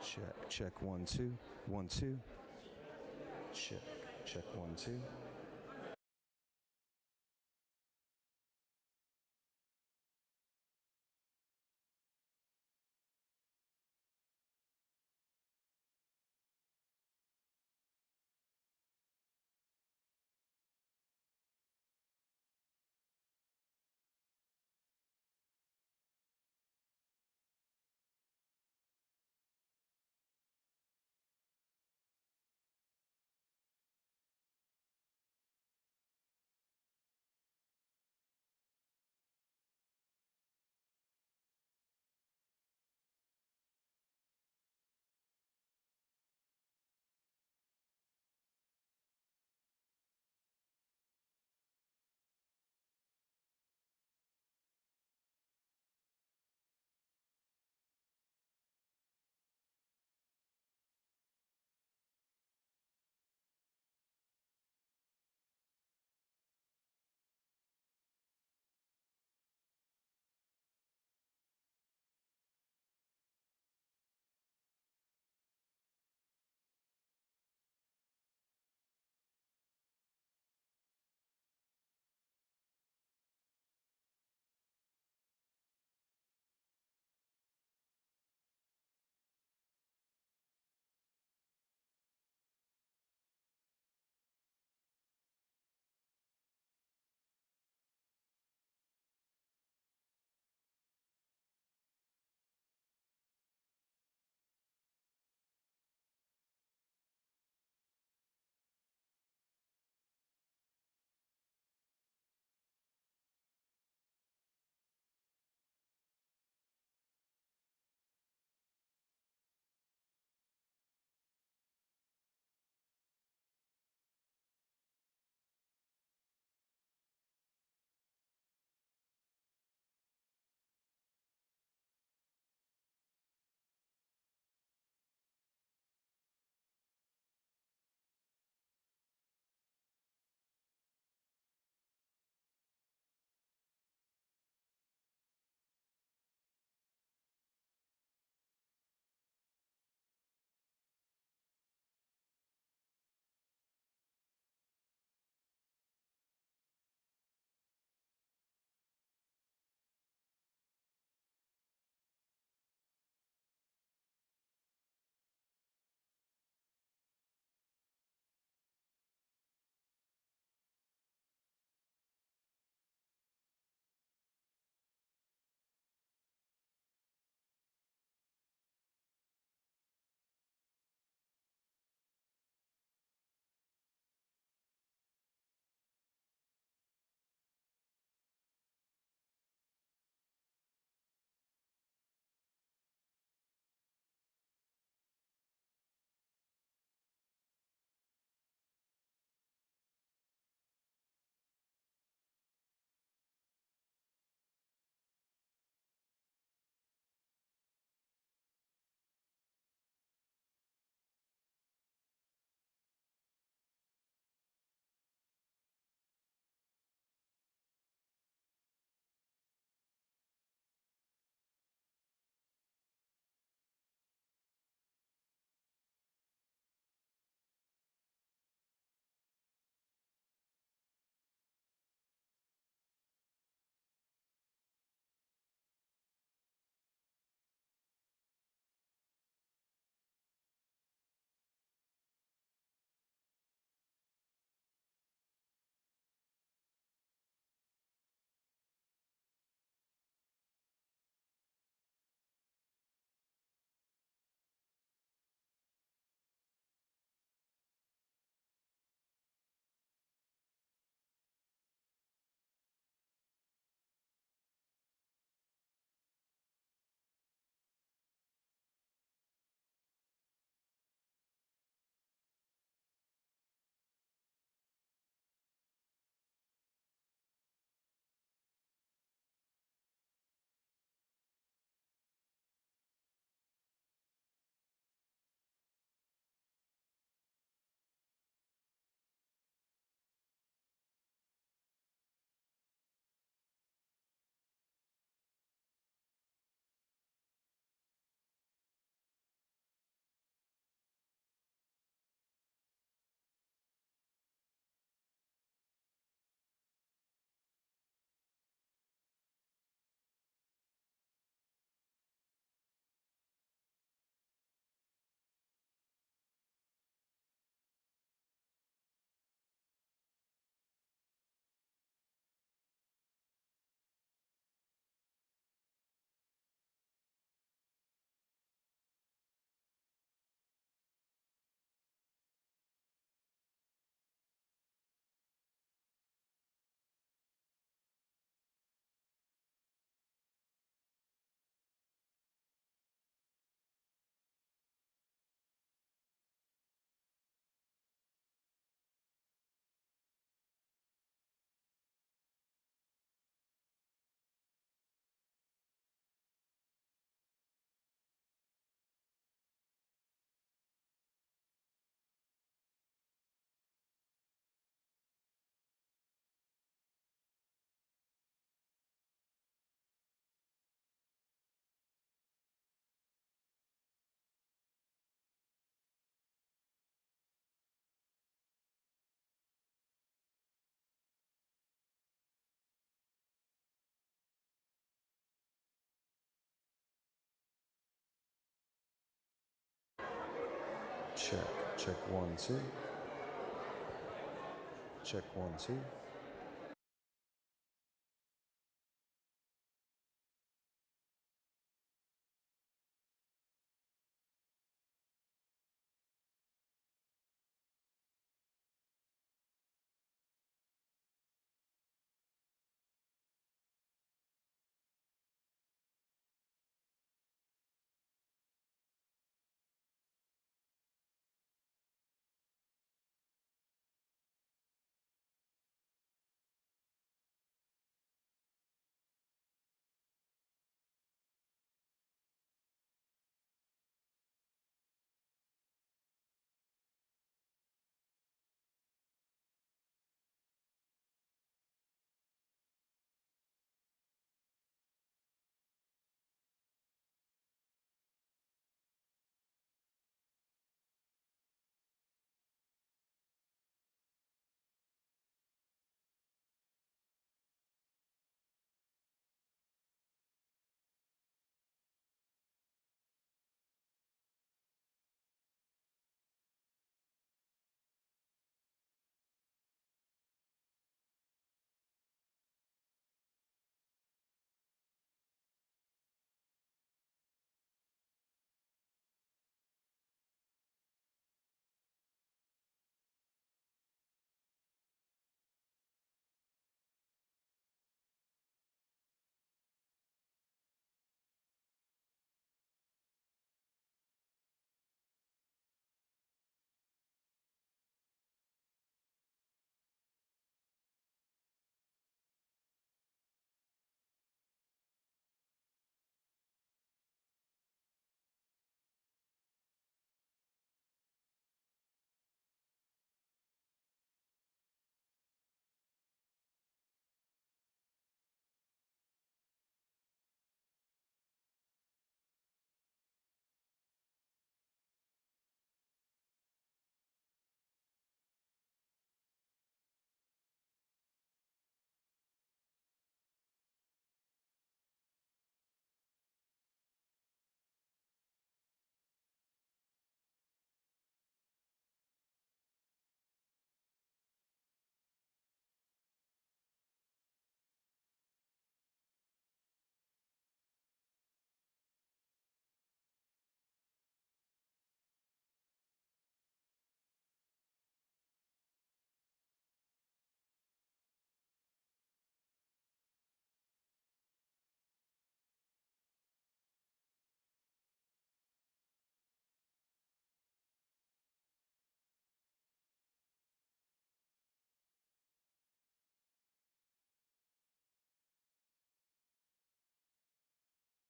Check, check, 1 2, 1 2. Check, check, 1 2. Check 1 2. Check 1 2.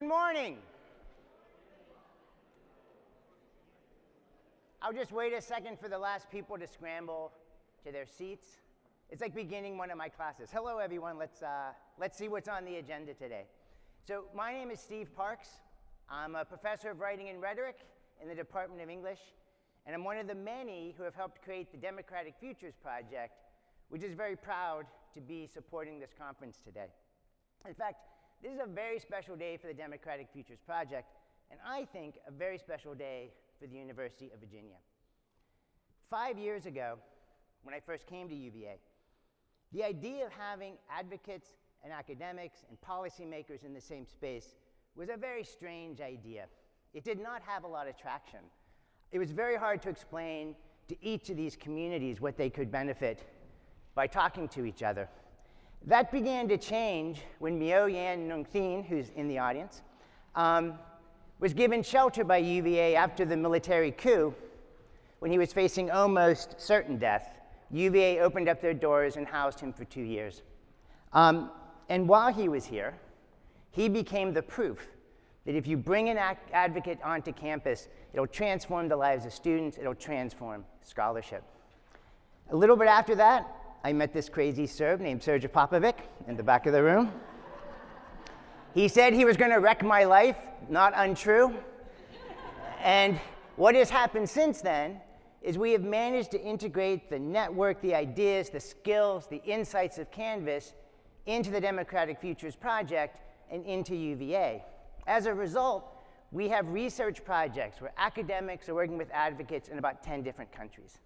Good morning. I'll just wait a second for the last people to scramble to their seats. It's like beginning one of my classes. Hello, everyone. Let's see what's on the agenda today. So my name is Steve Parks. I'm a professor of writing and rhetoric in the Department of English, and I'm one of the many who have helped create the Democratic Futures Project, which is very proud to be supporting this conference today. In fact, this is a very special day for the Democratic Futures Project, and I think a very special day for the University of Virginia. 5 years ago, when I first came to UVA, the idea of having advocates and academics and policymakers in the same space was a very strange idea. It did not have a lot of traction. It was very hard to explain to each of these communities what they could benefit by talking to each other. That began to change when Myo Yan Nung Thien, who's in the audience, was given shelter by UVA after the military coup when he was facing almost certain death. UVA opened up their doors and housed him for 2 years. And while he was here, he became the proof that if you bring an advocate onto campus, it'll transform the lives of students, it'll transform scholarship. A little bit after that, I met this crazy Serb named Sergej Popovic in the back of the room. He said he was going to wreck my life, not untrue. And what has happened since then is we have managed to integrate the network, the ideas, the skills, the insights of Canvas into the Democratic Futures Project and into UVA. As a result, We have research projects where academics are working with advocates in about 10 different countries.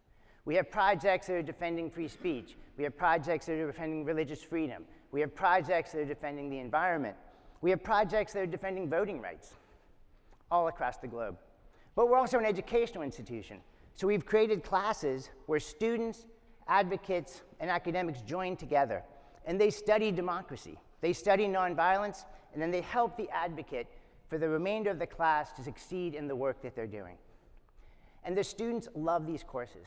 We have projects that are defending free speech. We have projects that are defending religious freedom. We have projects that are defending the environment. We have projects that are defending voting rights all across the globe. But we're also an educational institution. So we've created classes where students, advocates, and academics join together. And they study democracy. They study nonviolence, and then they help the advocate for the remainder of the class to succeed in the work that they're doing. And the students love these courses.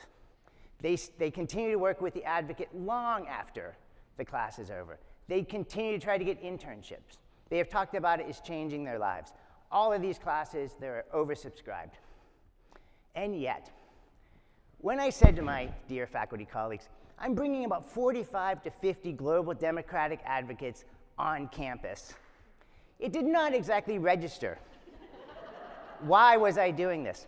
They continue to work with the advocate long after the class is over. They continue to try to get internships. They have talked about it as changing their lives. All of these classes, they're oversubscribed. And yet, when I said to my dear faculty colleagues, I'm bringing about 45 to 50 global democratic advocates on campus, it did not exactly register. Why was I doing this?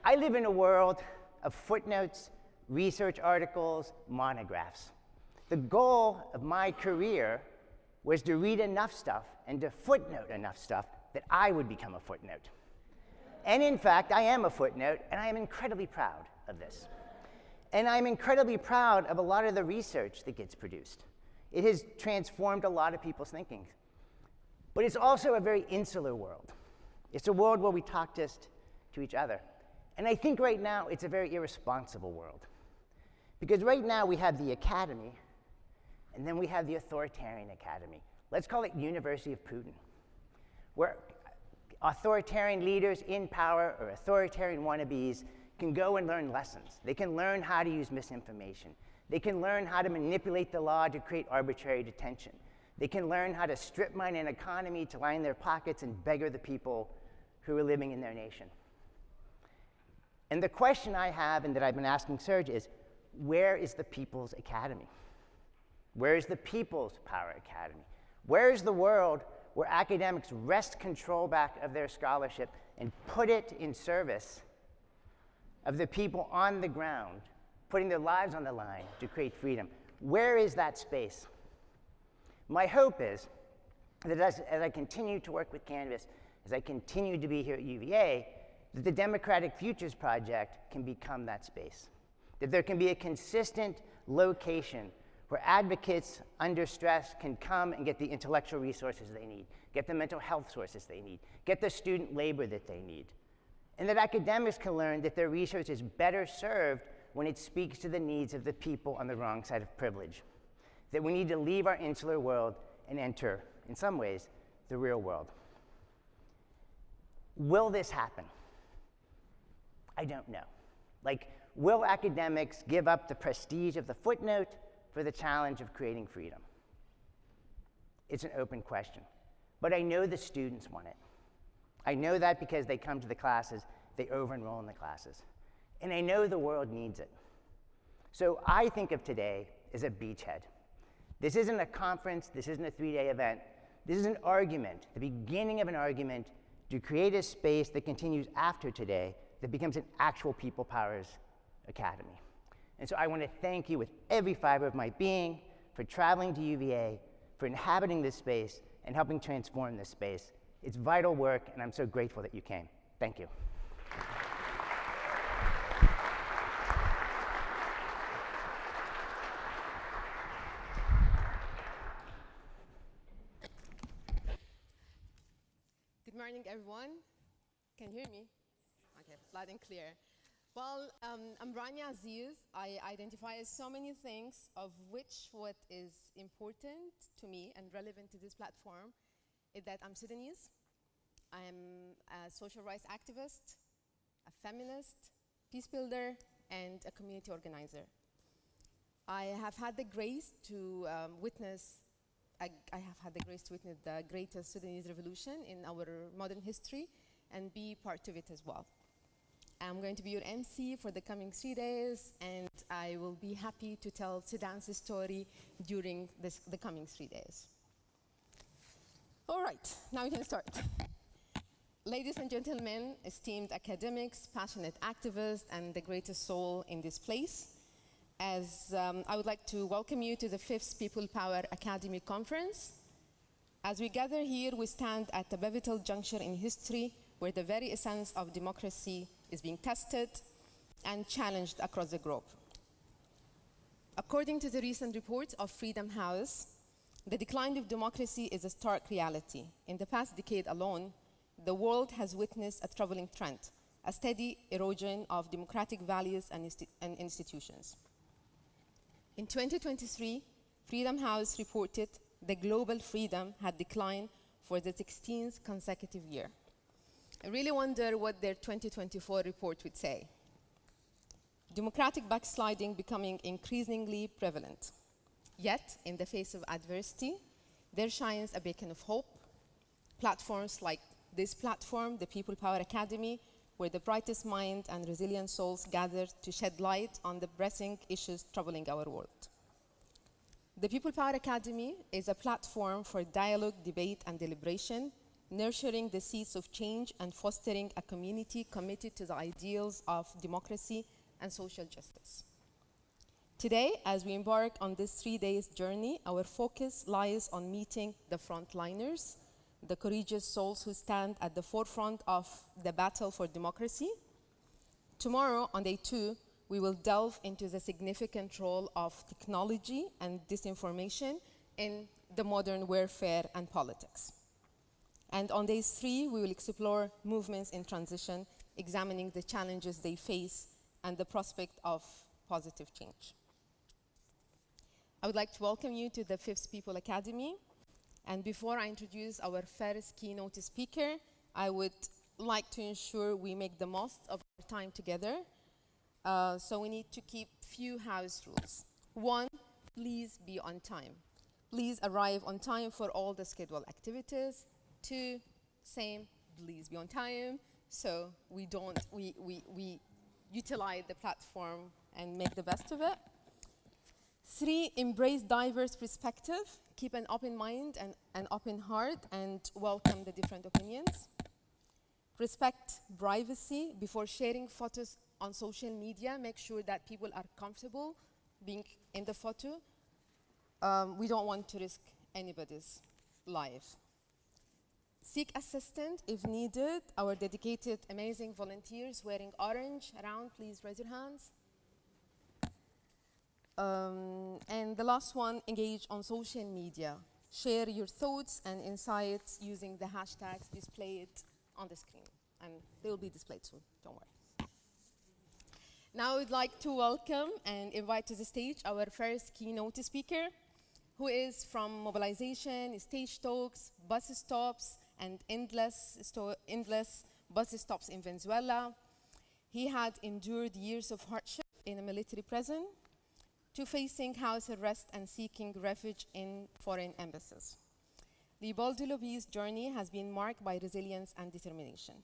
I live in a world of footnotes, research articles, monographs. The goal of my career was to read enough stuff and to footnote enough stuff that I would become a footnote. And in fact, I am a footnote, and I am incredibly proud of this. And I'm incredibly proud of a lot of the research that gets produced. It has transformed a lot of people's thinking. But it's also a very insular world. It's a world where we talk just to each other. And I think right now it's a very irresponsible world. Because right now we have the academy, and then we have the authoritarian academy. Let's call it University of Putin, where authoritarian leaders in power or authoritarian wannabes can go and learn lessons. They can learn how to use misinformation. They can learn how to manipulate the law to create arbitrary detention. They can learn how to strip mine an economy to line their pockets and beggar the people who are living in their nation. And the question I have, and that I've been asking Serge, is where is the People's Academy? Where is the People's Power Academy? Where is the world where academics wrest control back of their scholarship and put it in service of the people on the ground, putting their lives on the line to create freedom? Where is that space? My hope is that as I continue to work with Canvas, as I continue to be here at UVA, that the Democratic Futures Project can become that space. That there can be a consistent location where advocates under stress can come and get the intellectual resources they need, get the mental health sources they need, get the student labor that they need. And that academics can learn that their research is better served when it speaks to the needs of the people on the wrong side of privilege. That we need to leave our insular world and enter, in some ways, the real world. Will this happen? I don't know. Like, will academics give up the prestige of the footnote for the challenge of creating freedom? It's an open question. But I know the students want it. I know that because they come to the classes, they over-enroll in the classes. And I know the world needs it. So I think of today as a beachhead. This isn't a conference, this isn't a 3-day event. This is an argument, the beginning of an argument to create a space that continues after today that becomes an actual People Powers Academy. And so I want to thank you with every fiber of my being for traveling to UVA, for inhabiting this space, and helping transform this space. It's vital work, and I'm so grateful that you came. Thank you. Good morning, everyone. Can you hear me? Okay, loud and clear. Well, I'm Rania Aziz. I identify as so many things, of which what is important to me and relevant to this platform is that I'm Sudanese. I'm a social rights activist, a feminist, peace builder, and a community organizer. I have had the grace to witness the greatest Sudanese revolution in our modern history and be part of it as well. I'm going to be your MC for the coming 3 days, and I will be happy to tell Sudan's story during the coming 3 days. All right, now we can start. Ladies and gentlemen, esteemed academics, passionate activists, and the greatest soul in this place, I would like to welcome you to the 5th People Power Academy Conference. As we gather here, we stand at a pivotal juncture in history where the very essence of democracy is being tested and challenged across the globe. According to the recent report of Freedom House, the decline of democracy is a stark reality. In the past decade alone, the world has witnessed a troubling trend, a steady erosion of democratic values and institutions. In 2023, Freedom House reported the global freedom had declined for the 16th consecutive year. I really wonder what their 2024 report would say. Democratic backsliding becoming increasingly prevalent. Yet, in the face of adversity, there shines a beacon of hope. Platforms like this platform, the People Power Academy, where the brightest minds and resilient souls gather to shed light on the pressing issues troubling our world. The People Power Academy is a platform for dialogue, debate, and deliberation, nurturing the seeds of change and fostering a community committed to the ideals of democracy and social justice. Today, as we embark on this 3-day journey, our focus lies on meeting the frontliners, the courageous souls who stand at the forefront of the battle for democracy. Tomorrow, on day 2, we will delve into the significant role of technology and disinformation in the modern warfare and politics. And on day 3, we will explore movements in transition, examining the challenges they face and the prospect of positive change. I would like to welcome you to the 5th People Academy. And before I introduce our first keynote speaker, I would like to ensure we make the most of our time together. So we need to keep few house rules. 1, please be on time. Please arrive on time for all the scheduled activities. 2, same, please be on time, so we utilize the platform and make the best of it. 3, embrace diverse perspective. Keep an open mind and an open heart and welcome the different opinions. Respect privacy. Before sharing photos on social media, make sure that people are comfortable being in the photo. We don't want to risk anybody's life. Seek assistance if needed. Our dedicated, amazing volunteers wearing orange around, please raise your hands. And the last one, engage on social media. Share your thoughts and insights using the hashtags displayed on the screen. And they will be displayed soon, don't worry. Now I would like to welcome and invite to the stage our first keynote speaker, who is from mobilization, stage talks, bus stops, and endless bus stops in Venezuela. He had endured years of hardship in a military prison, to facing house arrest and seeking refuge in foreign embassies. Leopoldo Lopez's journey has been marked by resilience and determination.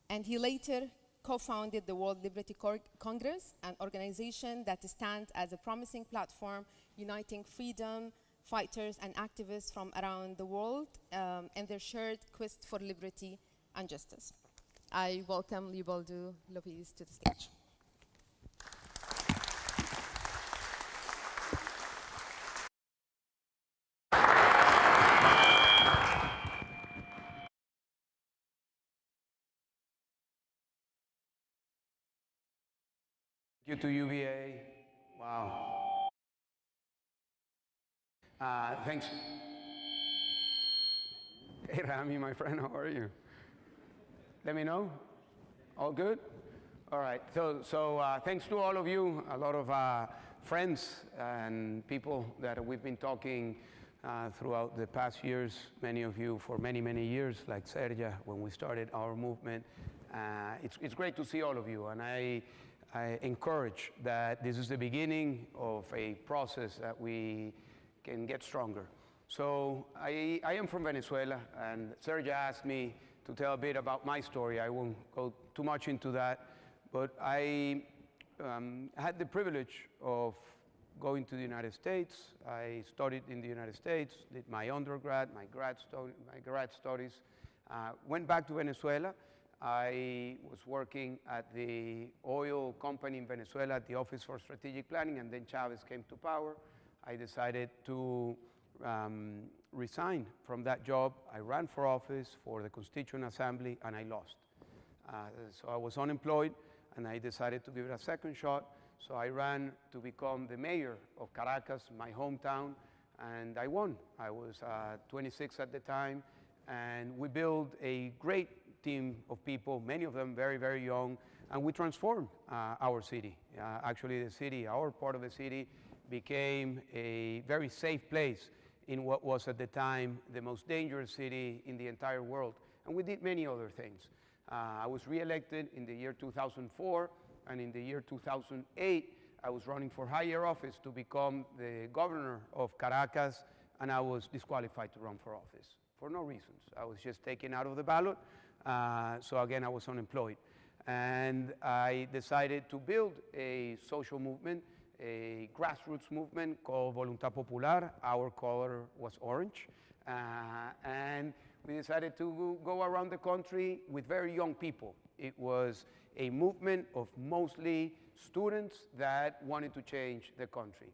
And he later co-founded the World Liberty Congress, an organization that stands as a promising platform uniting freedom fighters and activists from around the world in their shared quest for liberty and justice. I welcome Leopoldo Lopez to the stage. Thank you to UVA. Wow. Thanks. Hey, Rami, my friend, how are you? Let me know. All good? All right. So thanks to all of you, a lot of friends and people that we've been talking throughout the past years, many of you for many, many years, like Sergio, when we started our movement. It's great to see all of you, and I encourage that this is the beginning of a process that we can get stronger. So I am from Venezuela, and Sergio asked me to tell a bit about my story. I won't go too much into that, but I had the privilege of going to the United States. I studied in the United States, did my undergrad, my grad studies, went back to Venezuela. I was working at the oil company in Venezuela at the Office for Strategic Planning, and then Chavez came to power. I decided to resigned from that job. I ran for office for the Constituent Assembly, and I lost. So I was unemployed, and I decided to give it a second shot. So I ran to become the mayor of Caracas, my hometown, and I won. I was 26 at the time, and we built a great team of people, many of them very, very young, and we transformed our city. Actually, the city, our part of the city, became a very safe place in what was at the time the most dangerous city in the entire world. And we did many other things. I was re-elected in the year 2004, and in the year 2008, I was running for higher office to become the governor of Caracas, and I was disqualified to run for office for no reasons. I was just taken out of the ballot, so again, I was unemployed. And I decided to build a social movement, a grassroots movement called Voluntad Popular. Our color was orange. And we decided to go around the country with very young people. It was a movement of mostly students that wanted to change the country.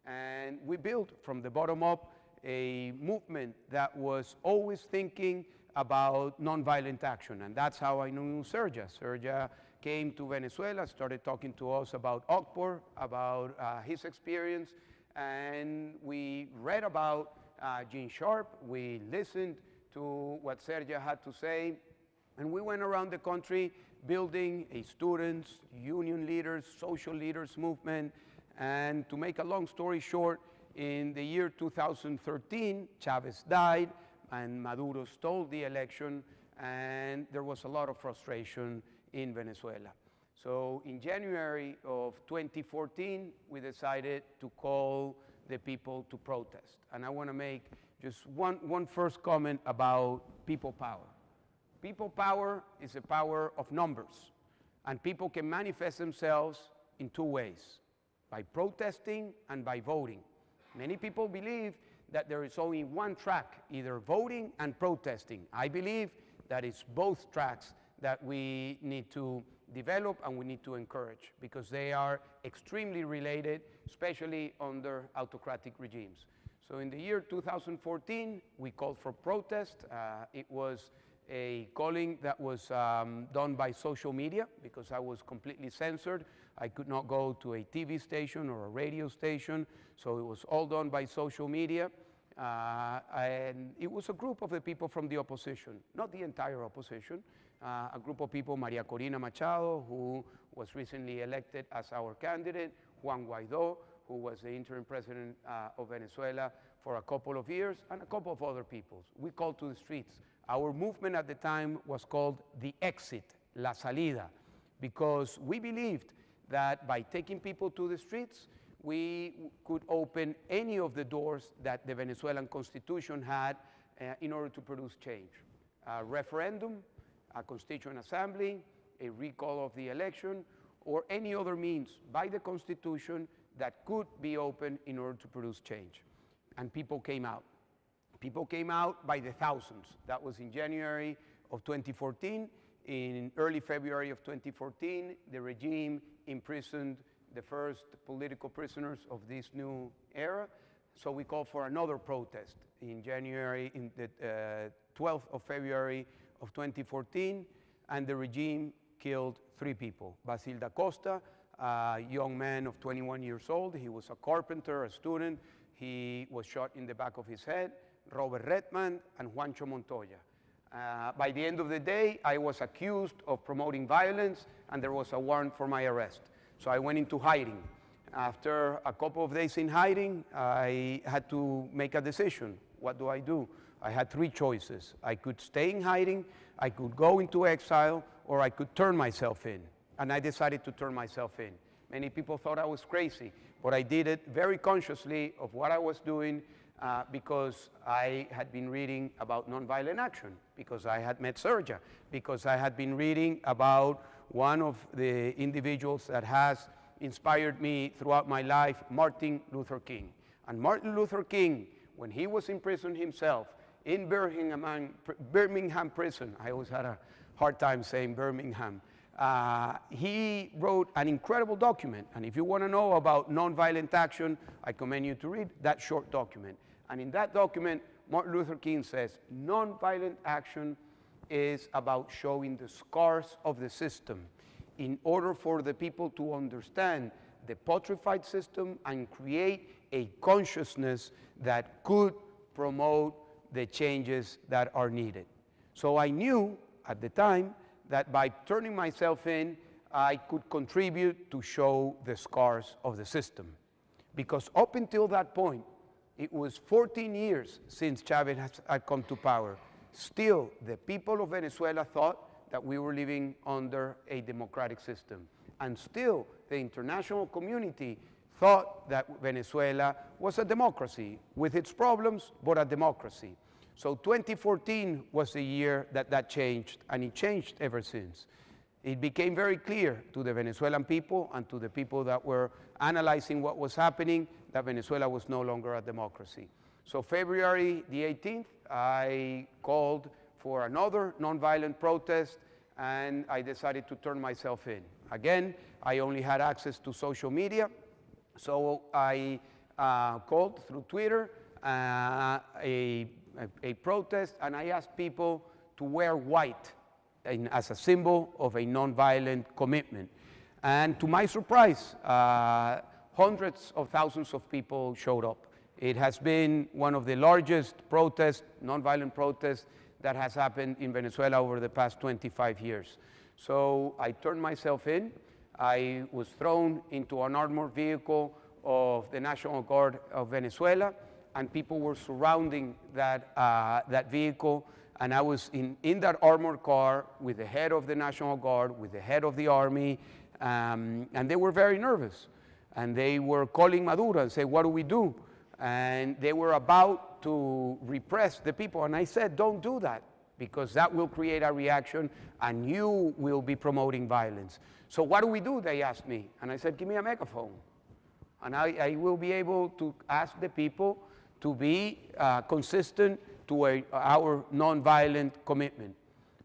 And we built from the bottom up a movement that was always thinking about nonviolent action, and that's how I knew Sergio. Sergio came to Venezuela, started talking to us about OCPOR, about his experience, and we read about Gene Sharp, we listened to what Sergio had to say, and we went around the country building a students, union leaders, social leaders movement, and to make a long story short, in the year 2013, Chavez died, and Maduro stole the election, and there was a lot of frustration in Venezuela. So in January of 2014, we decided to call the people to protest. And I want to make just one first comment about people power. People power is a power of numbers, and people can manifest themselves in two ways, by protesting and by voting. Many people believe that there is only one track, either voting and protesting. I believe that it's both tracks that we need to develop and we need to encourage, because they are extremely related, especially under autocratic regimes. So in the year 2014, we called for protest. It was a calling that was done by social media, because I was completely censored. I could not go to a TV station or a radio station, so it was all done by social media. And it was a group of the people from the opposition, not the entire opposition, a group of people, Maria Corina Machado, who was recently elected as our candidate, Juan Guaidó, who was the interim president of Venezuela for a couple of years, and a couple of other people. We called to the streets. Our movement at the time was called The Exit, La Salida, because we believed that by taking people to the streets, we could open any of the doors that the Venezuelan Constitution had in order to produce change. A referendum, a Constituent Assembly, a recall of the election, or any other means by the Constitution that could be opened in order to produce change. And people came out. People came out by the thousands. That was in January of 2014. In early February of 2014, the regime imprisoned the first political prisoners of this new era. So we called for another protest in January, in the 12th of February of 2014, and the regime killed 3 people. Basil da Costa, a young man of 21 years old. He was a carpenter, a student. He was shot in the back of his head. Robert Redman and Juancho Montoya. By the end of the day, I was accused of promoting violence, and there was a warrant for my arrest. So I went into hiding. After a couple of days in hiding, I had to make a decision. What do I do? I had 3 choices. I could stay in hiding, I could go into exile, or I could turn myself in. And I decided to turn myself in. Many people thought I was crazy, but I did it very consciously of what I was doing, because I had been reading about nonviolent action, because I had met Sergio, because I had been reading about one of the individuals that has inspired me throughout my life, Martin Luther King. And Martin Luther King, when he was in prison himself, in Birmingham prison, I always had a hard time saying Birmingham, he wrote an incredible document. And if you want to know about nonviolent action, I commend you to read that short document. And in that document, Martin Luther King says, nonviolent action is about showing the scars of the system in order for the people to understand the putrefied system and create a consciousness that could promote the changes that are needed. So I knew at the time that by turning myself in, I could contribute to show the scars of the system. Because up until that point, it was 14 years since Chavez had come to power. Still, the people of Venezuela thought that we were living under a democratic system. And still, the international community thought that Venezuela was a democracy, with its problems, but a democracy. So 2014 was the year that that changed, and it changed ever since. It became very clear to the Venezuelan people and to the people that were analyzing what was happening that Venezuela was no longer a democracy. So February the 18th, I called for another nonviolent protest, and I decided to turn myself in. Again, I only had access to social media, so I called through Twitter a protest, and I asked people to wear white as a symbol of a nonviolent commitment. And to my surprise, hundreds of thousands of people showed up. It has been one of the largest protests, nonviolent protests, that has happened in Venezuela over the past 25 years. So I turned myself in. I was thrown into an armored vehicle of the National Guard of Venezuela, and people were surrounding that vehicle. And I was in that armored car with the head of the National Guard, with the head of the army, and they were very nervous. And they were calling Maduro and say, what do we do? And they were about to repress the people. And I said, don't do that, because that will create a reaction and you will be promoting violence. So what do we do, they asked me. And I said, give me a megaphone. And I will be able to ask the people to be consistent to our nonviolent commitment.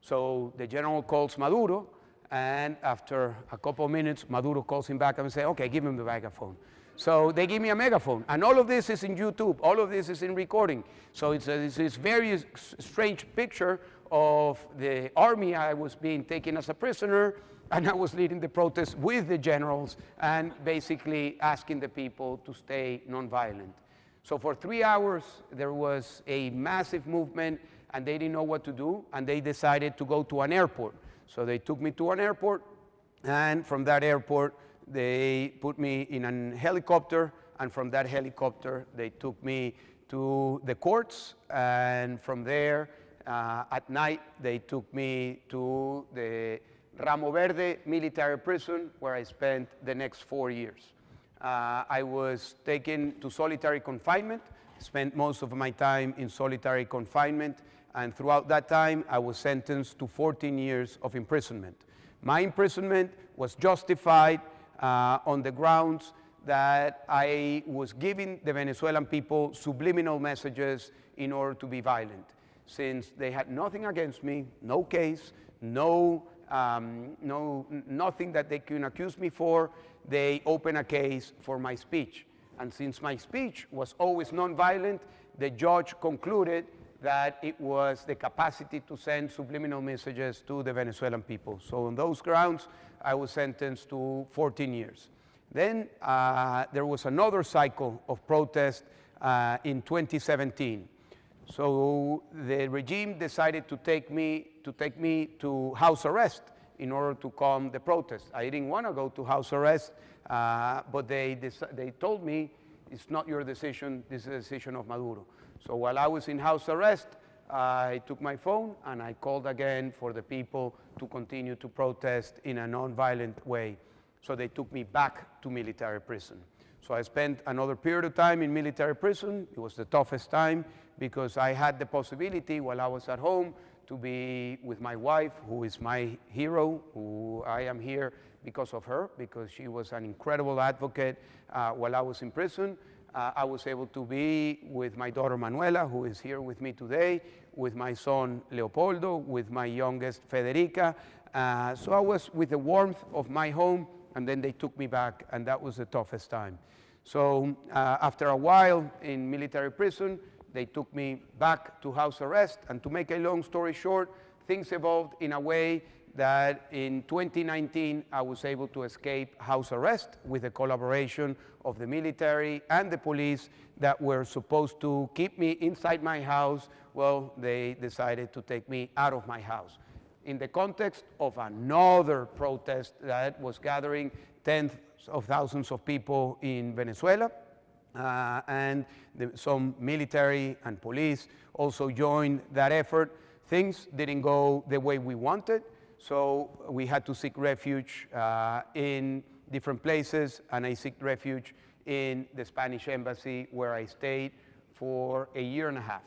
So the general calls Maduro, and after a couple of minutes, Maduro calls him back and says, okay, give him the megaphone. So they give me a megaphone, and all of this is in YouTube, all of this is in recording. So it's this very strange picture of the army. I was being taken as a prisoner, and I was leading the protest with the generals and basically asking the people to stay nonviolent. So for 3 hours, there was a massive movement, and they didn't know what to do, and they decided to go to an airport. So they took me to an airport, and from that airport, they put me in a helicopter, and from that helicopter, they took me to the courts, and from there, at night, they took me to the Ramo Verde military prison, where I spent the next 4 years. I was taken to solitary confinement, spent most of my time in solitary confinement, and throughout that time, I was sentenced to 14 years of imprisonment. My imprisonment was justified on the grounds that I was giving the Venezuelan people subliminal messages in order to be violent. Since they had nothing against me, no case, nothing that they can accuse me for, they opened a case for my speech. And since my speech was always nonviolent, the judge concluded that it was the capacity to send subliminal messages to the Venezuelan people. So on those grounds, I was sentenced to 14 years. Then there was another cycle of protest in 2017. So the regime decided to take me to house arrest in order to calm the protest. I didn't want to go to house arrest, but they told me, it's not your decision, this is the decision of Maduro. So while I was in house arrest, I took my phone and I called again for the people to continue to protest in a non-violent way. So they took me back to military prison. So I spent another period of time in military prison. It was the toughest time because I had the possibility while I was at home to be with my wife, who is my hero, who I am here because of her, because she was an incredible advocate while I was in prison. I was able to be with my daughter Manuela, who is here with me today, with my son Leopoldo, with my youngest Federica. So I was with the warmth of my home, and then they took me back, and that was the toughest time. So after a while in military prison, they took me back to house arrest. And to make a long story short, things evolved in a way that in 2019, I was able to escape house arrest with the collaboration of the military and the police that were supposed to keep me inside my house. Well, they decided to take me out of my house in the context of another protest that was gathering tens of thousands of people in Venezuela. And some military and police also joined that effort. Things didn't go the way we wanted. So we had to seek refuge in different places, and I seek refuge in the Spanish embassy, where I stayed for a year and a half.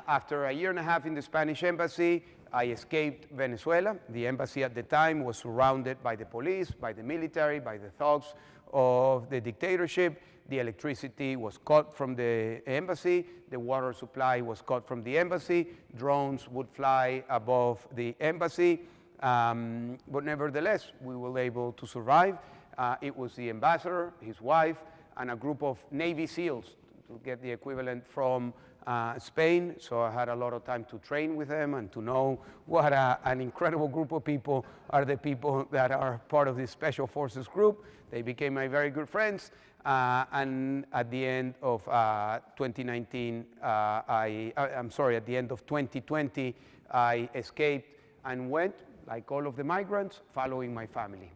After a year and a half in the Spanish embassy, I escaped Venezuela. The embassy at the time was surrounded by the police, by the military, by the thugs of the dictatorship. The electricity was cut from the embassy. The water supply was cut from the embassy. Drones would fly above the embassy. But nevertheless, we were able to survive. It was the ambassador, his wife, and a group of Navy SEALs, to get the equivalent from Spain. So I had a lot of time to train with them and to know what an incredible group of people are the people that are part of this Special Forces group. They became my very good friends. And at the end of 2019, at the end of 2020, I escaped and went, like all of the migrants, following my family.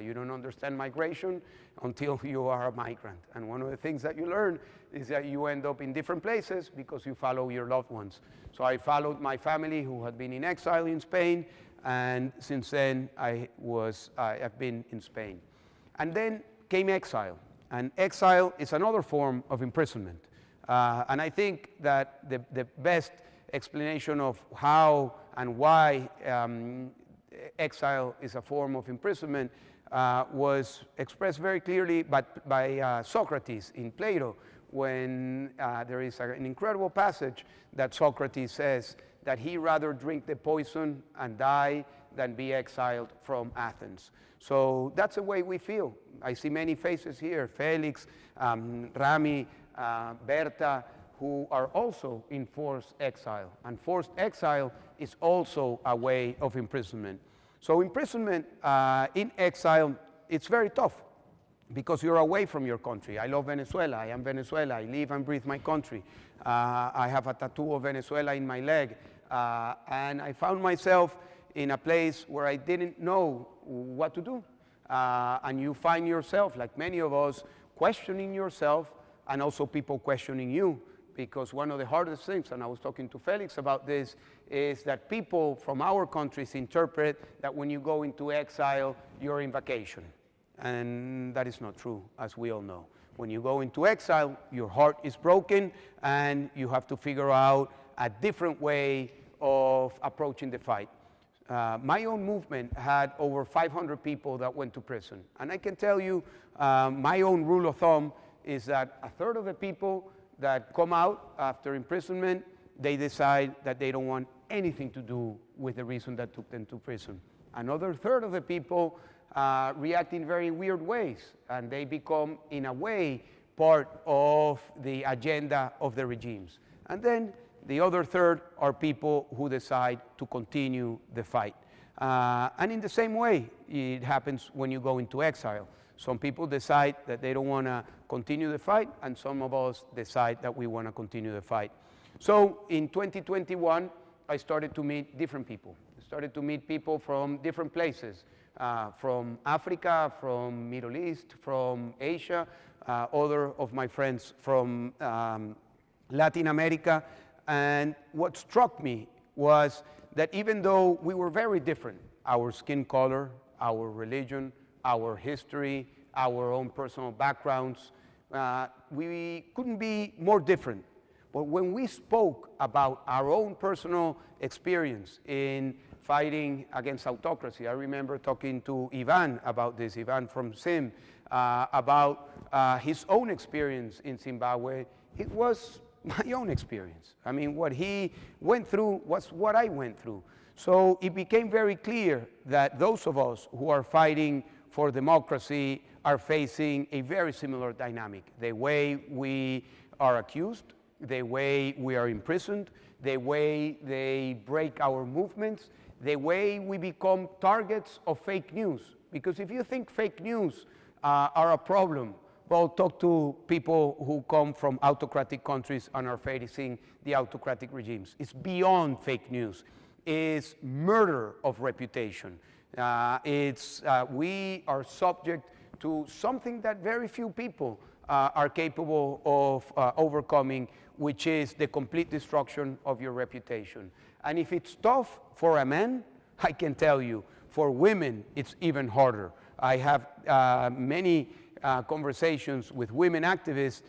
You don't understand migration until you are a migrant. And one of the things that you learn is that you end up in different places because you follow your loved ones. So I followed my family, who had been in exile in Spain, and since then I've been in Spain. And then came exile. And exile is another form of imprisonment. And I think that the best explanation of how and why exile is a form of imprisonment was expressed very clearly by Socrates in Plato, when there is an incredible passage that Socrates says that he rather drink the poison and die than be exiled from Athens. So that's the way we feel. I see many faces here, Felix, Rami, Berta, who are also in forced exile. And forced exile is also a way of imprisonment. So imprisonment in exile, it's very tough because you're away from your country. I love Venezuela. I am Venezuela. I live and breathe my country. I have a tattoo of Venezuela in my leg. And I found myself in a place where I didn't know what to do. And you find yourself, like many of us, questioning yourself, and also people questioning you. Because one of the hardest things, and I was talking to Felix about this, is that people from our countries interpret that when you go into exile, you're in vacation. And that is not true, as we all know. When you go into exile, your heart is broken, and you have to figure out a different way of approaching the fight. My own movement had over 500 people that went to prison. And I can tell you, my own rule of thumb is that a third of the people that come out after imprisonment, they decide that they don't want anything to do with the reason that took them to prison. Another third of the people react in very weird ways, and they become, in a way, part of the agenda of the regimes. And then the other third are people who decide to continue the fight. And in the same way, it happens when you go into exile. Some people decide that they don't want to continue the fight, and some of us decide that we want to continue the fight. So in 2021, I started to meet different people. I started to meet people from different places, from Africa, from Middle East, from Asia, other of my friends from Latin America. And what struck me was that even though we were very different, our skin color, our religion, our history, our own personal backgrounds, we couldn't be more different. But when we spoke about our own personal experience in fighting against autocracy, I remember talking to Ivan about this, Ivan from SIM, about his own experience in Zimbabwe. It was my own experience. I mean, what he went through was what I went through. So it became very clear that those of us who are fighting for democracy are facing a very similar dynamic. The way we are accused, the way we are imprisoned, the way they break our movements, the way we become targets of fake news. Because if you think fake news are a problem, well, talk to people who come from autocratic countries and are facing the autocratic regimes. It's beyond fake news. It's murder of reputation. We are subject to something that very few people are capable of overcoming, which is the complete destruction of your reputation. And if it's tough for a man, I can tell you, for women, it's even harder. I have many conversations with women activists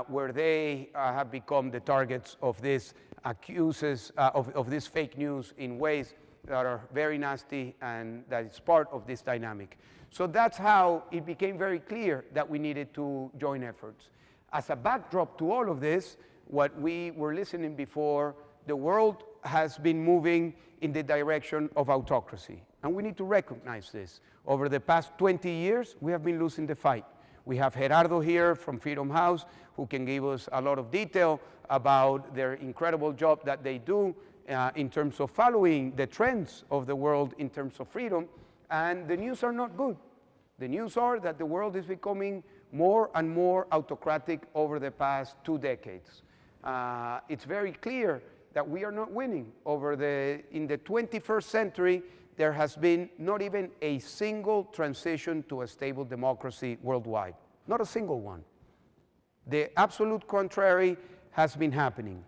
where they have become the targets of this of this fake news in ways that are very nasty, and that is part of this dynamic. So that's how it became very clear that we needed to join efforts. As a backdrop to all of this, what we were listening before, the world has been moving in the direction of autocracy. And we need to recognize this. Over the past 20 years, we have been losing the fight. We have Gerardo here from Freedom House, who can give us a lot of detail about their incredible job that they do in terms of following the trends of the world in terms of freedom. And the news are not good. The news are that the world is becoming more and more autocratic over the past 2 decades. It's very clear that we are not winning. In the 21st century, there has been not even a single transition to a stable democracy worldwide. Not a single one. The absolute contrary has been happening.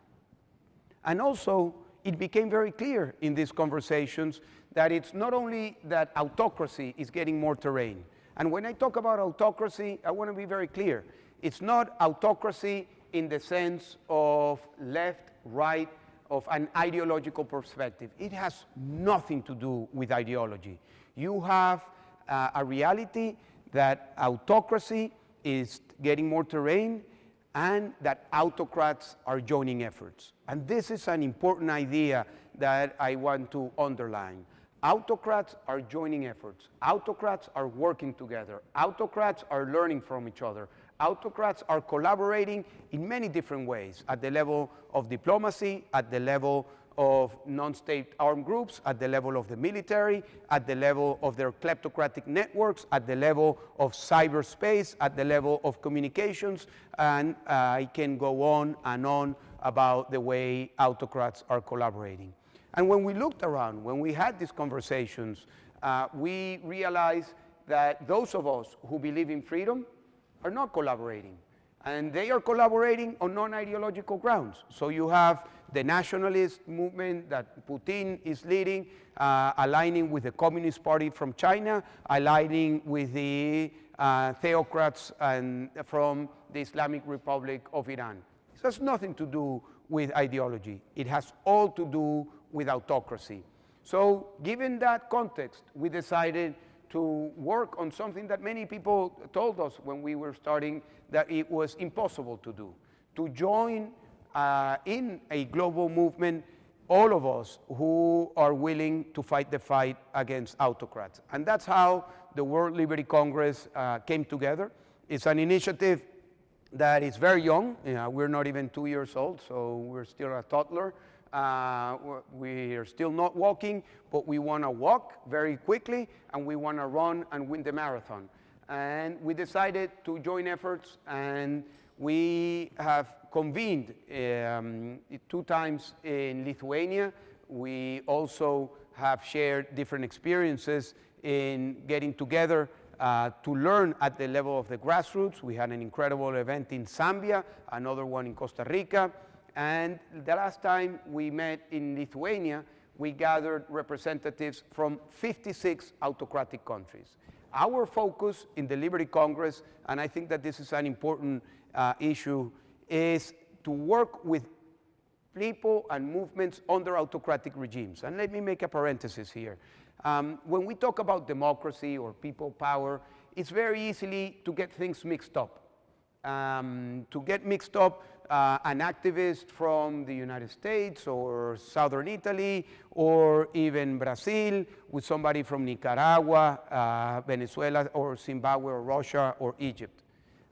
And also, it became very clear in these conversations that it's not only that autocracy is getting more terrain. And when I talk about autocracy, I want to be very clear. It's not autocracy in the sense of left, right, of an ideological perspective. It has nothing to do with ideology. You have a reality that autocracy is getting more terrain and that autocrats are joining efforts. And this is an important idea that I want to underline. Autocrats are joining efforts. Autocrats are working together. Autocrats are learning from each other. Autocrats are collaborating in many different ways, at the level of diplomacy, at the level of non-state armed groups, at the level of the military, at the level of their kleptocratic networks, at the level of cyberspace, at the level of communications, and I can go on and on about the way autocrats are collaborating. And when we looked around, when we had these conversations, we realized that those of us who believe in freedom are not collaborating. And they are collaborating on non-ideological grounds. So you have the nationalist movement that Putin is leading, aligning with the Communist Party from China, aligning with the theocrats from the Islamic Republic of Iran. This has nothing to do with ideology. It has all to do with autocracy. So given that context, we decided to work on something that many people told us when we were starting that it was impossible to do. To join in a global movement, all of us who are willing to fight the fight against autocrats. And that's how the World Liberty Congress came together. It's an initiative that is very young. We're not even 2 years old, so we're still a toddler. We are still not walking, but we want to walk very quickly, and we want to run and win the marathon. And we decided to join efforts, and we have convened 2 times in Lithuania. We also have shared different experiences in getting together to learn at the level of the grassroots. We had an incredible event in Zambia, another one in Costa Rica. And the last time we met in Lithuania, we gathered representatives from 56 autocratic countries. Our focus in the Liberty Congress, and I think that this is an important issue, is to work with people and movements under autocratic regimes. And let me make a parenthesis here. When we talk about democracy or people power, it's very easy to get things mixed up. To get mixed up an activist from the United States or Southern Italy or even Brazil with somebody from Nicaragua, Venezuela or Zimbabwe or Russia or Egypt.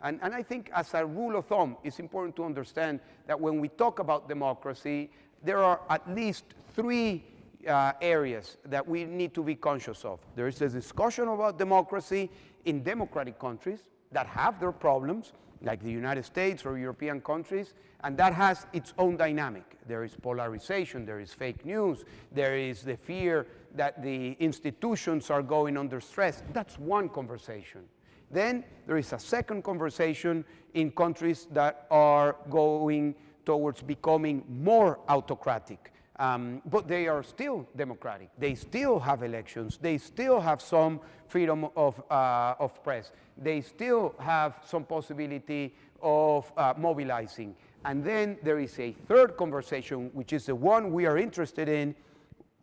And I think as a rule of thumb, it's important to understand that when we talk about democracy, there are at least three areas that we need to be conscious of. There is a discussion about democracy in democratic countries that have their problems, like the United States or European countries, and that has its own dynamic. There is polarization, there is fake news, there is the fear that the institutions are going under stress. That's one conversation. Then there is a second conversation in countries that are going towards becoming more autocratic. But they are still democratic. They still have elections. They still have some freedom of press. They still have some possibility of mobilizing. And then there is a third conversation, which is the one we are interested in,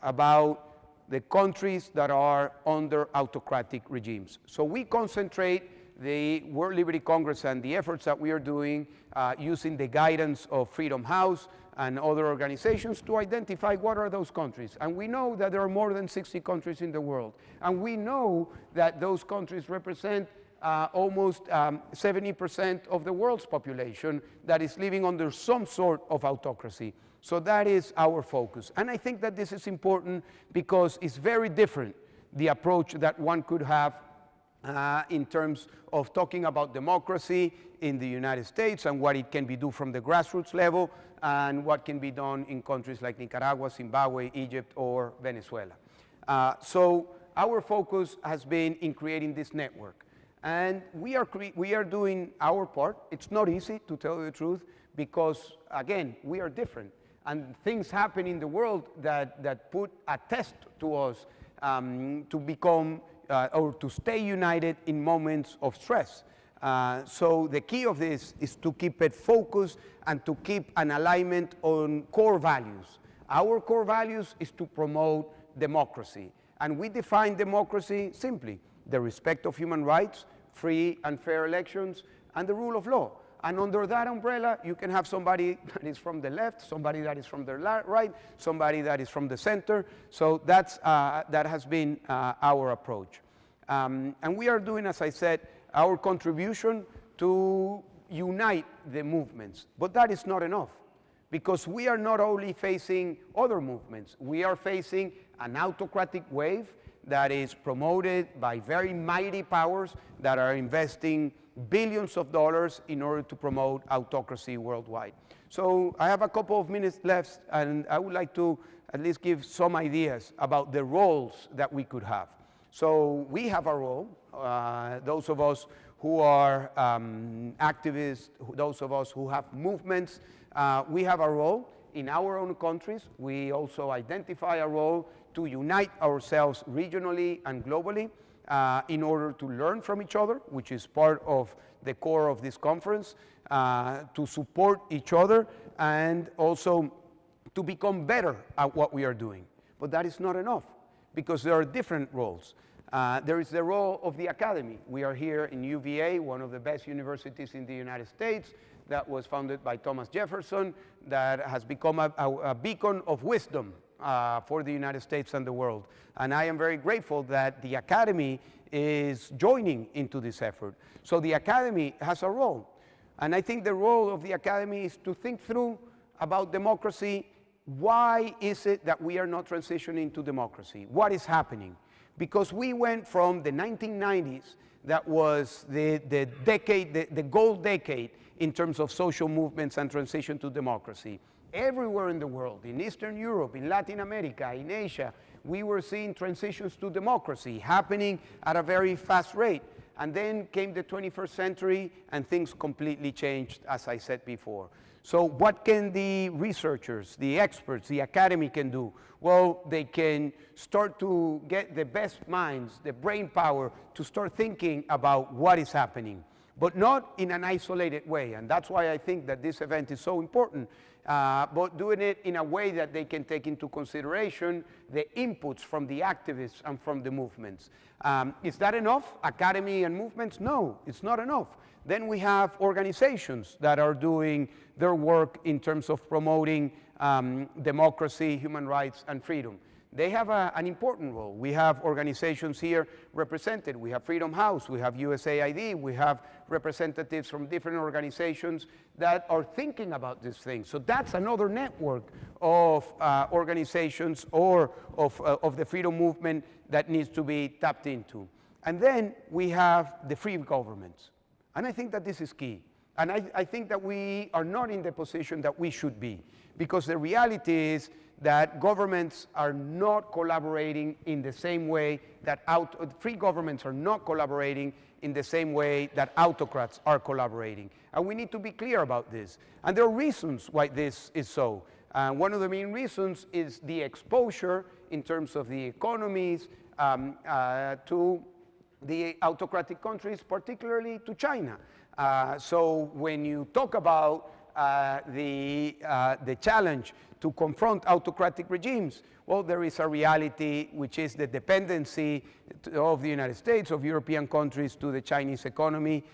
about the countries that are under autocratic regimes. So we concentrate the World Liberty Congress and the efforts that we are doing using the guidance of Freedom House and other organizations to identify what are those countries. And we know that there are more than 60 countries in the world. And we know that those countries represent almost 70% of the world's population that is living under some sort of autocracy. So that is our focus. And I think that this is important because it's very different, the approach that one could have in terms of talking about democracy in the United States and what it can be done from the grassroots level and what can be done in countries like Nicaragua, Zimbabwe, Egypt, or Venezuela. So our focus has been in creating this network. And we are doing our part. It's not easy, to tell you the truth, because, again, we are different. And things happen in the world that put a test to us to become or to stay united in moments of stress. So the key of this is to keep it focused and to keep an alignment on core values. Our core values is to promote democracy. And we define democracy simply: the respect of human rights, free and fair elections, and the rule of law. And under that umbrella, you can have somebody that is from the left, somebody that is from the right, somebody that is from the center. So that's, that has been our approach. And we are doing, as I said, our contribution to unite the movements. But that is not enough, because we are not only facing other movements, we are facing an autocratic wave that is promoted by very mighty powers that are investing billions of dollars in order to promote autocracy worldwide. So I have a couple of minutes left, and I would like to at least give some ideas about the roles that we could have. So we have a role, those of us who are activists, those of us who have movements, we have a role in our own countries. We also identify a role to unite ourselves regionally and globally in order to learn from each other, which is part of the core of this conference, to support each other, and also to become better at what we are doing. But that is not enough, because there are different roles. There is the role of the academy. We are here in UVA, one of the best universities in the United States, that was founded by Thomas Jefferson, that has become a beacon of wisdom for the United States and the world. And I am very grateful that the Academy is joining into this effort. So the Academy has a role. And I think the role of the Academy is to think through about democracy. Why is it that we are not transitioning to democracy? What is happening? Because we went from the 1990s, that was the decade, the gold decade in terms of social movements and transition to democracy. Everywhere in the world, in Eastern Europe, in Latin America, in Asia, we were seeing transitions to democracy happening at a very fast rate. And then came the 21st century, and things completely changed, as I said before. So what can the researchers, the experts, the academy can do? Well, they can start to get the best minds, the brain power, to start thinking about what is happening, but not in an isolated way. And that's why I think that this event is so important. But doing it in a way that they can take into consideration the inputs from the activists and from the movements. Is that enough? Academy and movements? No, it's not enough. Then we have organizations that are doing their work in terms of promoting democracy, human rights, and freedom. they have an important role. We have organizations here represented. We have Freedom House, we have USAID, we have representatives from different organizations that are thinking about these things. So that's another network of organizations or of the freedom movement that needs to be tapped into. And then we have the free governments. And I think that this is key. And I think that we are not in the position that we should be, because the reality is that governments are not collaborating in the same way that free governments are not collaborating in the same way that autocrats are collaborating. And we need to be clear about this. And there are reasons why this is so. One of the main reasons is the exposure in terms of the economies to the autocratic countries, particularly to China. So when you talk about the challenge to confront autocratic regimes, well, there is a reality which is the dependency of the United States, of European countries to the Chinese economy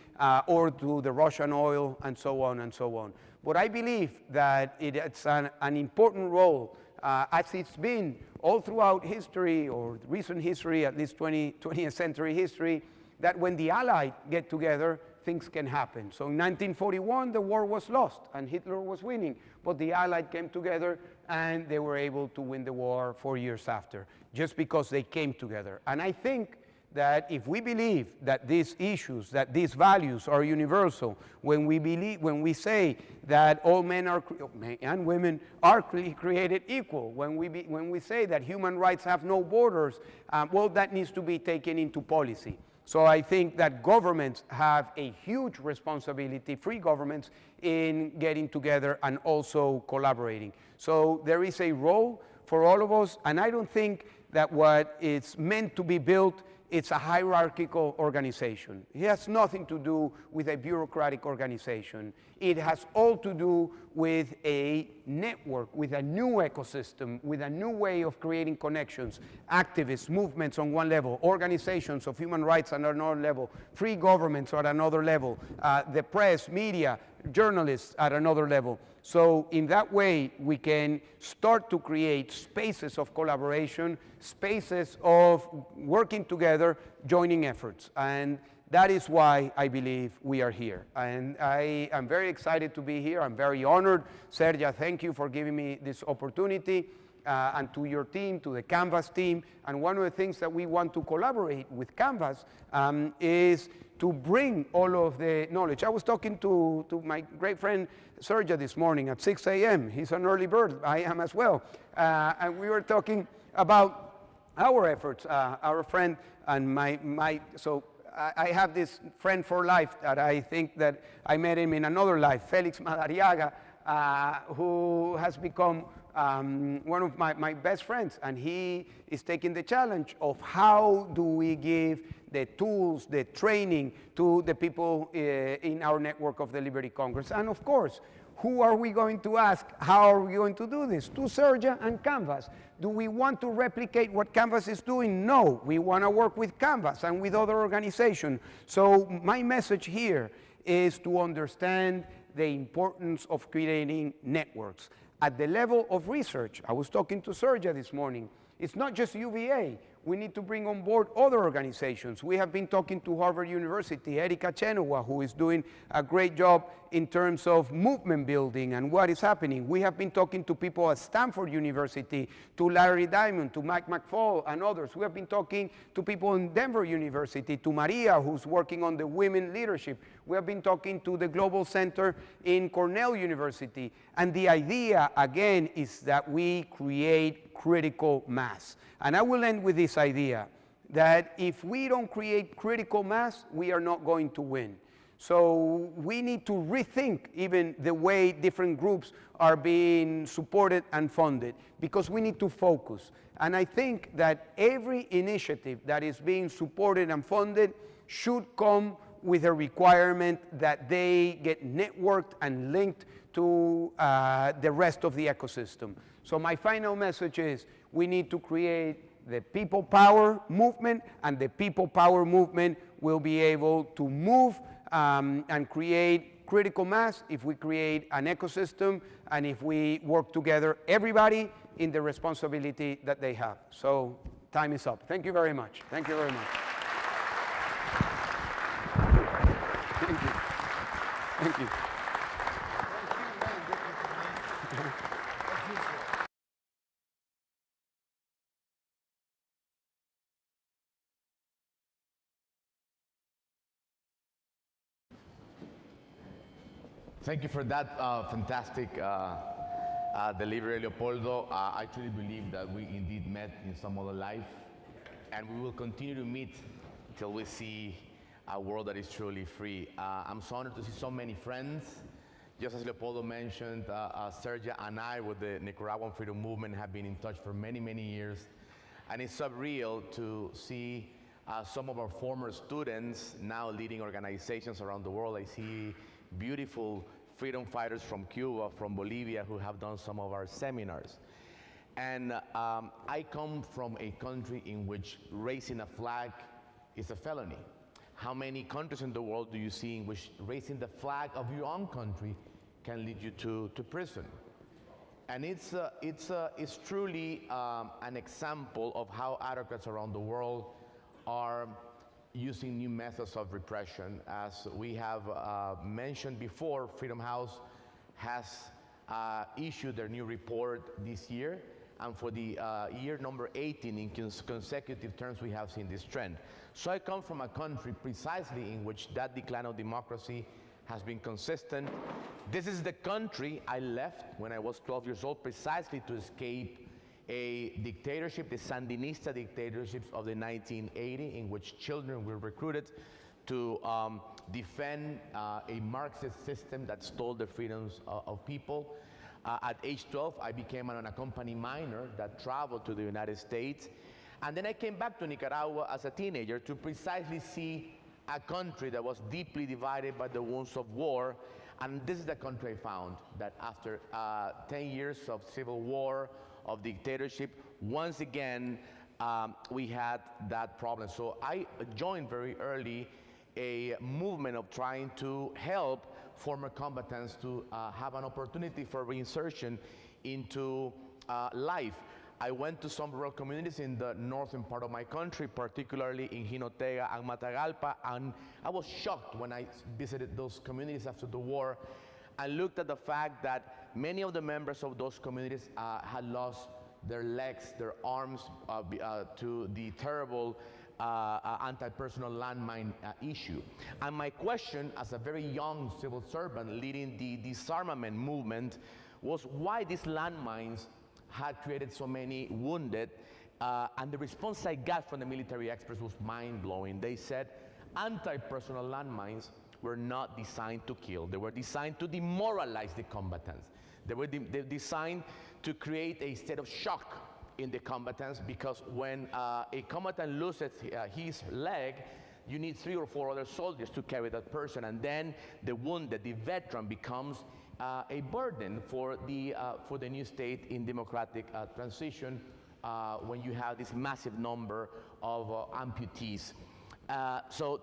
or to the Russian oil and so on and so on. But I believe that it's an important role, as it's been all throughout history, or recent history, at least 20th century history, that when the Allies get together, things can happen. So in 1941, the war was lost and Hitler was winning, but the Allies came together and they were able to win the war 4 years after, just because they came together. And I think that if we believe that these issues, that these values are universal, when we say that all men and women are created equal, when we say that human rights have no borders, well, that needs to be taken into policy. So I think that governments have a huge responsibility, free governments, in getting together and also collaborating. So there is a role for all of us, and I don't think that what is meant to be built, it's a hierarchical organization. It has nothing to do with a bureaucratic organization. It has all to do with a network, with a new ecosystem, with a new way of creating connections, activists, movements on one level, organizations of human rights on another level, free governments at another level, the press, media, journalists at another level. So in that way, we can start to create spaces of collaboration, spaces of working together, joining efforts. And that is why I believe we are here. And I am very excited to be here. I'm very honored. Sergio, thank you for giving me this opportunity. And to your team, to the Canvas team. And one of the things that we want to collaborate with Canvas is to bring all of the knowledge. I was talking to my great friend Sergio this morning at 6 a.m. He's an early bird. I am as well. And we were talking about our efforts, our friend and so I have this friend for life that I think that I met him in another life, Felix Maradiaga, who has become one of my best friends, and he is taking the challenge of how do we give the tools, the training to the people in our network of the Liberty Congress. And of course, who are we going to ask? How are we going to do this? To Sergio and Canvas. Do we want to replicate what Canvas is doing? No, we want to work with Canvas and with other organizations. So my message here is to understand the importance of creating networks. At the level of research, I was talking to Sergio this morning, it's not just UVA. We need to bring on board other organizations. We have been talking to Harvard University, Erika Chenoweth, who is doing a great job in terms of movement building and what is happening. We have been talking to people at Stanford University, to Larry Diamond, to Mike McFall, and others. We have been talking to people in Denver University, to Maria, who's working on the women leadership. We have been talking to the Global Center in Cornell University. And the idea, again, is that we create critical mass. And I will end with this idea, that if we don't create critical mass, we are not going to win. So we need to rethink even the way different groups are being supported and funded, because we need to focus. And I think that every initiative that is being supported and funded should come with a requirement that they get networked and linked to the rest of the ecosystem. So my final message is we need to create the people power movement, and the people power movement will be able to move and create critical mass, if we create an ecosystem, and if we work together, everybody in the responsibility that they have. So time is up. Thank you very much. Thank you very much. Thank you. Thank you. Thank you for that fantastic delivery, Leopoldo. I truly believe that we indeed met in some other life, and we will continue to meet till we see a world that is truly free. I'm so honored to see so many friends. Just as Leopoldo mentioned, Sergio and I with the Nicaraguan Freedom Movement have been in touch for many, many years, and it's surreal to see some of our former students now leading organizations around the world. I see beautiful freedom fighters from Cuba, from Bolivia, who have done some of our seminars. And I come from a country in which raising a flag is a felony. How many countries in the world do you see in which raising the flag of your own country can lead you to prison? And it's truly an example of how autocrats around the world are using new methods of repression. As we have mentioned before, Freedom House has issued their new report this year, and for the year number 18 in consecutive terms we have seen this trend. So I come from a country precisely in which that decline of democracy has been consistent. This is the country I left when I was 12 years old precisely to escape a dictatorship, the Sandinista dictatorships of the 1980s, in which children were recruited to defend a Marxist system that stole the freedoms of people. At age 12, I became an unaccompanied minor that traveled to the United States. And then I came back to Nicaragua as a teenager to precisely see a country that was deeply divided by the wounds of war. And this is the country I found, that after 10 years of civil war, of dictatorship, once again, we had that problem. So I joined very early a movement of trying to help former combatants to have an opportunity for reinsertion into life. I went to some rural communities in the northern part of my country, particularly in Jinotega and Matagalpa, and I was shocked when I visited those communities after the war. I looked at the fact that many of the members of those communities had lost their legs, their arms to the terrible anti-personal landmine issue. And my question as a very young civil servant leading the disarmament movement was why these landmines had created so many wounded, and the response I got from the military experts was mind-blowing. They said anti-personal landmines were not designed to kill. They were designed to demoralize the combatants. They were designed to create a state of shock in the combatants, because when a combatant loses his leg, you need 3 or 4 other soldiers to carry that person, and then the wounded, the veteran, becomes a burden for the new state in democratic transition when you have this massive number of amputees. So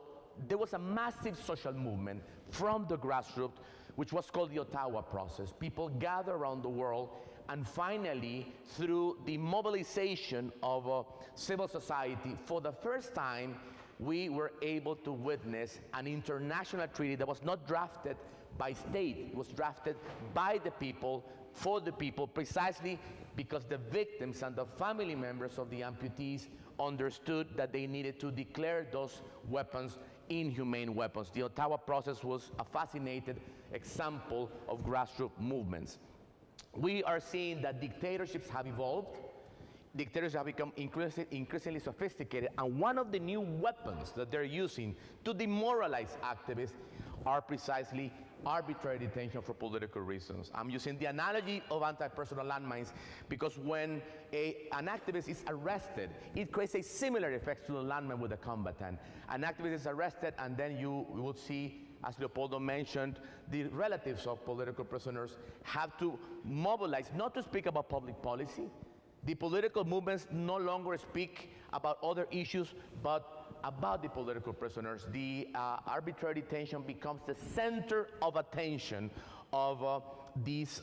there was a massive social movement from the grassroots, which was called the Ottawa process. People gathered around the world, and finally, through the mobilization of civil society, for the first time, we were able to witness an international treaty that was not drafted by state. It was drafted by the people, for the people, precisely because the victims and the family members of the amputees understood that they needed to declare those weapons inhumane weapons. The Ottawa process was a fascinating example of grassroots movements. We are seeing that dictatorships have evolved. Dictators have become increasingly sophisticated, and one of the new weapons that they're using to demoralize activists are precisely arbitrary detention for political reasons. I'm using the analogy of anti-personal landmines because when an activist is arrested, it creates a similar effect to the landmine with a combatant. An activist is arrested, and then you will see, as Leopoldo mentioned, the relatives of political prisoners have to mobilize, not to speak about public policy. The political movements no longer speak about other issues, but about the political prisoners, the arbitrary detention becomes the center of attention of these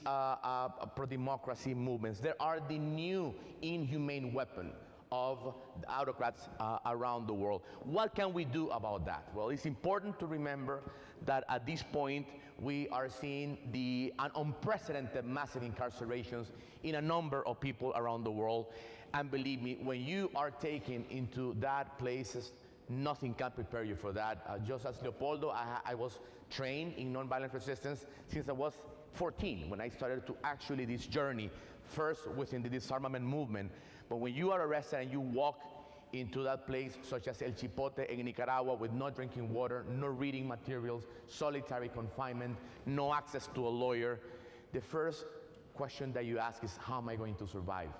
pro-democracy movements. They are the new inhumane weapon of the autocrats around the world. What can we do about that? Well, it's important to remember that at this point, we are seeing an unprecedented massive incarcerations in a number of people around the world. And believe me, when you are taken into that places, nothing can prepare you for that. Just as Leopoldo, I was trained in nonviolent resistance since I was 14, when I started to actually this journey, first within the disarmament movement. But when you are arrested and you walk into that place, such as El Chipote in Nicaragua, with no drinking water, no reading materials, solitary confinement, no access to a lawyer, the first question that you ask is, how am I going to survive?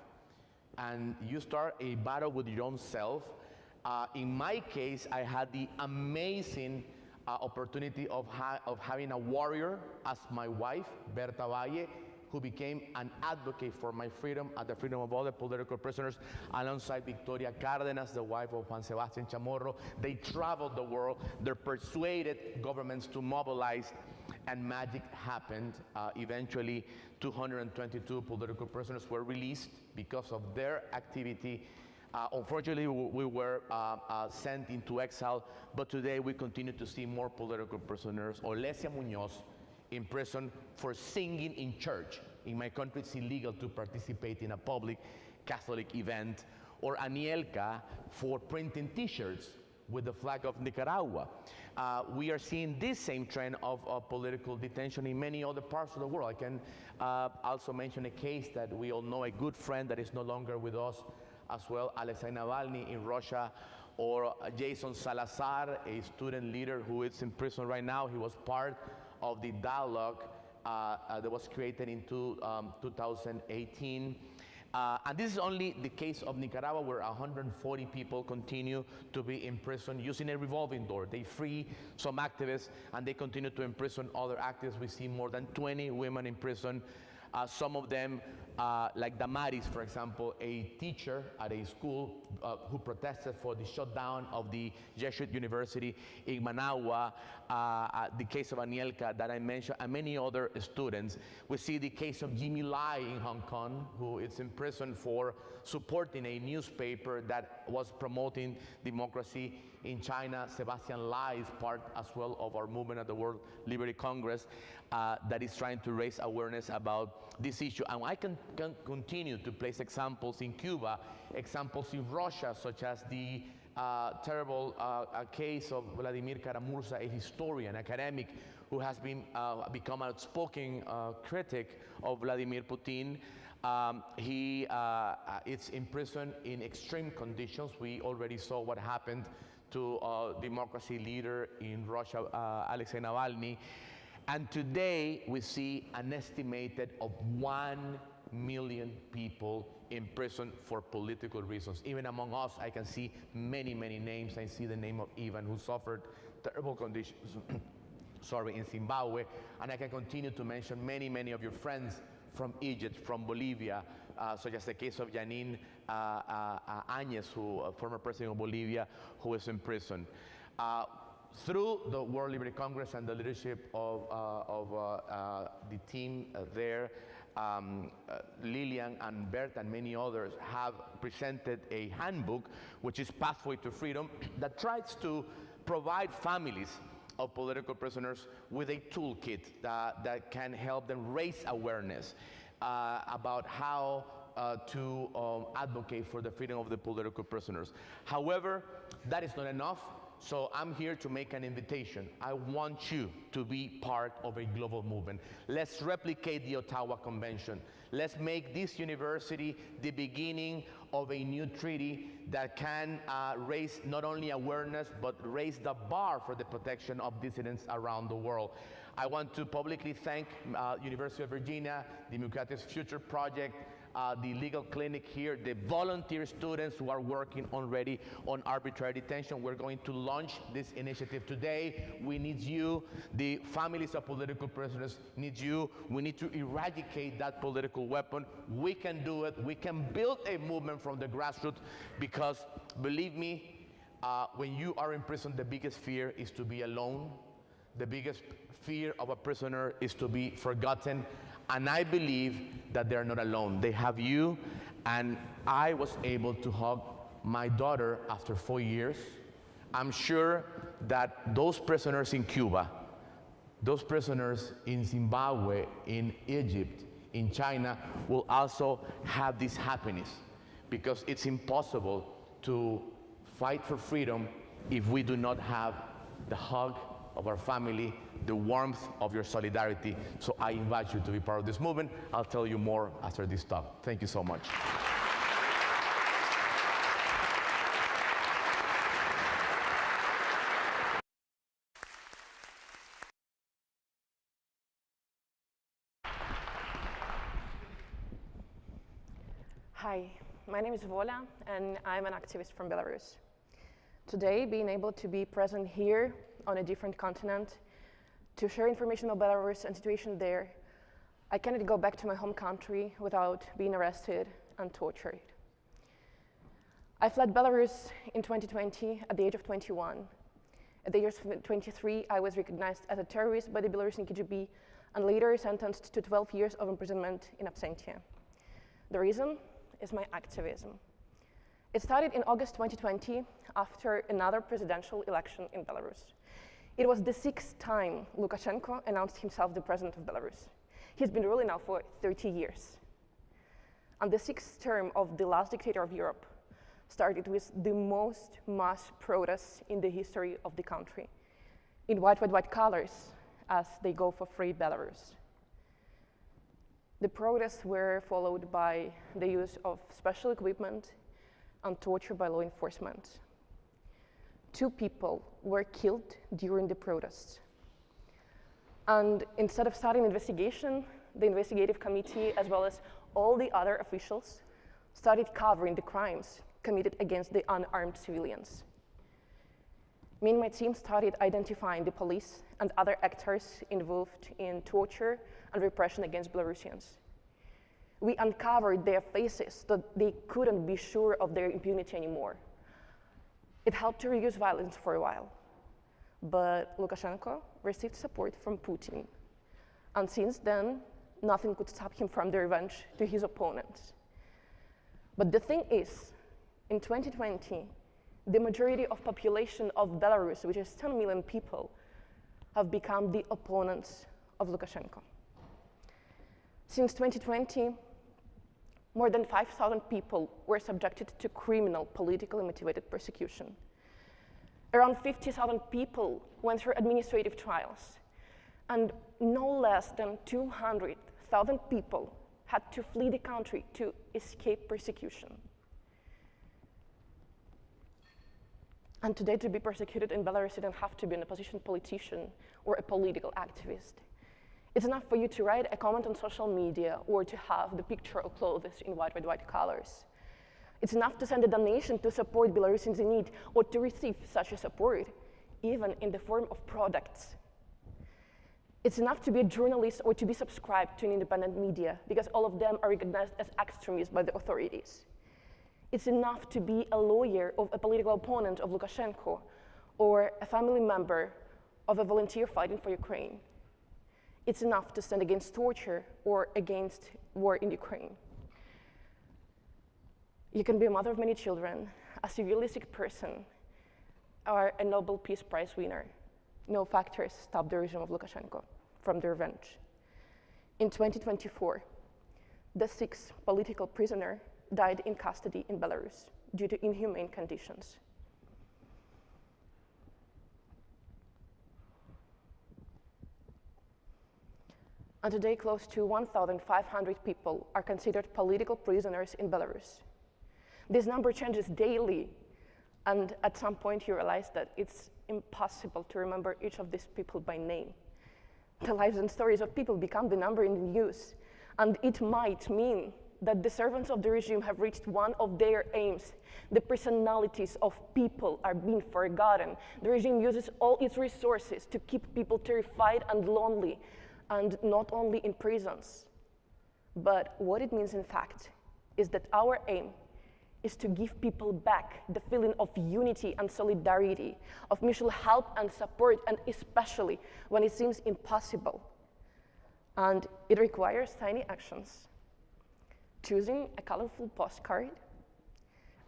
And you start a battle with your own self. In my case, I had the amazing opportunity of having a warrior as my wife, Berta Valle, who became an advocate for my freedom and the freedom of all the political prisoners, alongside Victoria Cárdenas, the wife of Juan Sebastián Chamorro. They traveled the world. They persuaded governments to mobilize, and magic happened. Eventually, 222 political prisoners were released because of their activity. Unfortunately, we were sent into exile, but today we continue to see more political prisoners. Olesia Muñoz in prison for singing in church. In my country, it's illegal to participate in a public Catholic event. Or Anielka for printing T-shirts with the flag of Nicaragua. We are seeing this same trend of political detention in many other parts of the world. I can also mention a case that we all know, a good friend that is no longer with us as well, Alexei Navalny in Russia, or Jason Salazar, a student leader who is in prison right now. He was part of the dialogue that was created in 2018. And this is only the case of Nicaragua, where 140 people continue to be in prison using a revolving door. They free some activists and they continue to imprison other activists. We see more than 20 women in prison. Some of them, like Damaris, for example, a teacher at a school who protested for the shutdown of the Jesuit University in Managua, the case of Anielka that I mentioned, and many other students. We see the case of Jimmy Lai in Hong Kong, who is in prison for supporting a newspaper that was promoting democracy in China. Sebastian Lai is part as well of our movement at the World Liberty Congress that is trying to raise awareness about this issue. And I can continue to place examples in Cuba, examples in Russia, such as the terrible case of Vladimir Karamurza, a historian, academic, who has become an outspoken critic of Vladimir Putin. He is in prison in extreme conditions. We already saw what happened to democracy leader in Russia, Alexei Navalny. And today we see an estimated of 1 million people in prison for political reasons. Even among us, I can see many, many names. I see the name of Ivan, who suffered terrible conditions in Zimbabwe. And I can continue to mention many, many of your friends from Egypt, from Bolivia, such as the case of Janine Áñez, former president of Bolivia, who is in prison. Through the World Liberty Congress and the leadership of the team there, Lilian and Bert and many others have presented a handbook, which is Pathway to Freedom, that tries to provide families of political prisoners with a toolkit that can help them raise awareness about how to advocate for the freedom of the political prisoners. However, that is not enough. So I'm here to make an invitation. I want you to be part of a global movement. Let's replicate the Ottawa Convention. Let's make this university the beginning of a new treaty that can raise not only awareness, but raise the bar for the protection of dissidents around the world. I want to publicly thank University of Virginia, the Democratic Future Project, the legal clinic here, the volunteer students who are working already on arbitrary detention. We're going to launch this initiative today. We need you. The families of political prisoners need you. We need to eradicate that political weapon. We can do it. We can build a movement from the grassroots because, believe me, when you are in prison, the biggest fear is to be alone. The biggest fear of a prisoner is to be forgotten. And I believe that they're not alone. They have you, and I was able to hug my daughter after 4 years. I'm sure that those prisoners in Cuba, those prisoners in Zimbabwe, in Egypt, in China, will also have this happiness, because it's impossible to fight for freedom if we do not have the hug of our family, the warmth of your solidarity. So I invite you to be part of this movement. I'll tell you more after this talk. Thank you so much. Hi, my name is Volya, and I'm an activist from Belarus. Today, being able to be present here on a different continent to share information about Belarus and situation there, I cannot go back to my home country without being arrested and tortured. I fled Belarus in 2020 at the age of 21. At the age of 23, I was recognized as a terrorist by the Belarusian KGB and later sentenced to 12 years of imprisonment in absentia. The reason is my activism. It started in August 2020 after another presidential election in Belarus. It was the 6th time Lukashenko announced himself the president of Belarus. He's been ruling now for 30 years. And the 6th term of the last dictator of Europe started with the most mass protests in the history of the country, in white, white, white colors, as they go for free Belarus. The protests were followed by the use of special equipment and torture by law enforcement. 2 people were killed during the protests. And instead of starting an investigation, the investigative committee, as well as all the other officials, started covering the crimes committed against the unarmed civilians. Me and my team started identifying the police and other actors involved in torture and repression against Belarusians. We uncovered their faces so they couldn't be sure of their impunity anymore. It helped to reduce violence for a while, but Lukashenko received support from Putin, and since then, nothing could stop him from the revenge to his opponents. But the thing is, in 2020, the majority of population of Belarus, which is 10 million people, have become the opponents of Lukashenko. Since 2020, more than 5,000 people were subjected to criminal, politically motivated persecution. Around 50,000 people went through administrative trials, and no less than 200,000 people had to flee the country to escape persecution. And today, to be persecuted in Belarus, you don't have to be an opposition politician or a political activist. It's enough for you to write a comment on social media or to have the picture of clothes in white, white, white colors. It's enough to send a donation to support Belarusians in need or to receive such a support, even in the form of products. It's enough to be a journalist or to be subscribed to an independent media, because all of them are recognized as extremists by the authorities. It's enough to be a lawyer of a political opponent of Lukashenko or a family member of a volunteer fighting for Ukraine. It's enough to stand against torture or against war in Ukraine. You can be a mother of many children, a severely sick person, or a Nobel Peace Prize winner. No factors stop the regime of Lukashenko from the revenge. In 2024, the 6th political prisoner died in custody in Belarus due to inhumane conditions. And today, close to 1,500 people are considered political prisoners in Belarus. This number changes daily, and at some point you realize that it's impossible to remember each of these people by name. The lives and stories of people become the number in the news, and it might mean that the servants of the regime have reached one of their aims. The personalities of people are being forgotten. The regime uses all its resources to keep people terrified and lonely, and not only in prisons. But what it means in fact is that our aim is to give people back the feeling of unity and solidarity, of mutual help and support, and especially when it seems impossible. And it requires tiny actions. Choosing a colorful postcard,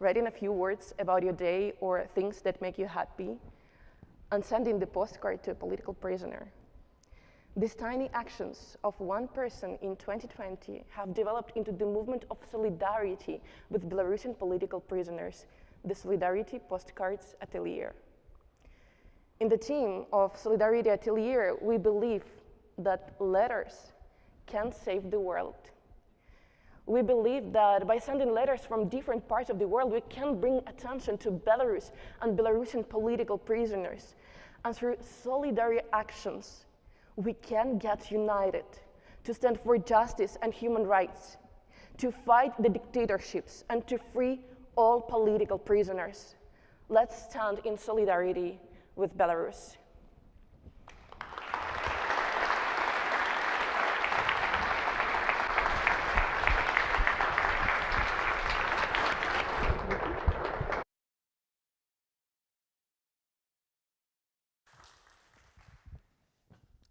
writing a few words about your day or things that make you happy, and sending the postcard to a political prisoner. These tiny actions of one person in 2020 have developed into the movement of solidarity with Belarusian political prisoners, the Solidarity Postcards Atelier. In the team of Solidarity Atelier, we believe that letters can save the world. We believe that by sending letters from different parts of the world, we can bring attention to Belarus and Belarusian political prisoners. And through solidarity actions, we can get united to stand for justice and human rights, to fight the dictatorships, and to free all political prisoners. Let's stand in solidarity with Belarus.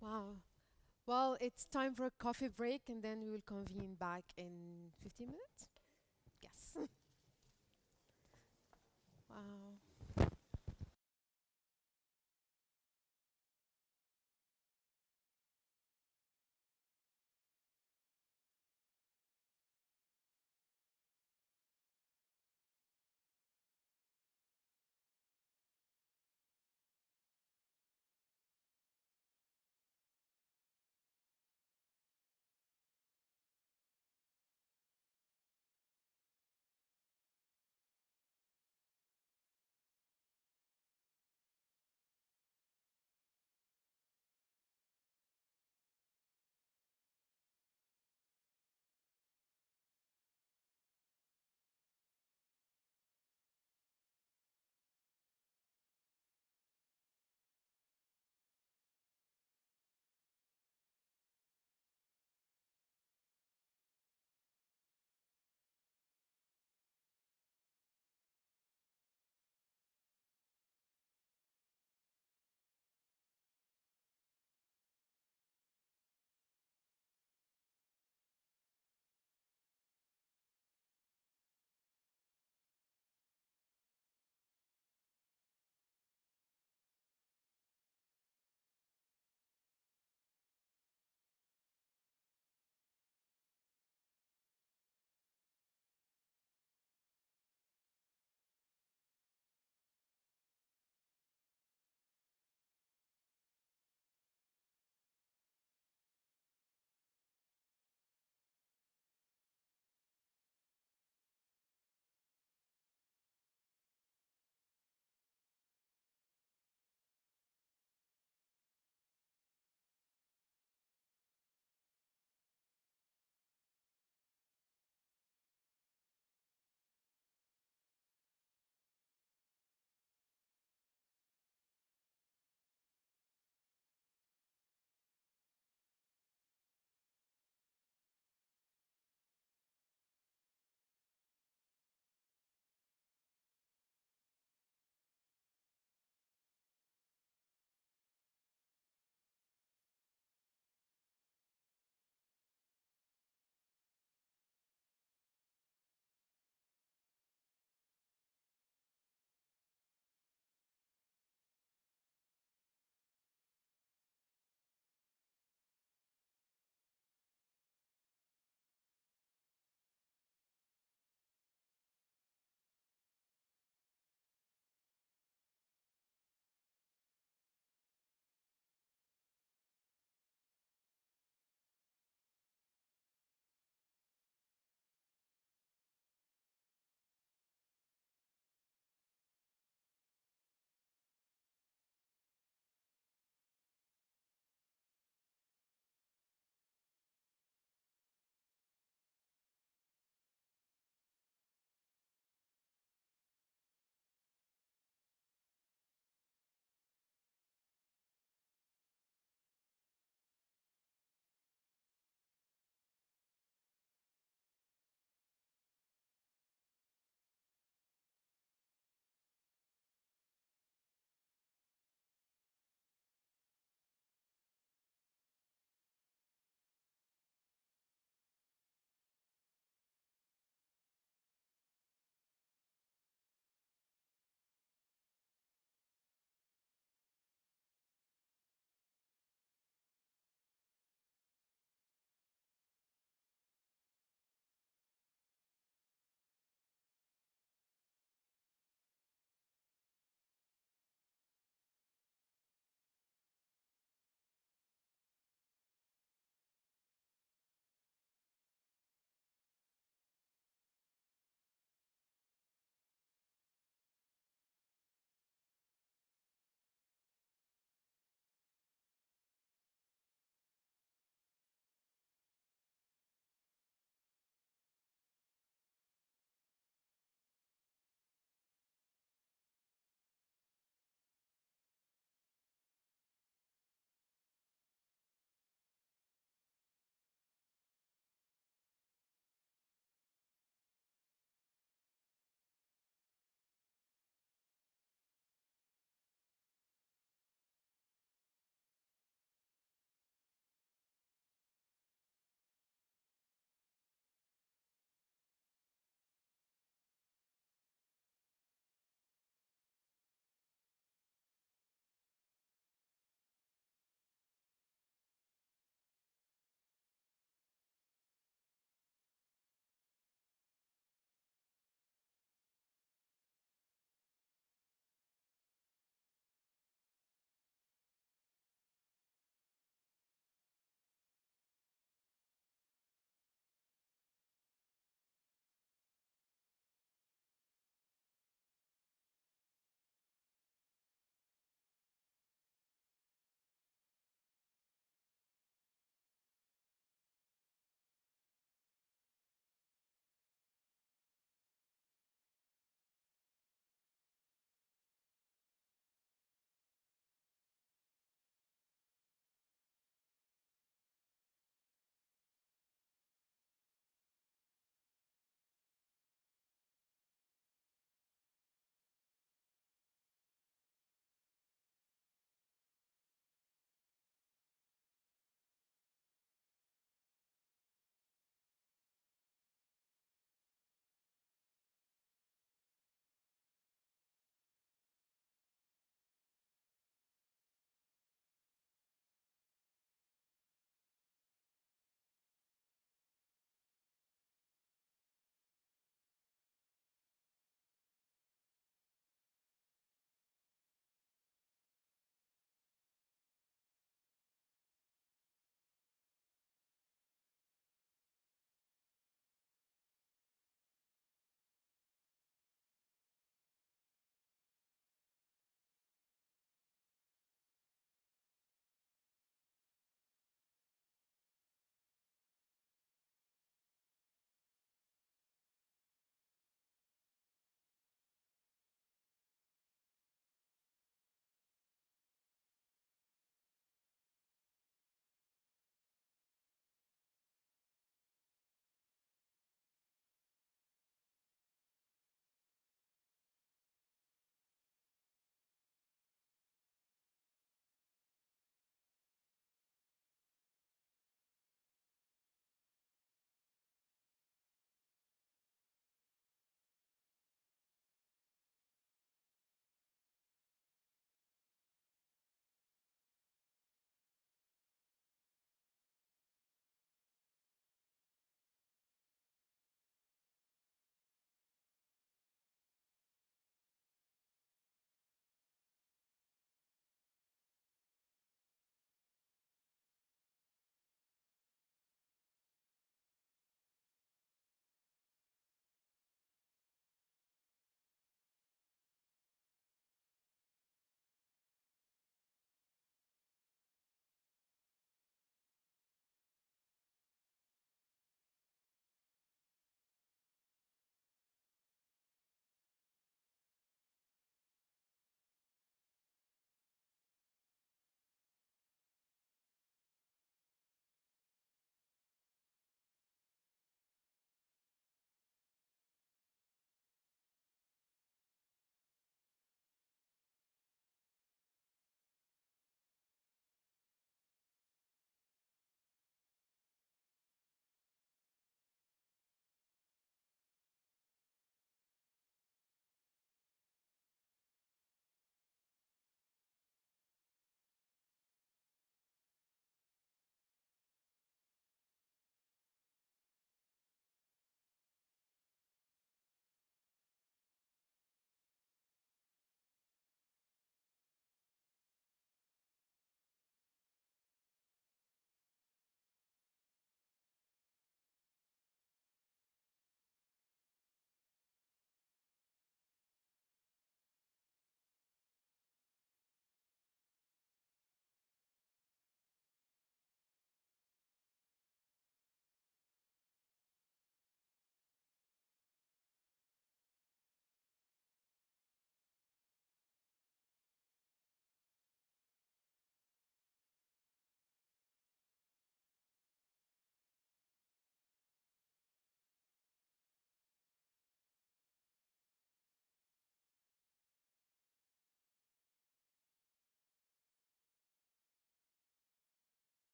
Wow. Well, it's time for a coffee break, and then we will convene back in 15 minutes? Yes. Wow.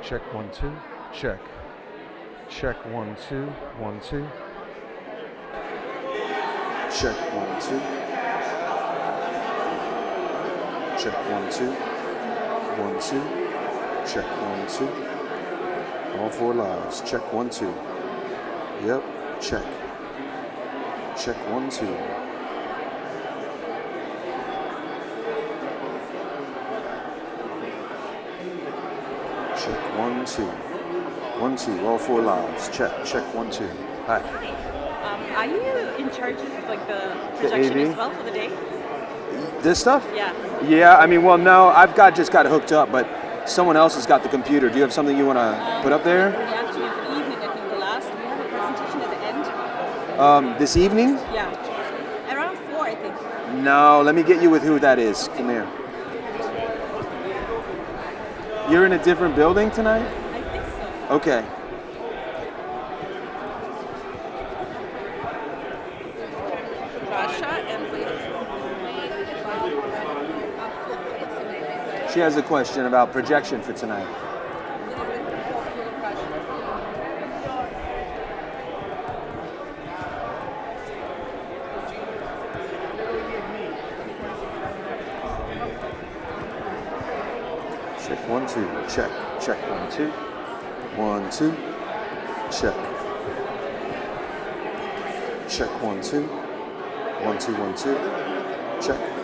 Check 1 2. Check. Check 1 2 1 2. Check 1 2. Check 1 2 1 2. Check 1 2. All 4 lives. Check 1 2. Yep. Check. Check 1 2. Check 1 2. 1 2. All 4 lives. Check. Check 1 2. Hi. Are you in charge of like the projection AV? as well for the day? This stuff? Yeah. Yeah, I mean, well, no, just got hooked up, but someone else has got the computer. Do you have something you want to put up there? In the afternoon, for the evening, I think the last. We have a presentation at the end. This evening? Yeah. Around 4, I think. No, let me get you with who that is. Come here. You're in a different building tonight? I think so. Okay. Russia and She has a question about projection for tonight. Check 1 2. Check. Check 1 2. 1 2. Check. Check 1 2. 1 2 1 2. Check.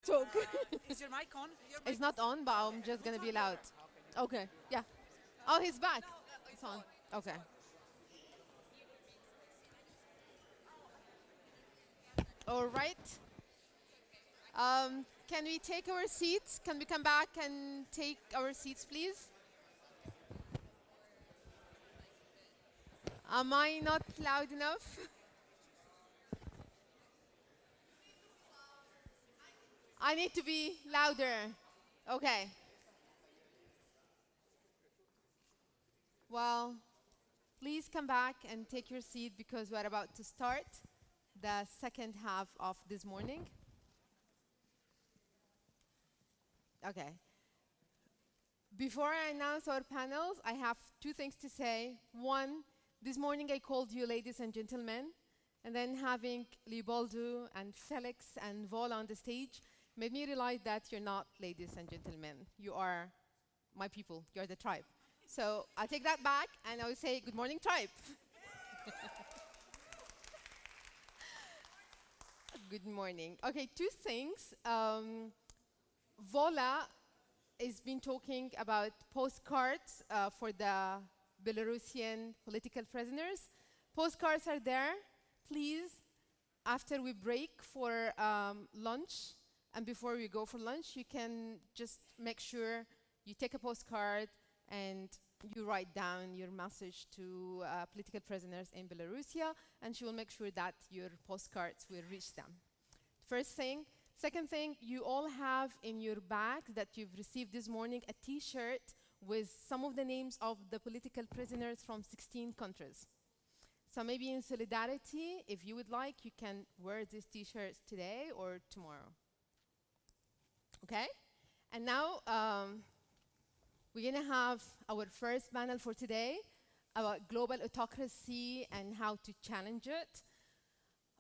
talk. Is your mic on? It's not on, but I'm just going to be loud. Okay, yeah. Oh, he's back. It's on. Okay. All right. Can we take our seats? Can we come back and take our seats, please? Am I not loud enough? I need to be louder. Okay. Well, please come back and take your seat because we're about to start the second half of this morning. Okay. Before I announce our panels, I have two things to say. One, this morning I called you ladies and gentlemen, and then having Leopoldo and Felix and Volya on the stage made me realize that you're not ladies and gentlemen. You are my people. You're the tribe. So I'll take that back, and I will say, good morning, tribe. Good morning. Okay, two things. Volya has been talking about postcards for the Belarusian political prisoners. Postcards are there. Please, after we break for lunch, and before we go for lunch, you can just make sure you take a postcard and you write down your message to political prisoners in Belarusia, and she will make sure that your postcards will reach them. First thing. Second thing, you all have in your bag that you've received this morning a T-shirt with some of the names of the political prisoners from 16 countries. So maybe in solidarity, if you would like, you can wear these T-shirts today or tomorrow. Okay? And now we're going to have our first panel for today about global autocracy and how to challenge it.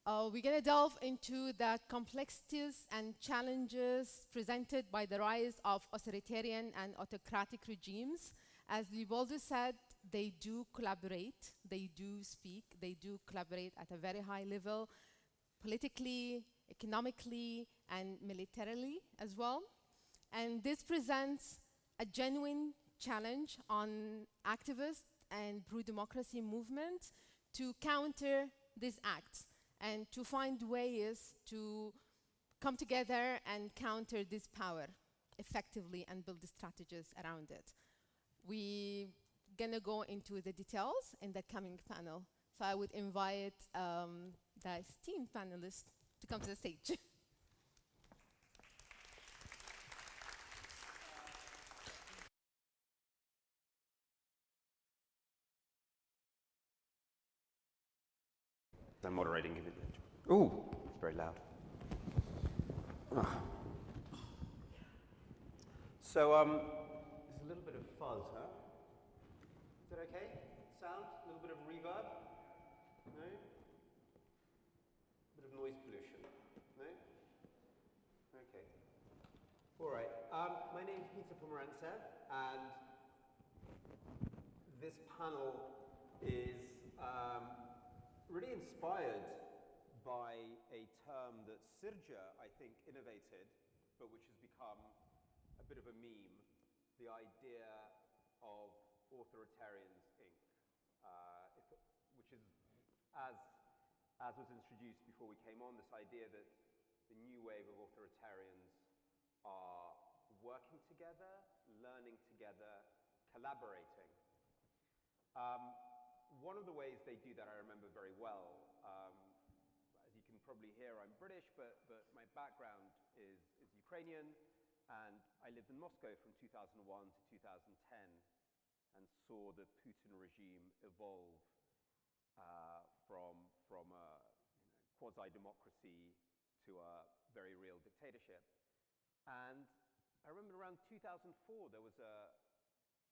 We're going to delve into the complexities and challenges presented by the rise of authoritarian and autocratic regimes. As Leopoldo said, they do collaborate, they do speak, they do collaborate at a very high level, politically, economically, and militarily as well. And this presents a genuine challenge on activists and pro-democracy movements to counter these acts and to find ways to come together and counter this power effectively and build strategies around it. We're going to go into the details in the coming panel. So I would invite the esteemed panelists to come to the stage. I'm moderating. Ooh, it's very loud. So, there's a little bit of fuzz, huh? Is that okay? Sound? A little bit of reverb? No? A bit of noise pollution? No? Okay. All right. My name's Peter Pomerantsev, and this panel is really inspired by a term that Sirja, I think, innovated, but which has become a bit of a meme, the idea of authoritarians, Inc., which is, as was introduced before we came on, this idea that the new wave of authoritarians are working together, learning together, collaborating. One of the ways they do that I remember very well. As you can probably hear, I'm British, but my background is Ukrainian, and I lived in Moscow from 2001 to 2010 and saw the Putin regime evolve from a quasi-democracy to a very real dictatorship. And I remember around 2004 there was a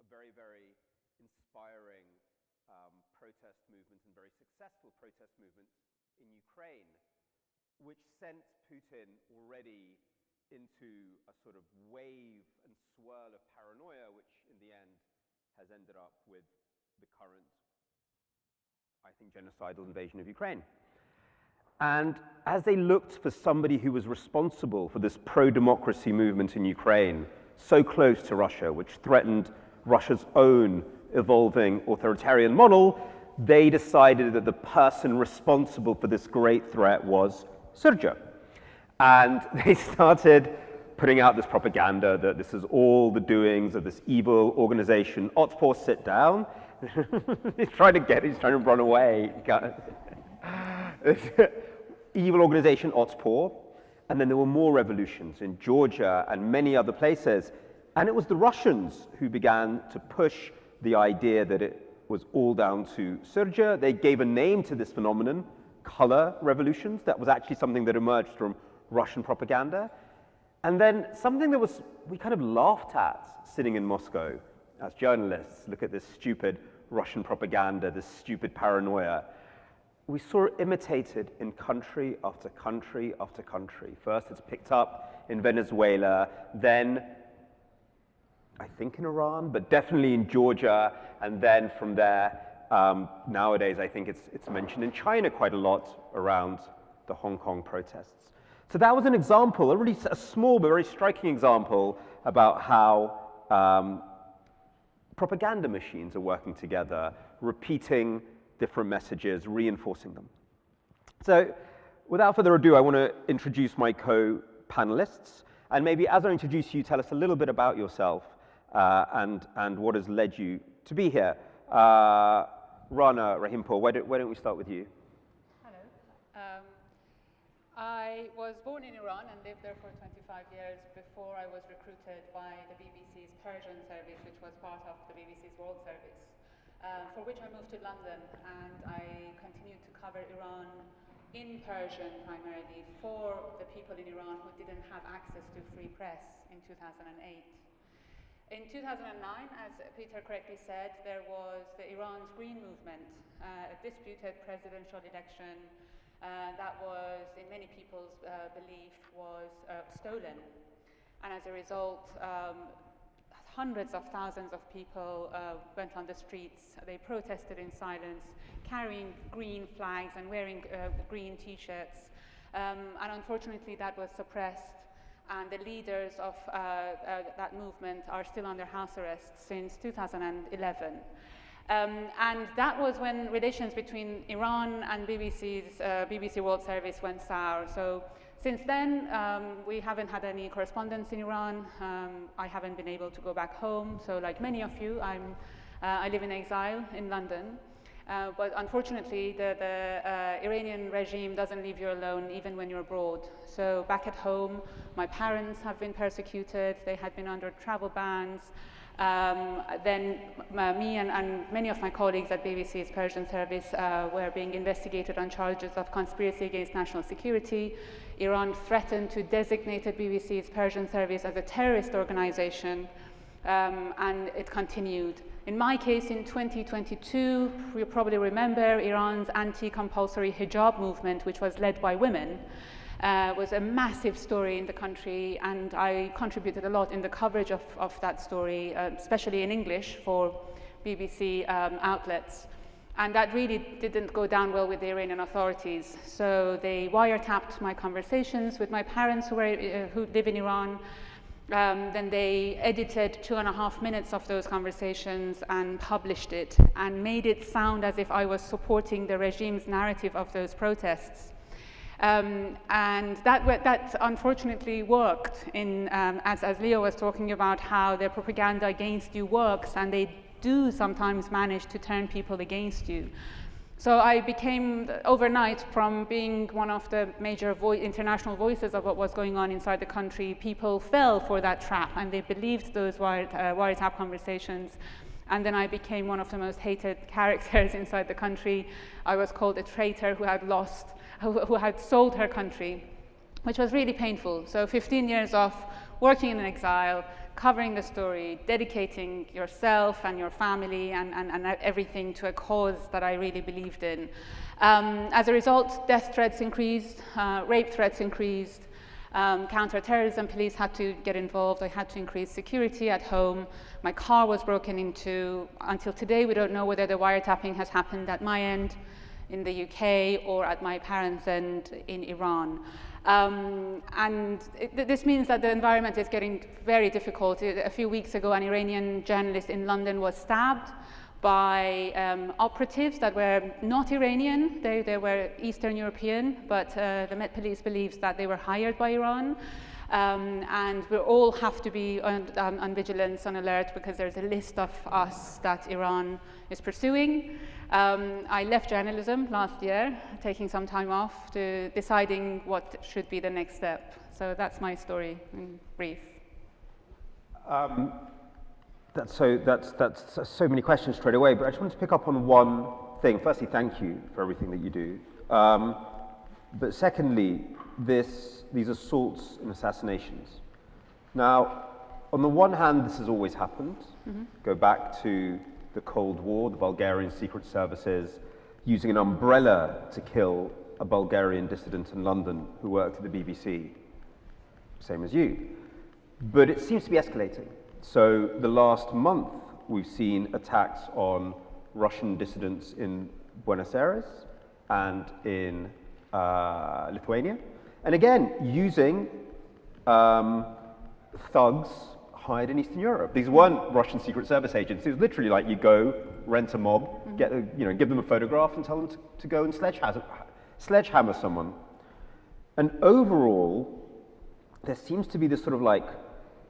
very, very inspiring protest movement and very successful protest movement in Ukraine, which sent Putin already into a sort of wave and swirl of paranoia, which in the end has ended up with the current, I think, genocidal invasion of Ukraine. And as they looked for somebody who was responsible for this pro-democracy movement in Ukraine, so close to Russia, which threatened Russia's own evolving authoritarian model, they decided that the person responsible for this great threat was Srdja. And they started putting out this propaganda that this is all the doings of this evil organization. Otpor, sit down. he's trying to run away. Evil organization Otpor. And then there were more revolutions in Georgia and many other places. And it was the Russians who began to push the idea that it was all down to Srdja. They gave a name to this phenomenon, color revolutions. That was actually something that emerged from Russian propaganda. And then something that we kind of laughed at sitting in Moscow as journalists. Look at this stupid Russian propaganda, this stupid paranoia. We saw it imitated in country after country after country. First, it's picked up in Venezuela, then I think in Iran, but definitely in Georgia, and then from there, nowadays I think it's mentioned in China quite a lot around the Hong Kong protests. So that was an example, a small but very striking example about how propaganda machines are working together, repeating different messages, reinforcing them. So without further ado, I want to introduce my co-panelists, and maybe as I introduce you, tell us a little bit about yourself and what has led you to be here. Rana, Rahimpour, why don't we start with you? Hello. I was born in Iran and lived there for 25 years before I was recruited by the BBC's Persian service, which was part of the BBC's World Service, for which I moved to London, and I continued to cover Iran in Persian primarily for the people in Iran who didn't have access to free press in 2008. In 2009, as Peter correctly said, there was the Iran's Green Movement, a disputed presidential election that was, in many people's belief, was stolen. And as a result, hundreds of thousands of people went on the streets. They protested in silence, carrying green flags and wearing green t-shirts. And unfortunately, that was suppressed. And the leaders of that movement are still under house arrest since 2011. And that was when relations between Iran and BBC's BBC World Service went sour. So since then, we haven't had any correspondence in Iran. I haven't been able to go back home. So like many of you, I live in exile in London. But unfortunately, the Iranian regime doesn't leave you alone even when you're abroad. So back at home, my parents have been persecuted. They had been under travel bans. Then me and many of my colleagues at BBC's Persian service were being investigated on charges of conspiracy against national security. Iran threatened to designate BBC's Persian service as a terrorist organization, and it continued. In my case, in 2022, you probably remember Iran's anti-compulsory hijab movement, which was led by women, was a massive story in the country, and I contributed a lot in the coverage of that story, especially in English for BBC outlets. And that really didn't go down well with the Iranian authorities. So they wiretapped my conversations with my parents who live in Iran. Then they edited 2.5 minutes of those conversations and published it and made it sound as if I was supporting the regime's narrative of those protests. And that unfortunately worked, as Leo was talking about how the propaganda against you works, and they do sometimes manage to turn people against you. So I became, overnight, from being one of the major international voices of what was going on inside the country, people fell for that trap and they believed those wiretap conversations. And then I became one of the most hated characters inside the country. I was called a traitor who had sold her country, which was really painful. So 15 years of working in exile, covering the story, dedicating yourself and your family and everything to a cause that I really believed in. As a result, death threats increased, rape threats increased, counter-terrorism police had to get involved. I had to increase security at home. My car was broken into. Until today, we don't know whether the wiretapping has happened at my end. in the UK or at my parents' end in Iran. This means that the environment is getting very difficult. A few weeks ago, an Iranian journalist in London was stabbed by operatives that were not Iranian. They were Eastern European, but the Met Police believes that they were hired by Iran. And we all have to be on vigilance, on alert, because there's a list of us that Iran is pursuing. I left journalism last year, taking some time off to deciding what should be the next step. So that's my story in brief. That's so many questions straight away, but I just wanted to pick up on one thing. Firstly, thank you for everything that you do. But secondly, these assaults and assassinations. Now, on the one hand, this has always happened. Go back to the Cold War, the Bulgarian secret services using an umbrella to kill a Bulgarian dissident in London who worked at the BBC, same as you. But it seems to be escalating. So the last month, we've seen attacks on Russian dissidents in Buenos Aires and in Lithuania. And again, using thugs hired in Eastern Europe. These weren't Russian Secret Service agents. It was literally like you go, rent a mob, give them a photograph and tell them to go and sledgehammer someone. And overall, there seems to be this sort of like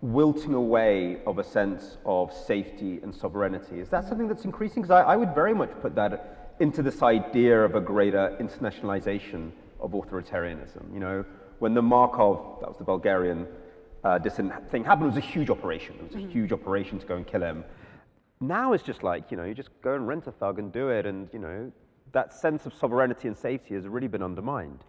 wilting away of a sense of safety and sovereignty. Is that something that's increasing? Because I would very much put that into this idea of a greater internationalization of authoritarianism. You know, when the Markov, that was the Bulgarian dissident thing happened, it was a huge operation. It was a huge operation to go and kill him. Now it's just like, you just go and rent a thug and do it, and that sense of sovereignty and safety has really been undermined.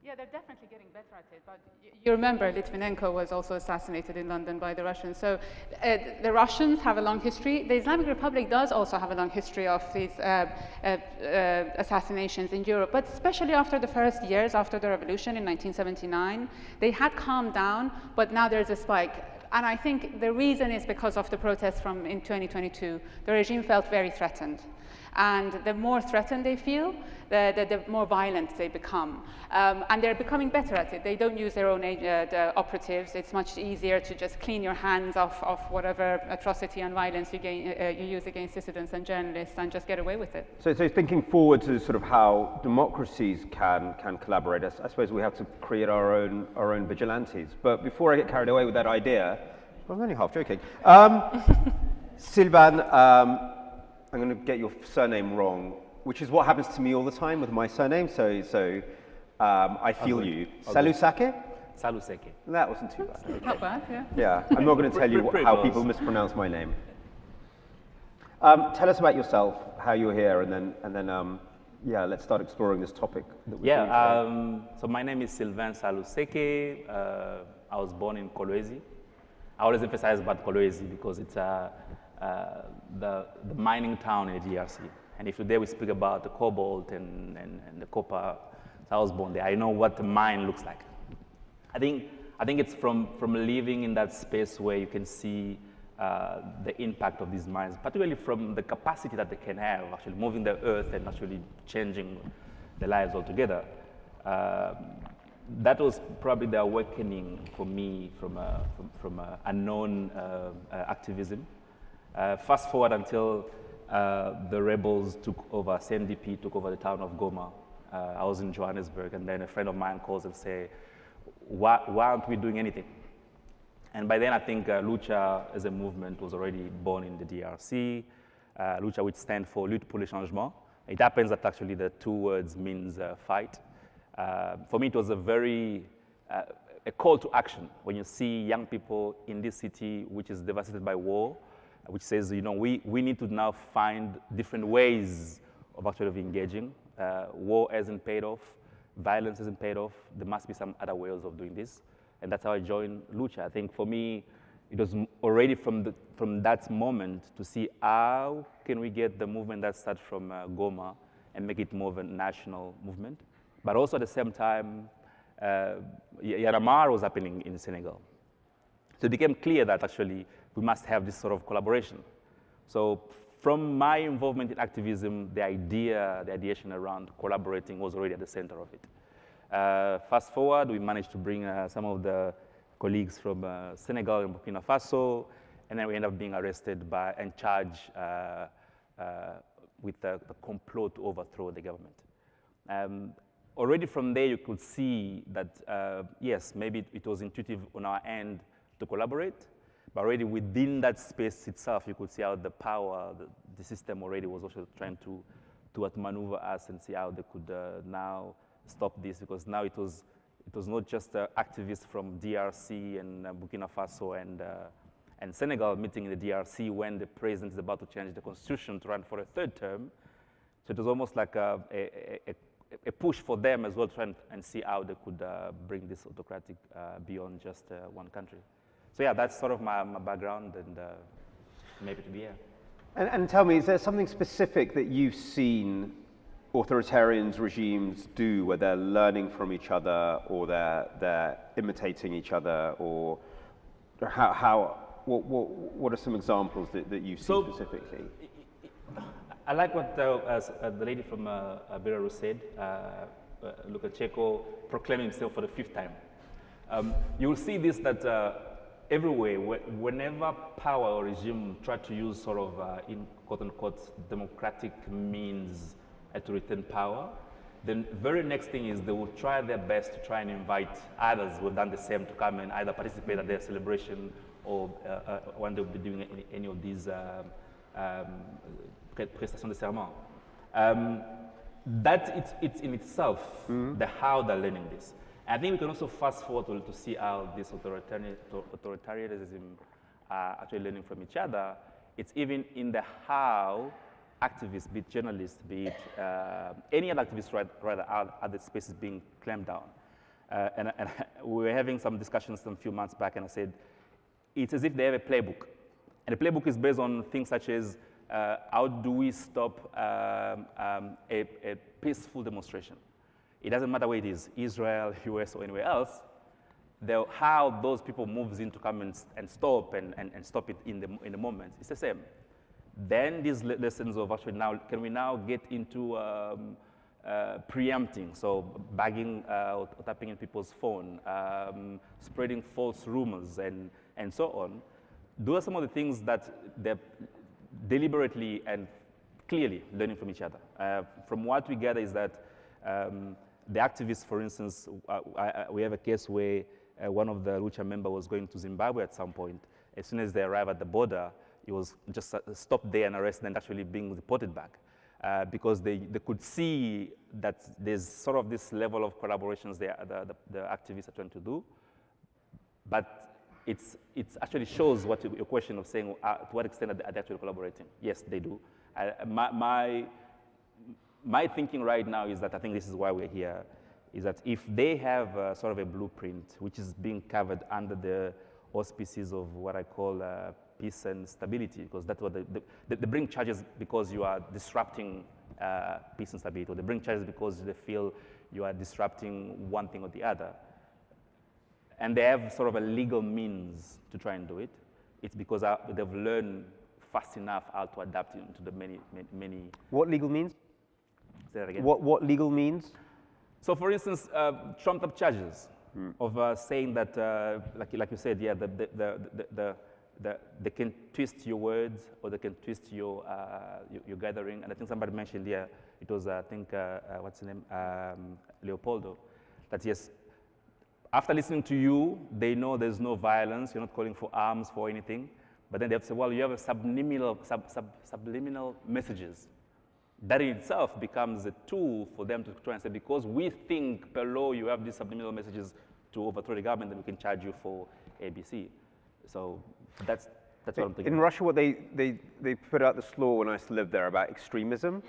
Yeah, they're definitely getting better at it, but you remember Litvinenko was also assassinated in London by the Russians. So the Russians have a long history. The Islamic Republic does also have a long history of these assassinations in Europe, but especially after the first years after the revolution in 1979, they had calmed down, but now there's a spike. And I think the reason is because of the protests in 2022. The regime felt very threatened. And the more threatened they feel, the more violent they become. And they're becoming better at it. They don't use their own the operatives. It's much easier to just clean your hands of whatever atrocity and violence you use against dissidents and journalists and just get away with it. So thinking forward to sort of how democracies can collaborate, I suppose we have to create our own vigilantes. But before I get carried away with that idea, I'm only half joking. Sylvain, I'm going to get your surname wrong, which is what happens to me all the time with my surname. So I feel you. Salusake? Salusake. That wasn't too bad. Okay. Not bad, yeah. Yeah, I'm not going to tell you how people mispronounce my name. Tell us about yourself, how you're here, and then yeah, let's start exploring this topic that we're doing today. So my name is Sylvain Saluseke. I was born in Kolwezi. I always emphasize about Kolwezi because it's the mining town in the DRC. And if today we speak about the cobalt and the copper, so I was born there. I know what the mine looks like. I think it's from living in that space where you can see the impact of these mines, particularly from the capacity that they can have, actually moving the earth and actually changing the lives altogether. That was probably the awakening for me from unknown activism. Fast forward until the rebels took over, CNDP took over the town of Goma. I was in Johannesburg, and then a friend of mine calls and says, why aren't we doing anything? And by then, I think Lucha as a movement was already born in the DRC. Lucha, which stands for Lutte pour le Changement. It happens that actually the two words means fight. For me, it was a call to action when you see young people in this city which is devastated by war, which says, we need to now find different ways of actually engaging. War hasn't paid off, violence hasn't paid off, there must be some other ways of doing this. And that's how I joined Lucha. I think for me, it was already from that moment to see how can we get the movement that starts from Goma and make it more of a national movement. But also at the same time, Yaramar was happening in Senegal. So it became clear that actually we must have this sort of collaboration. So from my involvement in activism, the ideation around collaborating was already at the center of it. Fast forward, we managed to bring some of the colleagues from Senegal and Burkina Faso, and then we ended up being arrested and charged with the complot to overthrow the government. Already from there, you could see that, yes, maybe it was intuitive on our end to collaborate, but already within that space itself, you could see how the power, the system already was also trying to outmaneuver us and see how they could now stop this, because now it was not just activists from DRC and Burkina Faso and Senegal meeting in the DRC when the president is about to change the constitution to run for a third term. So it was almost like a push for them as well to try and see how they could bring this autocratic beyond just one country. So yeah, that's sort of my background, and maybe to be here. And tell me, is there something specific that you've seen authoritarian regimes do where they're learning from each other, or they're imitating each other, or what are some examples that you've seen specifically? I like what the lady from Belarus said, Lukashenko proclaiming himself for the 5th time. You will see this that everywhere, whenever power or regime try to use sort of, in quote-unquote, democratic means to retain power, then very next thing is they will try their best to try and invite others who have done the same to come and either participate at their celebration or when they'll be doing any of these prestations de serment. That it's in itself, the how they're learning this. I think we can also fast forward to see how this authoritarianism are actually learning from each other. It's even in the how activists, be it journalists, be it any other activists, rather other spaces being clamped down. And we were having some discussions a few months back, and I said, it's as if they have a playbook. And the playbook is based on things such as how do we stop a peaceful demonstration? It doesn't matter where it is, Israel, US, or anywhere else, how those people moves in to come and stop and stop it in the moment, it's the same. Then these lessons of actually now, can we now get into preempting, so bagging or tapping in people's phone, spreading false rumors and so on. Those are some of the things that they're deliberately and clearly learning from each other. From what we gather is that the activists, for instance, we have a case where one of the Lucha members was going to Zimbabwe at some point. As soon as they arrived at the border, he was just stopped there and arrested and actually being deported back because they could see that there's sort of this level of collaborations the activists are trying to do. But it actually shows what your question of saying to what extent are they actually collaborating. Yes, they do. My thinking right now is that I think this is why we're here, is that if they have sort of a blueprint which is being covered under the auspices of what I call peace and stability, because that's what they bring charges because you are disrupting peace and stability, or they bring charges because they feel you are disrupting one thing or the other. And they have sort of a legal means to try and do it. It's because they've learned fast enough how to adapt into the many. What legal means? Say that again. What legal means? So, for instance, trumped up charges of saying that, like you said, yeah, they can twist your words or they can twist your gathering. And I think somebody mentioned here, it was, I think, what's his name, Leopoldo, that yes, after listening to you, they know there's no violence, you're not calling for arms, for anything, but then they have to say, well, you have a subliminal messages. That in itself becomes a tool for them to try and say, because we think per law you have these subliminal messages to overthrow the government, then we can charge you for ABC. So that's what I'm thinking. In Russia, what they put out this law when I used to live there about extremism,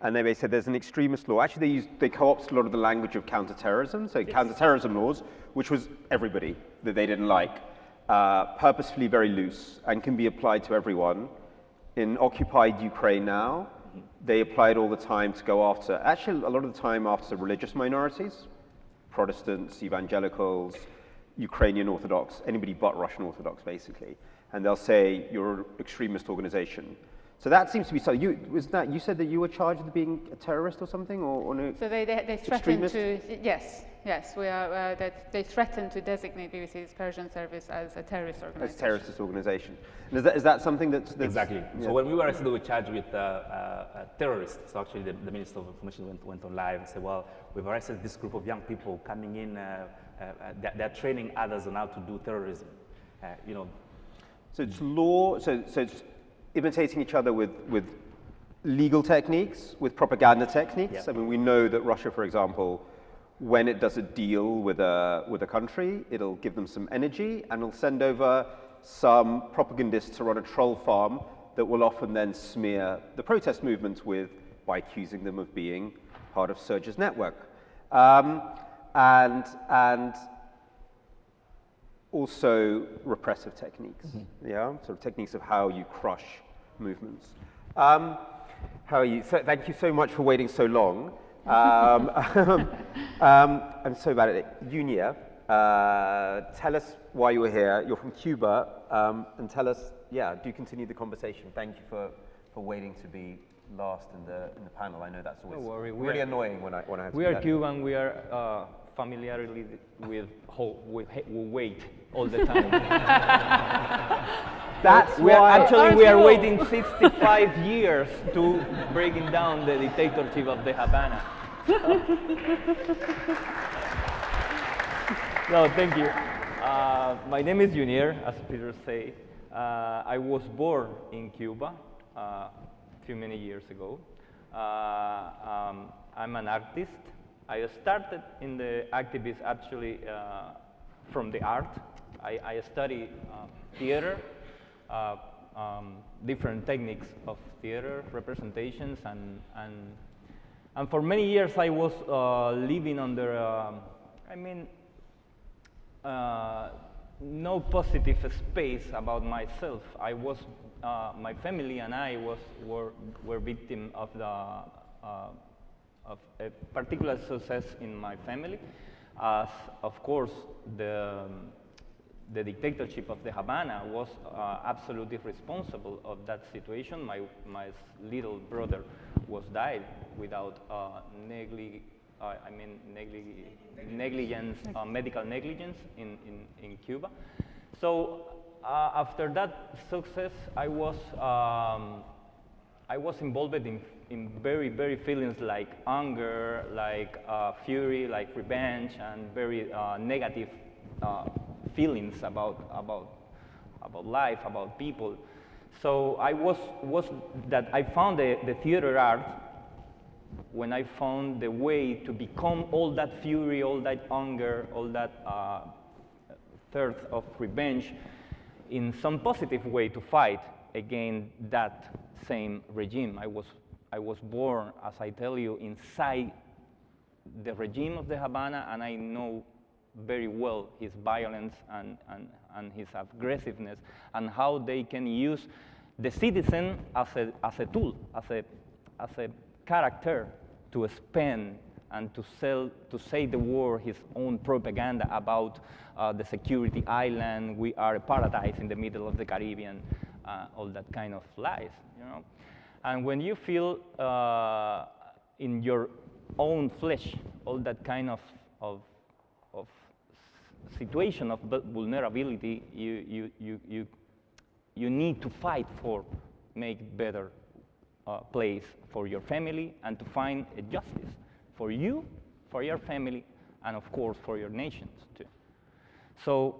and they said there's an extremist law. Actually, they co-opted a lot of the language of counterterrorism, so counterterrorism laws, which was everybody that they didn't like, purposefully very loose and can be applied to everyone. In occupied Ukraine now, they apply it all the time to go after, actually a lot of the time after religious minorities, Protestants, evangelicals, Ukrainian Orthodox, anybody but Russian Orthodox basically. And they'll say, you're an extremist organization. So that seems to be so. You said that you were charged with being a terrorist or something, or no? So they threatened to, yes, we are, they threatened to designate BBC's Persian service as a terrorist organization. As a terrorist organization. And is that something that's exactly? Yeah. So when we were arrested, we were charged with terrorists. So actually, the Minister of Information went on live and said, "Well, we've arrested this group of young people coming in. They're training others on how to do terrorism." You know. So it's law. So it's imitating each other with legal techniques, with propaganda techniques. Yeah. I mean, we know that Russia, for example, when it does a deal with a country, it'll give them some energy and it'll send over some propagandists to run a troll farm that will often then smear the protest movement by accusing them of being part of Serge's network. And also repressive techniques, yeah, sort of techniques of how you crush movements. How are you? So, thank you so much for waiting so long. I'm so bad at it. Junia, tell us why you were here. You're from Cuba, and tell us, do continue the conversation. Thank you for waiting to be last in the panel. I know that's always really annoying when I have to We are Cuban. We are familiarly with we wait all the time. That's why we are waiting 65 years to breaking down the dictatorship of the Havana. No, thank you. My name is Junior, as Peter said. I was born in Cuba a few many years ago. I'm an artist. I started in the activism actually from the art. I study theater, different techniques of theater representations, and for many years I was living under, no positive space about myself. I was, my family and I were victim of a particular success in my family, as of course the dictatorship of the Havana was absolutely responsible of that situation. My little brother was died without negligence, medical negligence in Cuba. So after that success, I was involved in very feelings like anger, like fury, like revenge, and very negative feelings about life, about people. So I I found the theater art when I found the way to become all that fury, all that anger, all that thirst of revenge in some positive way to fight against that same regime. I was born, as I tell you, inside the regime of the Havana, and I know very well his violence and his aggressiveness, and how they can use the citizen as a tool, as a character to spend and to say the world his own propaganda about the security island. We are a paradise in the middle of the Caribbean, all that kind of lies, you know. And when you feel in your own flesh all that kind of situation of vulnerability, you need to fight for make better place for your family and to find a justice for you, for your family, and of course for your nations too. So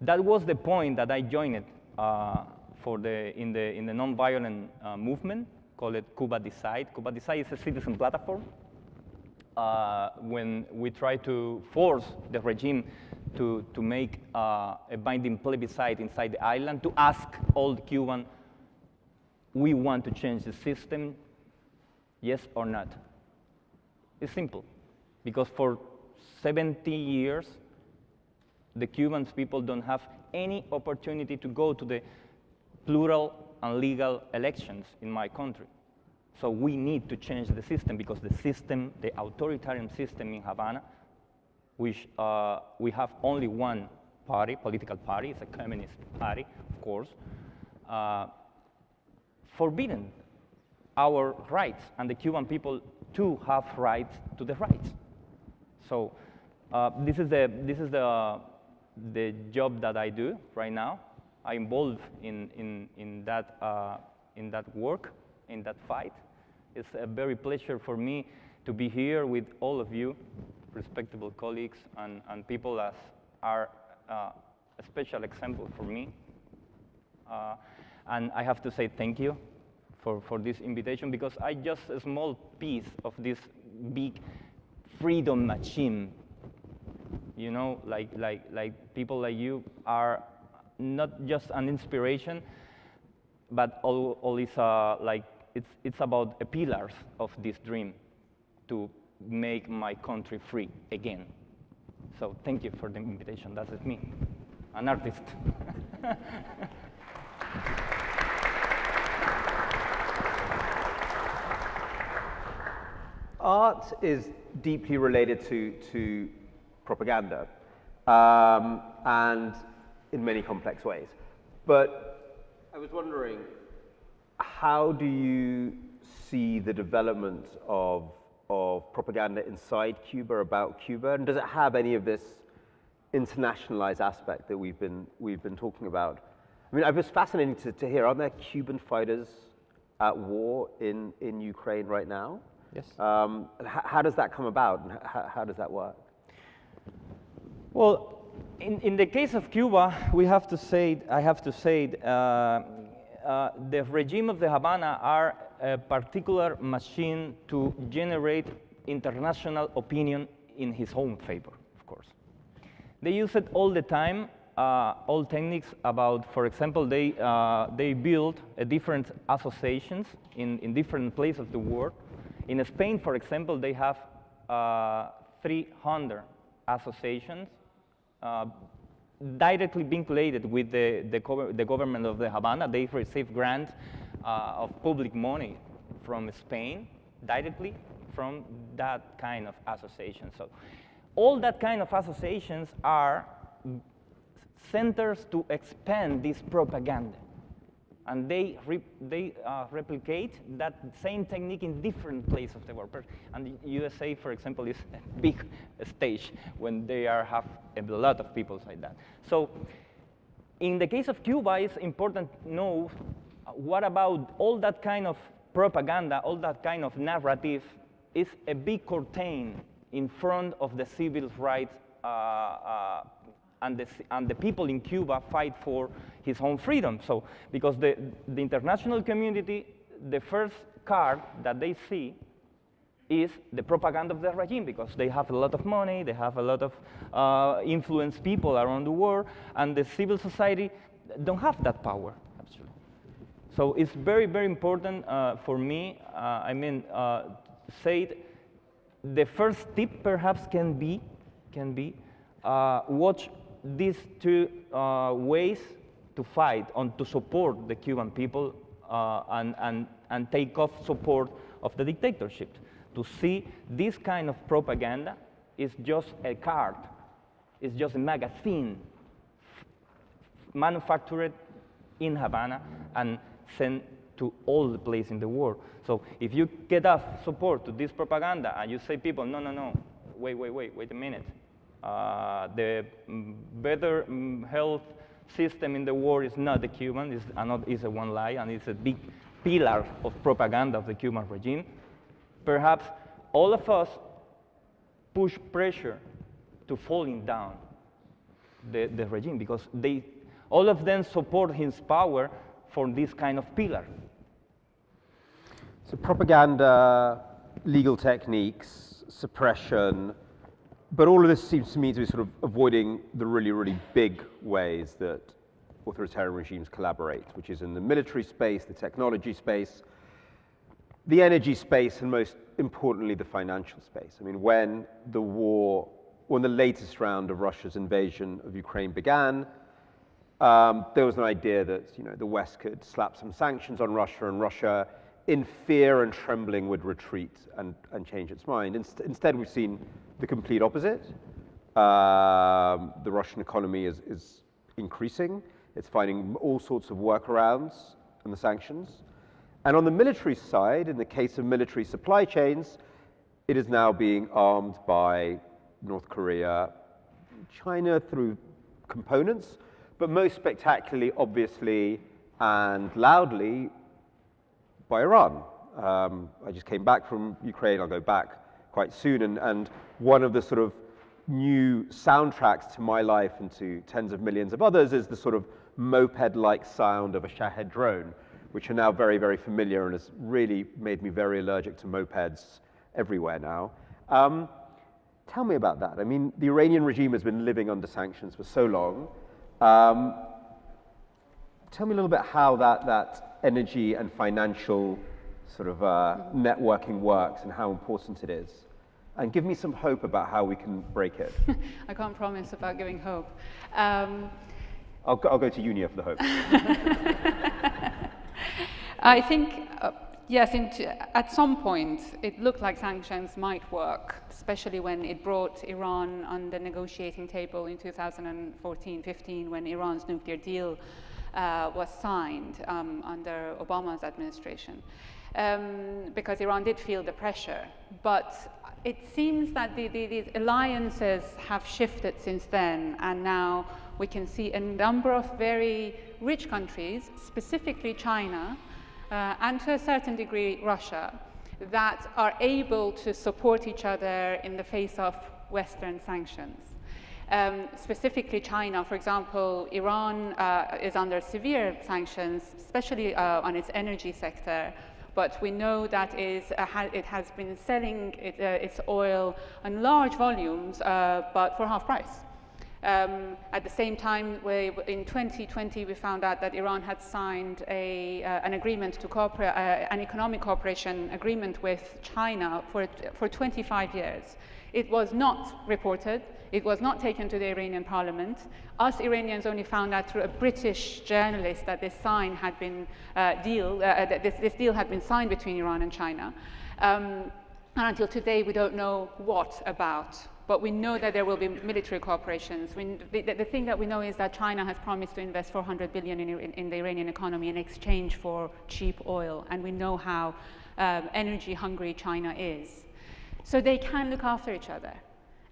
that was the point that I joined in the nonviolent movement called Cuba Decide. Cuba Decide is a citizen platform. When we try to force the regime to make a binding plebiscite inside the island to ask all the Cubans, we want to change the system, yes or not. It's simple, because for 70 years, the Cuban people don't have any opportunity to go to the plural and legal elections in my country. So we need to change the system, because the system, the authoritarian system in Havana, which we have only one party, political party, it's a communist party, of course, forbidden our rights, and the Cuban people too have rights to the rights. So this is the job that I do right now. I'm involved in that work, in that fight. It's a very pleasure for me to be here with all of you, respectable colleagues and people that are a special example for me. And I have to say thank you for this invitation, because I just a small piece of this big freedom machine. You know, like people like you are not just an inspiration, but all is like it's about the pillars of this dream to make my country free again. So thank you for the invitation. That's it, me, an artist. Art is deeply related to propaganda, and in many complex ways. But I was wondering, how do you see the development of propaganda inside Cuba, about Cuba, and does it have any of this internationalized aspect that we've been talking about? I mean, it was fascinating to hear. Aren't there Cuban fighters at war in Ukraine right now? Yes. How does that come about, and how does that work? Well, in the case of Cuba, I have to say, the regime of the Havana are a particular machine to generate international opinion in his own favor, of course. They use it all the time, all techniques about, for example, they build different associations in different places of the world. In Spain, for example, they have 300 associations directly vinculated with the government of the Havana. They receive grants of public money from Spain directly from that kind of association. So all that kind of associations are centers to expand this propaganda. And they replicate that same technique in different places of the world. And the USA, for example, is a big stage when they have a lot of people like that. So in the case of Cuba, it's important to know what about all that kind of propaganda, all that kind of narrative is a big curtain in front of the civil rights and the people in Cuba fight for his own freedom. So, because the international community, the first card that they see is the propaganda of the regime, because they have a lot of money, they have a lot of influenced people around the world, and the civil society don't have that power, actually. So it's very, very important for me, say the first tip perhaps can be watch these two ways to fight and to support the Cuban people and take off support of the dictatorship. To see this kind of propaganda is just a card, it's just a magazine manufactured in Havana and sent to all the places in the world. So if you get off support to this propaganda and you say people, no, wait a minute. The better health system in the world is not the Cuban, it's a one lie, and it's a big pillar of propaganda of the Cuban regime. Perhaps all of us push pressure to falling down the regime, because all of them support his power for this kind of pillar. So propaganda, legal techniques, suppression, but all of this seems to me to be sort of avoiding the really, really big ways that authoritarian regimes collaborate, which is in the military space, the technology space, the energy space, and most importantly, the financial space. I mean, when the latest round of Russia's invasion of Ukraine began, there was an idea that the West could slap some sanctions on Russia, and Russia, in fear and trembling, would retreat and change its mind. Instead, we've seen the complete opposite. The Russian economy is increasing. It's finding all sorts of workarounds in the sanctions. And on the military side, in the case of military supply chains, it is now being armed by North Korea, China through components, but most spectacularly, obviously, and loudly by Iran. I just came back from Ukraine. I'll go back quite soon. And one of the sort of new soundtracks to my life and to tens of millions of others is the sort of moped-like sound of a Shahed drone, which are now very, very familiar and has really made me very allergic to mopeds everywhere now. Tell me about that. I mean, the Iranian regime has been living under sanctions for so long. Tell me a little bit how that energy and financial sort of networking works and how important it is. And give me some hope about how we can break it. I can't promise about giving hope. I'll go to Unia for the hope. I think, yes, at some point it looked like sanctions might work, especially when it brought Iran on the negotiating table in 2014-15 when Iran's nuclear deal was signed under Obama's administration. Because Iran did feel the pressure. But it seems that these alliances have shifted since then, and now we can see a number of very rich countries, specifically China, and to a certain degree Russia, that are able to support each other in the face of Western sanctions. Specifically China, for example, Iran is under severe sanctions, especially on its energy sector, but we know that it has been selling its oil in large volumes, but for half price. At the same time, in 2020, we found out that Iran had signed an agreement to cooperate, an economic cooperation agreement with China for 25 years. It was not reported. It was not taken to the Iranian parliament. Us Iranians only found out through a British journalist that this deal had been signed between Iran and China. And until today, we don't know what about. But we know that there will be military cooperations. The thing that we know is that China has promised to invest 400 billion in the Iranian economy in exchange for cheap oil. And we know how energy hungry China is. So they can look after each other.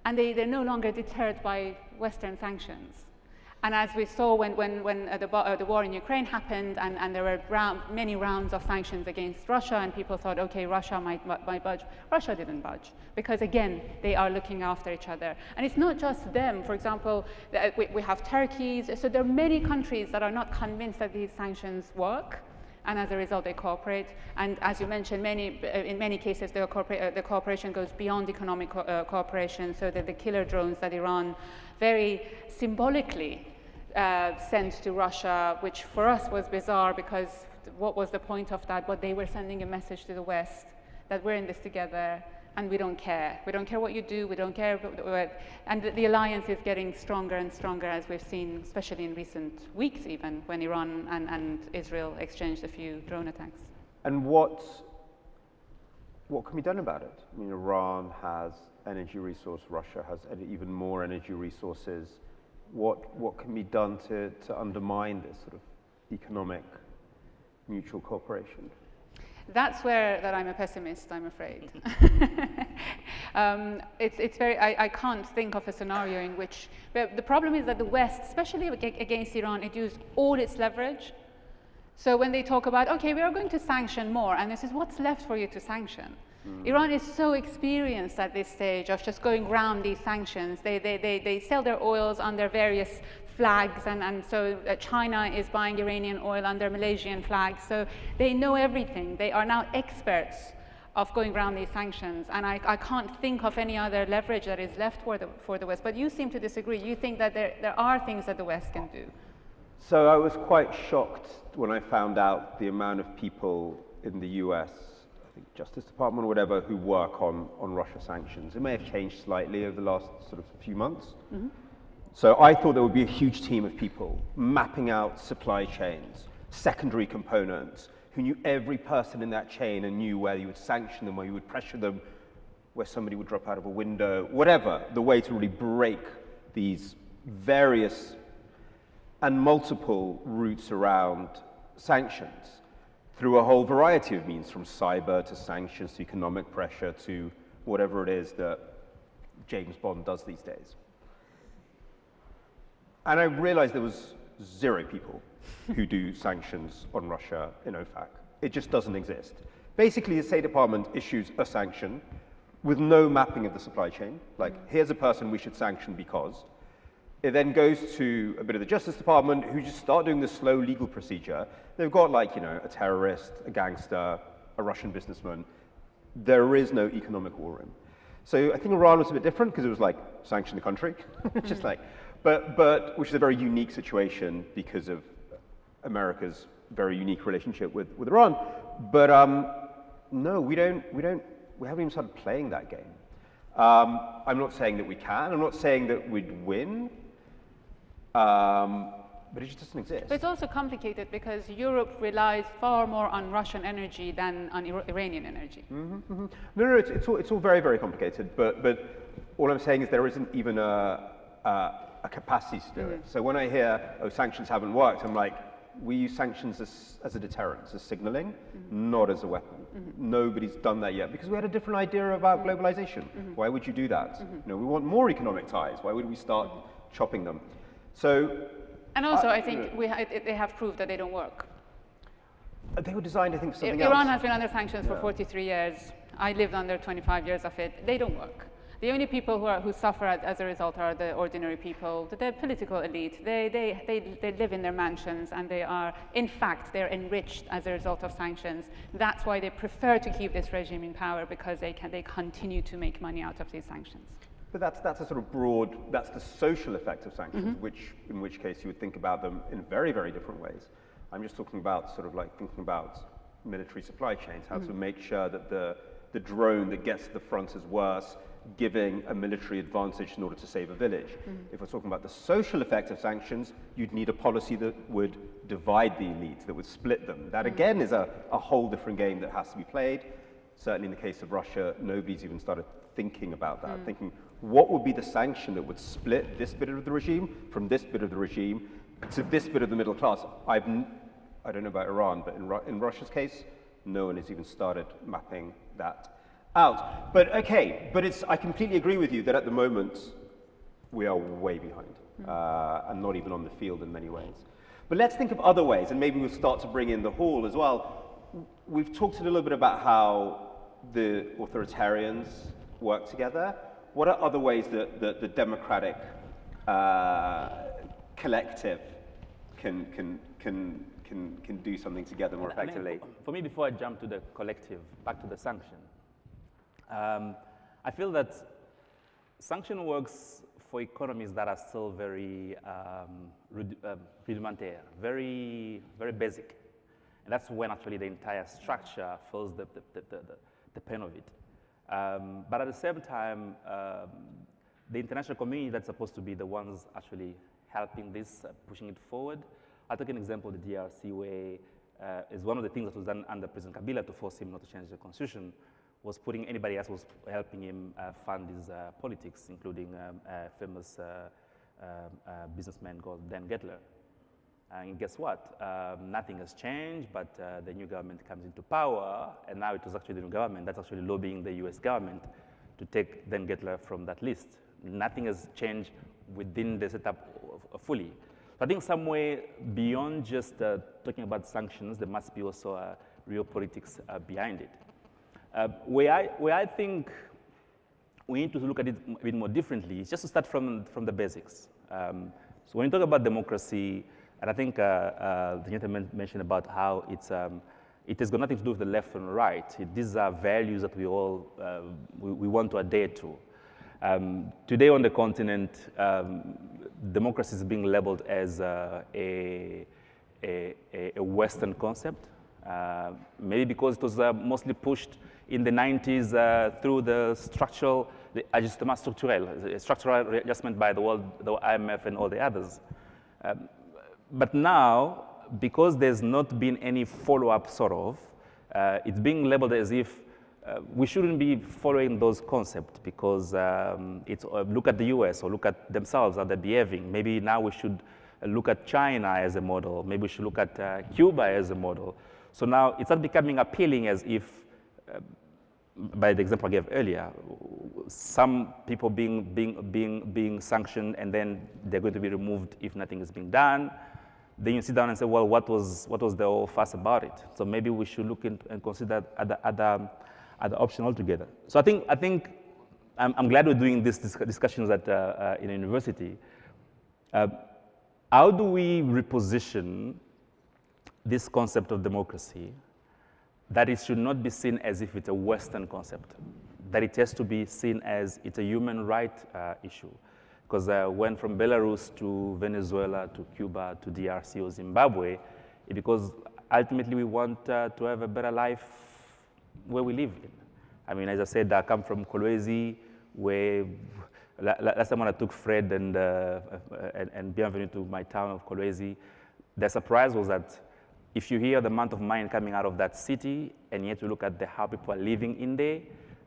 And they're no longer deterred by Western sanctions. And as we saw when the war in Ukraine happened and there were many rounds of sanctions against Russia and people thought, okay, Russia might budge. Russia didn't budge because, again, they are looking after each other. And it's not just them. For example, we have Turkey. So there are many countries that are not convinced that these sanctions work. And as a result, they cooperate. And as you mentioned, in many cases, the cooperation goes beyond economic cooperation, so that the killer drones that Iran very symbolically sent to Russia, which for us was bizarre because what was the point of that? But they were sending a message to the West that we're in this together and we don't care. We don't care what you do, we don't care. And the alliance is getting stronger and stronger, as we've seen, especially in recent weeks even, when Iran and Israel exchanged a few drone attacks. And what can be done about it? I mean, Iran has energy resource, Russia has even more energy resources. What can be done to undermine this sort of economic mutual cooperation? That's where I'm a pessimist, I'm afraid. I can't think of a scenario in which, but the problem is that the West, especially against Iran, it used all its leverage. So when they talk about, okay, we are going to sanction more, and this is what's left for you to sanction. Iran is so experienced at this stage of just going around these sanctions. They sell their oils under various flags, and so China is buying Iranian oil under Malaysian flags. So they know everything. They are now experts of going around these sanctions. And I can't think of any other leverage that is left for the West. But you seem to disagree. You think that there are things that the West can do. So I was quite shocked when I found out the amount of people in the US, I think Justice Department or whatever, who work on Russia sanctions. It may have changed slightly over the last sort of few months. Mm-hmm. So I thought there would be a huge team of people mapping out supply chains, secondary components, who knew every person in that chain and knew where you would sanction them, where you would pressure them, where somebody would drop out of a window, whatever, the way to really break these various and multiple routes around sanctions. through a whole variety of means, from cyber to sanctions to economic pressure to whatever it is that James Bond does these days. And I realized there was 0 people who do sanctions on Russia in OFAC. It just doesn't exist. Basically, the State Department issues a sanction with no mapping of the supply chain. Like, here's a person we should sanction because. It then goes to a bit of the Justice Department, who just start doing this slow legal procedure. They've got, like, you know, a terrorist, a gangster, a Russian businessman. There is no economic war room. So I think Iran was a bit different because it was like, sanction the country. Just like, but which is a very unique situation because of America's very unique relationship with Iran. But no, we haven't even started playing that game. I'm not saying that we can. I'm not saying that we'd win. But it just doesn't exist. But it's also complicated because Europe relies far more on Russian energy than on Iranian energy. No, it's all very, very complicated. But all I'm saying is there isn't even a capacity to do it. So when I hear, oh, sanctions haven't worked, I'm like, we use sanctions as a deterrent, as signaling, not as a weapon. Nobody's done that yet because we had a different idea about globalization. Why would you do that? You know, we want more economic ties. Why would we start chopping them? So. And also, I think they have proved that they don't work. They were designed, I think, for something else. Iran has been under sanctions for 43 years. I lived under 25 years of it. They don't work. The only people who suffer as a result are the ordinary people, the political elite. They live in their mansions, and they are, in fact, they're enriched as a result of sanctions. That's why they prefer to keep this regime in power, because they continue to make money out of these sanctions. But that's a sort of broad, that's the social effect of sanctions, in which case you would think about them in very, very different ways. I'm just talking about sort of like thinking about military supply chains, how to make sure that the drone that gets to the front is worse, giving a military advantage in order to save a village. If we're talking about the social effect of sanctions, you'd need a policy that would divide the elite, that would split them. That again is a whole different game that has to be played. Certainly in the case of Russia, nobody's even started thinking about that, thinking what would be the sanction that would split this bit of the regime from this bit of the regime to this bit of the middle class. I don't know about Iran, but in Russia's case, no one has even started mapping that out. But okay, I completely agree with you that at the moment we are way behind and not even on the field in many ways. But let's think of other ways, and maybe we'll start to bring in the hall as well. We've talked a little bit about how the authoritarians work together. What are other ways that the democratic collective can do something together more effectively? I mean, for me, before I jump to the collective, back to the sanction, I feel that sanction works for economies that are still very rudimentary, very, very basic. And that's when actually the entire structure feels the pain of it. But at the same time, the international community that's supposed to be the ones actually helping this, pushing it forward. I'll take an example of the DRC, where is one of the things that was done under President Kabila to force him not to change the constitution, was putting anybody else was helping him fund his politics, including a famous businessman called Dan Gettler. And guess what? Nothing has changed, but the new government comes into power, and now it was actually the new government that's actually lobbying the US government to take Dan Gettler from that list. Nothing has changed within the setup fully. So I think somewhere beyond just talking about sanctions, there must be also real politics behind it. Where I think we need to look at it a bit more differently is just to start from the basics. So when you talk about democracy, and I think the gentleman mentioned about how it has got nothing to do with the left and right. These are values that we all we want to adhere to. Today on the continent, democracy is being labeled as a Western concept, maybe because it was mostly pushed in the 90s through the structural adjustment by the world, the IMF and all the others. But now, because there's not been any follow-up sort of, it's being labeled as if we shouldn't be following those concepts because it's look at the US or look at themselves, how they're behaving. Maybe now we should look at China as a model. Maybe we should look at Cuba as a model. So now it's not becoming appealing as if, by the example I gave earlier, some people being sanctioned and then they're going to be removed if nothing is being done. Then you sit down and say, well, what was the whole fuss about it? So maybe we should look and consider other option altogether. So I think I'm glad we're doing these discussions in a university. How do we reposition this concept of democracy that it should not be seen as if it's a Western concept, that it has to be seen as it's a human right issue? Because I went from Belarus to Venezuela to Cuba to DRC or Zimbabwe, because ultimately we want to have a better life where we live in. I mean, as I said, I come from Kolwezi, where last time when I took Fred and Bienvenue to my town of Kolwezi, the surprise was that if you hear the amount of money coming out of that city, and yet you look at how people are living in there,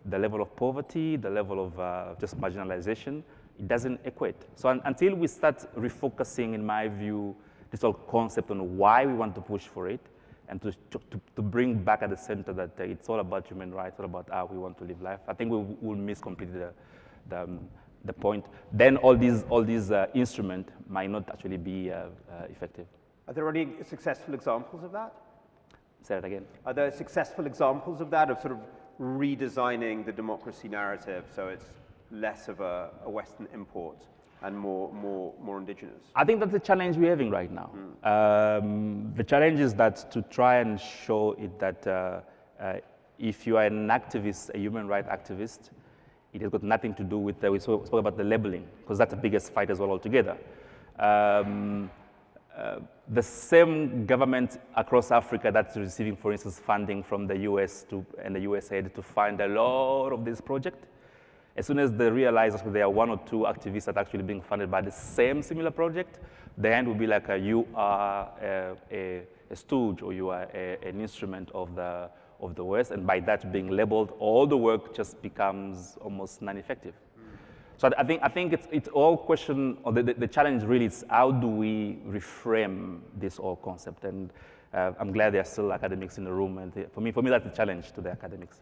the level of poverty, the level of just marginalization, it doesn't equate. So until we start refocusing, in my view, this whole concept on why we want to push for it, and to bring back at the center that it's all about human rights, all about how we want to live life, I think we'll miss completely the point. Then all these instruments might not actually be effective. Are there any successful examples of that? Say that again. Are there successful examples of that, of sort of redesigning the democracy narrative so it's less of a Western import and more indigenous? I think that's the challenge we're having right now. The challenge is that to try and show it that if you are an activist, a human rights activist, it has got nothing to do with, we spoke about the labeling, because that's the biggest fight as well altogether. The same government across Africa that's receiving, for instance, funding from the US and the USAID to fund a lot of this project, as soon as they realize that there are one or two activists that are actually being funded by the same similar project, the end will be like you are a stooge, or you are an instrument of the West, and by that being labeled, all the work just becomes almost non-effective. So I think it's all question, or the challenge really is how do we reframe this whole concept, and I'm glad there are still academics in the room, and for me that's a challenge to the academics.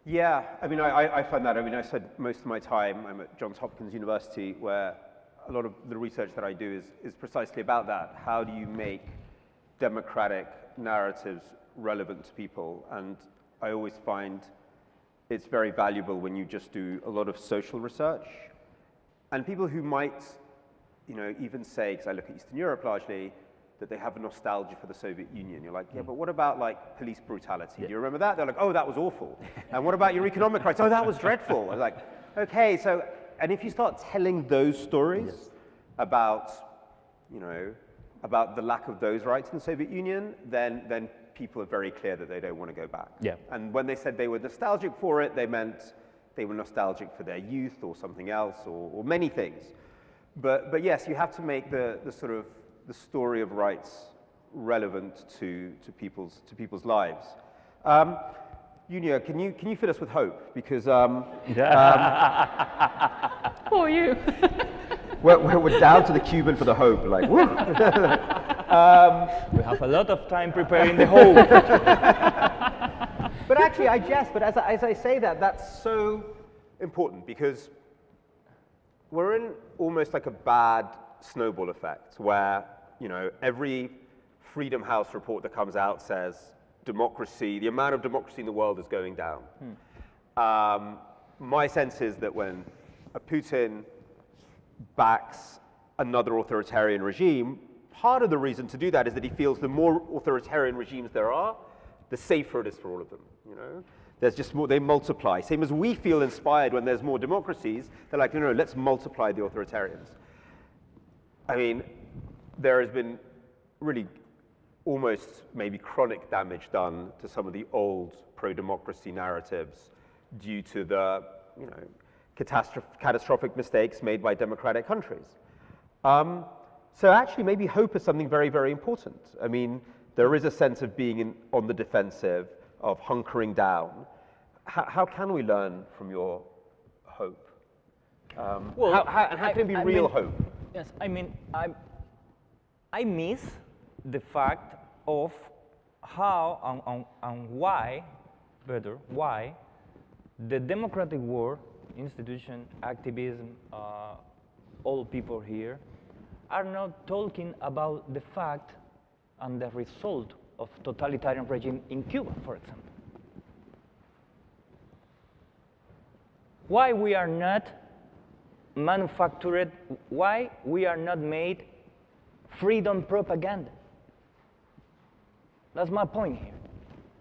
Yeah, I mean, I find that. I mean, I spend most of my time, I'm at Johns Hopkins University, where a lot of the research that I do is precisely about that. How do you make democratic narratives relevant to people? And I always find it's very valuable when you just do a lot of social research. And people who might, even say, because I look at Eastern Europe largely, that they have a nostalgia for the Soviet Union. You're like, yeah, but what about like police brutality? Yeah. Do you remember that? They're like, oh, that was awful. And what about your economic rights? Oh, that was dreadful. I was like, okay, so, and if you start telling those stories about, about the lack of those rights in the Soviet Union, then people are very clear that they don't want to go back. Yeah. And when they said they were nostalgic for it, they meant they were nostalgic for their youth or something else, or many things. But yes, you have to make the sort of the story of rights relevant to people's lives. Junia, can you fill us with hope? Because who are you? we're down to the Cuban for the hope. Like, woo. We have a lot of time preparing the hope. But actually, I jest. But as I say that, that's so important, because we're in almost like a bad snowball effect, where every Freedom House report that comes out says democracy, the amount of democracy in the world is going down. My sense is that when Putin backs another authoritarian regime, part of the reason to do that is that he feels the more authoritarian regimes there are, the safer it is for all of them. There's just more, they multiply. Same as we feel inspired when there's more democracies. They're like, no, let's multiply the authoritarians. I mean, there has been really almost maybe chronic damage done to some of the old pro-democracy narratives due to the catastrophic mistakes made by democratic countries. So actually, maybe hope is something very, very important. I mean, there is a sense of being on the defensive, of hunkering down. How can we learn from your hope? How can it be real hope? Yes, I mean, I miss the fact of how and why, better, why the democratic world, institution, activism, all people here, are not talking about the fact and the result of totalitarian regime in Cuba, for example. Why we are not manufactured, why we are not made freedom propaganda. That's my point here.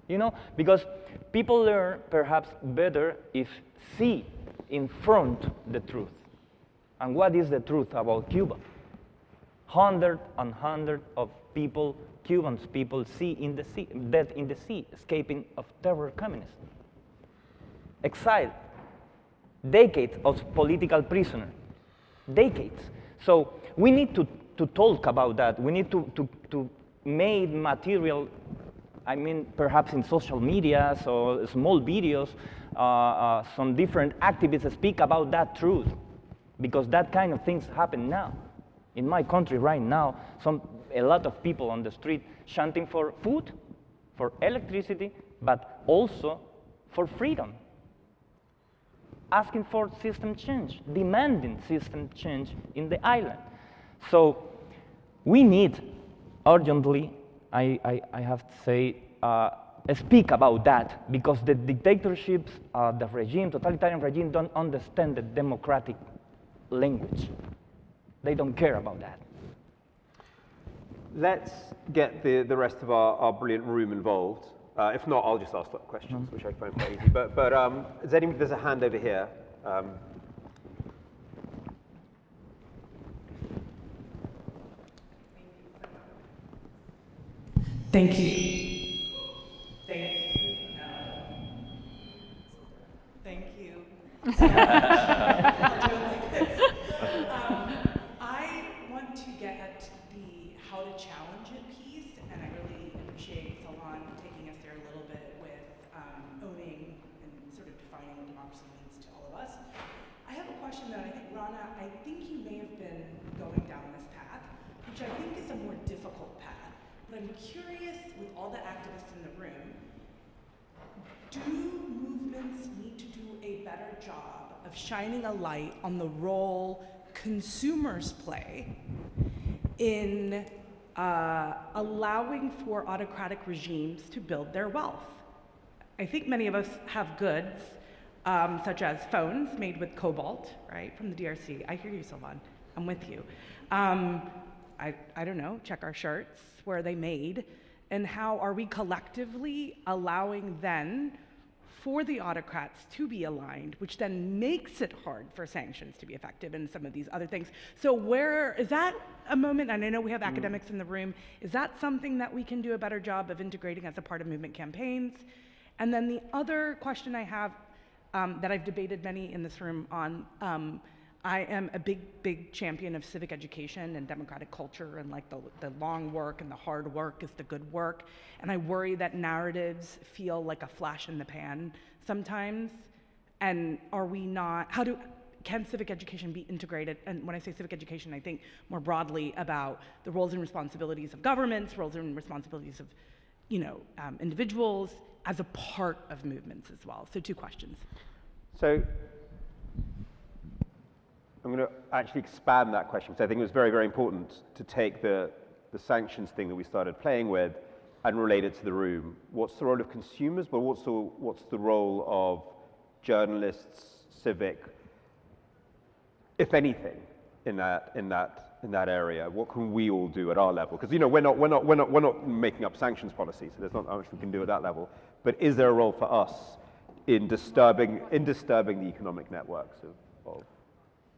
You know, because people learn perhaps better if see in front the truth. And what is the truth about Cuba? Hundreds and hundreds of people, Cubans people, see in the sea, dead in the sea, escaping of terror communism. Exile, decades of political prisoner, decades. So we need to talk about that. We need to make material, I mean, perhaps in social media, so small videos, some different activists speak about that truth, because that kind of things happen now. In my country right now, a lot of people on the street chanting for food, for electricity, but also for freedom. Asking for system change, demanding system change in the island. So we need urgently, I have to say, speak about that, because the dictatorships, the regime, totalitarian regime, don't understand the democratic language. They don't care about that. Let's get the rest of our brilliant room involved. If not, I'll just ask questions, which I find quite easy. But there's a hand over here. Thank you. Thank you. Thank you. I'll do it like this. I want to get at the how to challenge it piece, and I really appreciate Salon taking us there a little bit with owning and sort of defining what democracy means to all of us. I have a question that I think, Rana, I think you may have been going down this path, which I think is a more difficult path. But I'm curious, with all the activists in the room, do movements need to do a better job of shining a light on the role consumers play in allowing for autocratic regimes to build their wealth? I think many of us have goods, such as phones made with cobalt, right, from the DRC. I hear you, Sylvan. I'm with you. I don't know, check our shirts, where are they made, and how are we collectively allowing then for the autocrats to be aligned, which then makes it hard for sanctions to be effective and some of these other things. So where, is that a moment, and I know we have academics in the room, is that something that we can do a better job of integrating as a part of movement campaigns? And then the other question I have that I've debated many in this room on, I am a big champion of civic education and democratic culture, and like the long work and the hard work is the good work. And I worry that narratives feel like a flash in the pan sometimes. And are we not, can civic education be integrated? And when I say civic education, I think more broadly about the roles and responsibilities of governments, roles and responsibilities of, individuals as a part of movements as well. So 2 questions. So I'm going to actually expand that question, because I think it was very, very important to take the sanctions thing that we started playing with and relate it to the room. What's the role of consumers, but what's the role of journalists, civic, if anything, in that area? What can we all do at our level? Because we're not making up sanctions policy, so there's not much we can do at that level. But is there a role for us in disturbing the economic networks of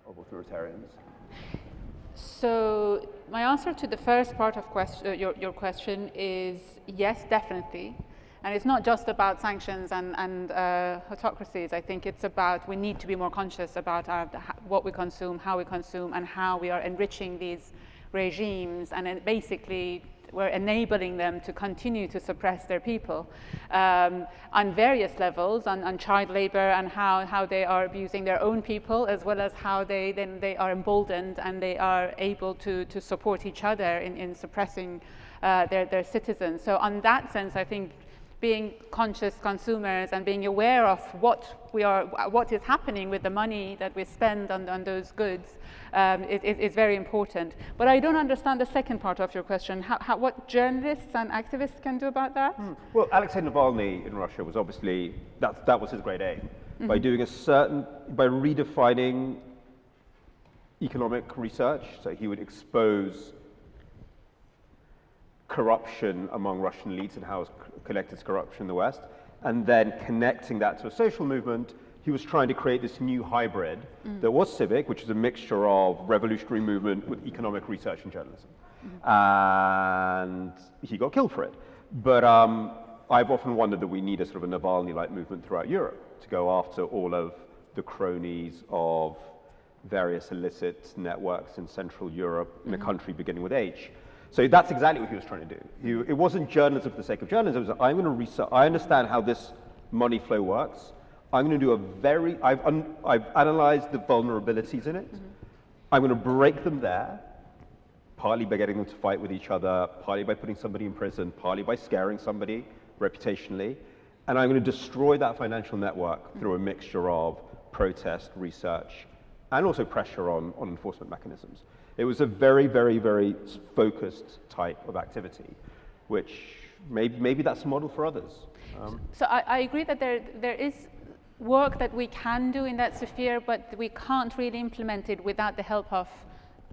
authoritarians? So my answer to the first part of your question is yes, definitely. And it's not just about sanctions and autocracies. I think it's about, we need to be more conscious about what we consume, how we consume, and how we are enriching these regimes. And basically, we're enabling them to continue to suppress their people on various levels, on child labor and how they are abusing their own people, as well as how they are emboldened and they are able to support each other in suppressing their citizens. So on that sense, I think being conscious consumers and being aware of what is happening with the money that we spend on those goods is very important. But I don't understand the second part of your question. What journalists and activists can do about that? Well, Alexei Navalny in Russia was obviously, that was his great aim. By doing by redefining economic research, so he would expose corruption among Russian elites and how it's connected to corruption in the West, and then connecting that to a social movement. He was trying to create this new hybrid that was civic, which is a mixture of revolutionary movement with economic research and journalism. And he got killed for it. But I've often wondered that we need a sort of a Navalny-like movement throughout Europe to go after all of the cronies of various illicit networks in Central Europe in a country beginning with H. So that's exactly what he was trying to do. It wasn't journalism for the sake of journalism. It was, I'm going to research, I understand how this money flow works. I'm going to do I've analyzed the vulnerabilities in it. I'm going to break them there, partly by getting them to fight with each other, partly by putting somebody in prison, partly by scaring somebody reputationally. And I'm going to destroy that financial network through a mixture of protest, research, and also pressure on enforcement mechanisms. It was a very, very, very focused type of activity, which maybe that's a model for others. So I agree that there is work that we can do in that sphere, but we can't really implement it without the help of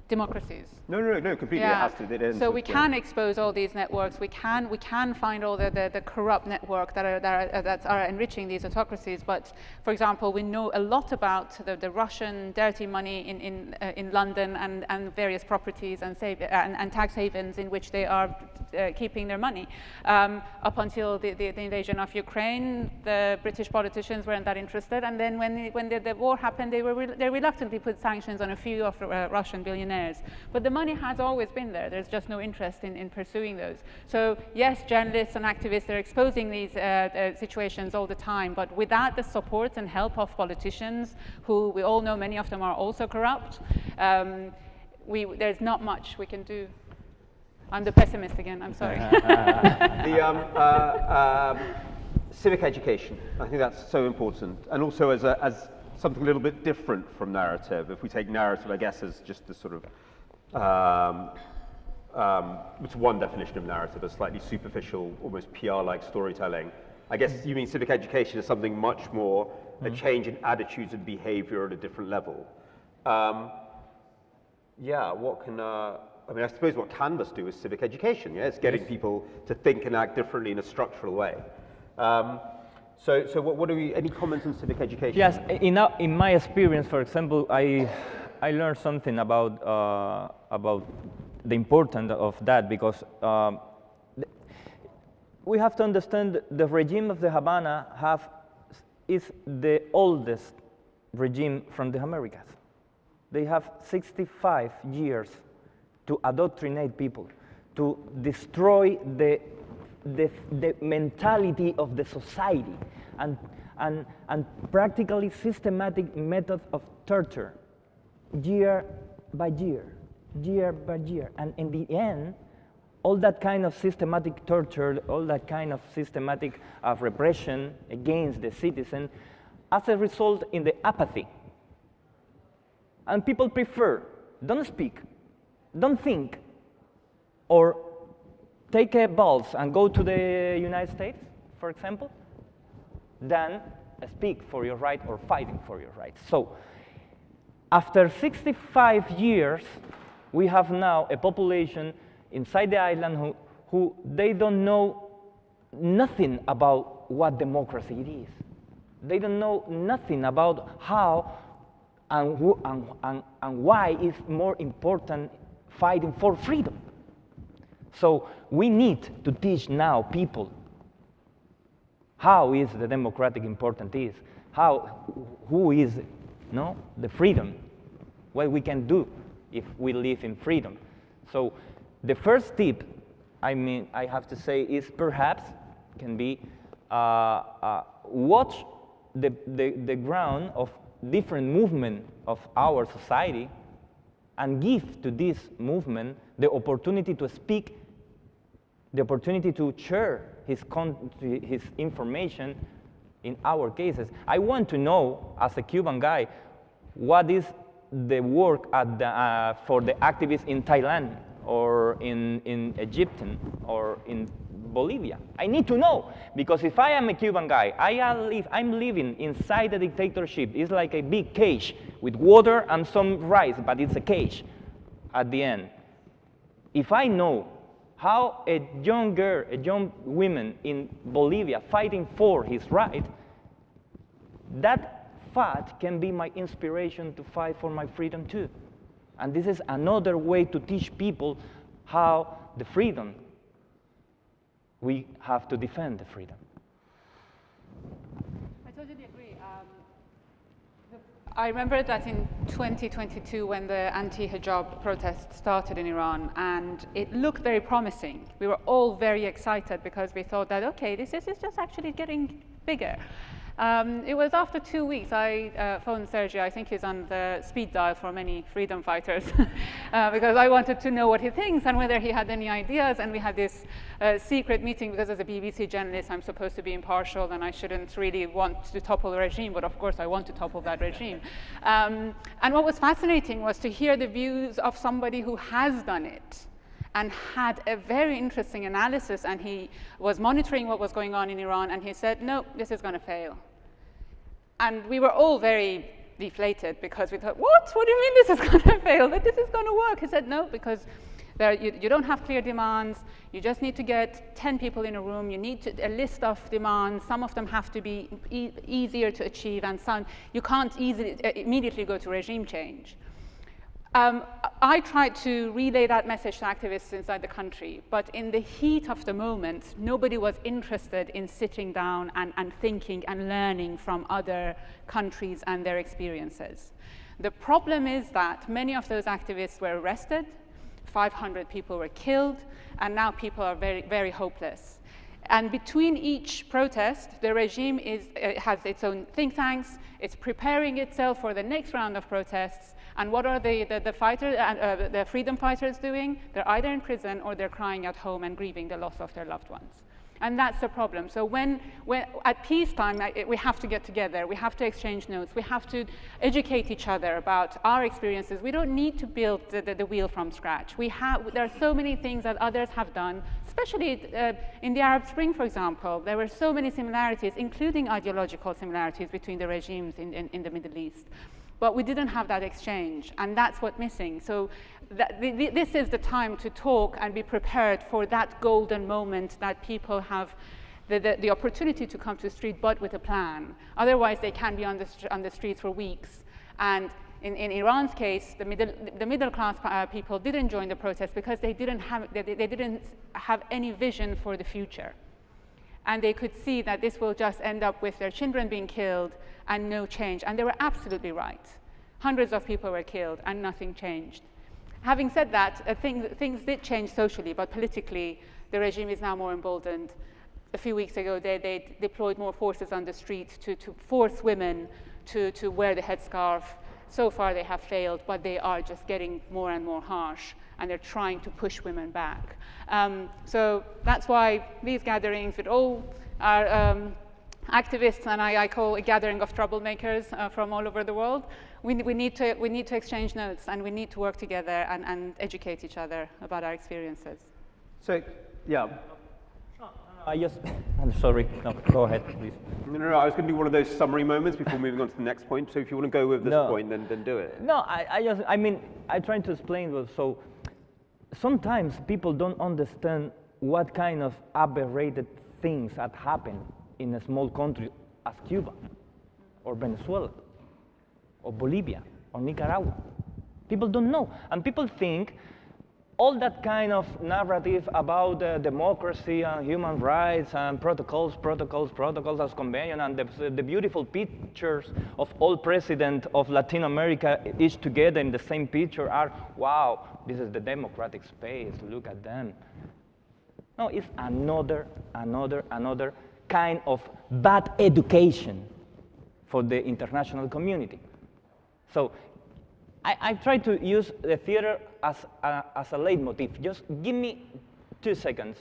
democracies. No, completely. Yeah. It has to. So we can expose all these networks. We can find all the corrupt network that are enriching these autocracies. But for example, we know a lot about the Russian dirty money in London and various properties and tax havens in which they are keeping their money. Up until the invasion of Ukraine, the British politicians weren't that interested. And then when the war happened, they reluctantly put sanctions on a few of the Russian billionaires. But the money has always been there. There's just no interest in pursuing those. So yes, journalists and activists are exposing these situations all the time, but without the support and help of politicians, who we all know many of them are also corrupt, there's not much we can do. I'm the pessimist again, I'm sorry. Civic education, I think that's so important. And also as something a little bit different from narrative. If we take narrative, I guess, as just the sort of, it's one definition of narrative, a slightly superficial, almost PR-like storytelling. I guess you mean civic education is something much more, a change in attitudes and behavior at a different level. Yeah, what can, I mean, I suppose what Canvas do is civic education, yeah? It's getting people to think and act differently in a structural way. So what are any comments on civic education? Yes, in my experience, for example, I learned something about the importance of that, because we have to understand the regime of the Havana is the oldest regime from the Americas. They have 65 years to indoctrinate people, to destroy the mentality of the society, and practically systematic methods of torture, year by year, and in the end, all that kind of systematic torture, all that kind of systematic repression against the citizen, as a result in the apathy. And people prefer, don't speak, don't think, or take a bus and go to the United States, for example, than speak for your right or fighting for your rights. So, after 65 years, we have now a population inside the island who they don't know nothing about what democracy it is. They don't know nothing about how and why it's more important fighting for freedom. So we need to teach now people how is the democratic important is, who is the freedom, what we can do if we live in freedom. So the first tip, I have to say, is perhaps can be watch the ground of different movement of our society and give to this movement the opportunity to speak the opportunity to share his information in our cases. I want to know, as a Cuban guy, what is the work at for the activists in Thailand or in Egypt or in Bolivia. I need to know, because if I am a Cuban guy, I'm living inside a dictatorship. It's like a big cage with water and some rice, but it's a cage at the end. If I know how a young girl, a young woman in Bolivia fighting for his right, that fact can be my inspiration to fight for my freedom too. And this is another way to teach people how the freedom, we have to defend the freedom. I totally agree. I remember that in 2022 when the anti-hijab protests started in Iran, and it looked very promising. We were all very excited because we thought that, okay, this is just actually getting bigger. It was after 2 weeks, I phoned Sergio, I think he's on the speed dial for many freedom fighters, because I wanted to know what he thinks and whether he had any ideas, and we had this secret meeting, because as a BBC journalist I'm supposed to be impartial and I shouldn't really want to topple the regime, but of course I want to topple that regime. And what was fascinating was to hear the views of somebody who has done it and had a very interesting analysis, and he was monitoring what was going on in Iran, and he said, no, this is going to fail. And we were all very deflated because we thought, what? What do you mean this is going to fail? That this is going to work? He said, no, because you don't have clear demands. You just need to get 10 people in a room. You need a list of demands. Some of them have to be easier to achieve, and some you can't immediately go to regime change. I tried to relay that message to activists inside the country, but in the heat of the moment, nobody was interested in sitting down and thinking and learning from other countries and their experiences. The problem is that many of those activists were arrested, 500 people were killed, and now people are very, very hopeless. And between each protest, the regime has its own think tanks, it's preparing itself for the next round of protests. And what are the freedom fighters doing? They're either in prison or they're crying at home and grieving the loss of their loved ones. And that's the problem. So when at peacetime, we have to get together, we have to exchange notes, we have to educate each other about our experiences. We don't need to build the wheel from scratch. There are so many things that others have done, especially in the Arab Spring, for example. There were so many similarities, including ideological similarities between the regimes in the Middle East. But we didn't have that exchange, and that's what's missing. So this is the time to talk and be prepared for that golden moment that people have the opportunity to come to the street, but with a plan. Otherwise, they can be on the streets for weeks. And in Iran's case, the middle class people didn't join the protest because they didn't have any vision for the future. And they could see that this will just end up with their children being killed and no change. And they were absolutely right. Hundreds of people were killed and nothing changed. Having said that, things did change socially, but politically, the regime is now more emboldened. A few weeks ago, they deployed more forces on the street to force women to wear the headscarf. So far, they have failed, but they are just getting more and more harsh, and they're trying to push women back. So that's why these gatherings with all our activists, and I call a gathering of troublemakers from all over the world, we need to exchange notes, and we need to work together and educate each other about our experiences. So, yeah. I'm sorry, no, go ahead, please. No, I was going to do one of those summary moments before moving on to the next point. So if you want to go with this point, then do it. No, I try to explain, so sometimes people don't understand what kind of aberrated things had happened in a small country as Cuba, or Venezuela, or Bolivia, or Nicaragua. People don't know, and people think all that kind of narrative about democracy and human rights and protocols as convention, and the beautiful pictures of all presidents of Latin America each together in the same picture are, wow, this is the democratic space, look at them. No, it's another kind of bad education for the international community. So I try to use the theater as a leitmotif. Just give me 2 seconds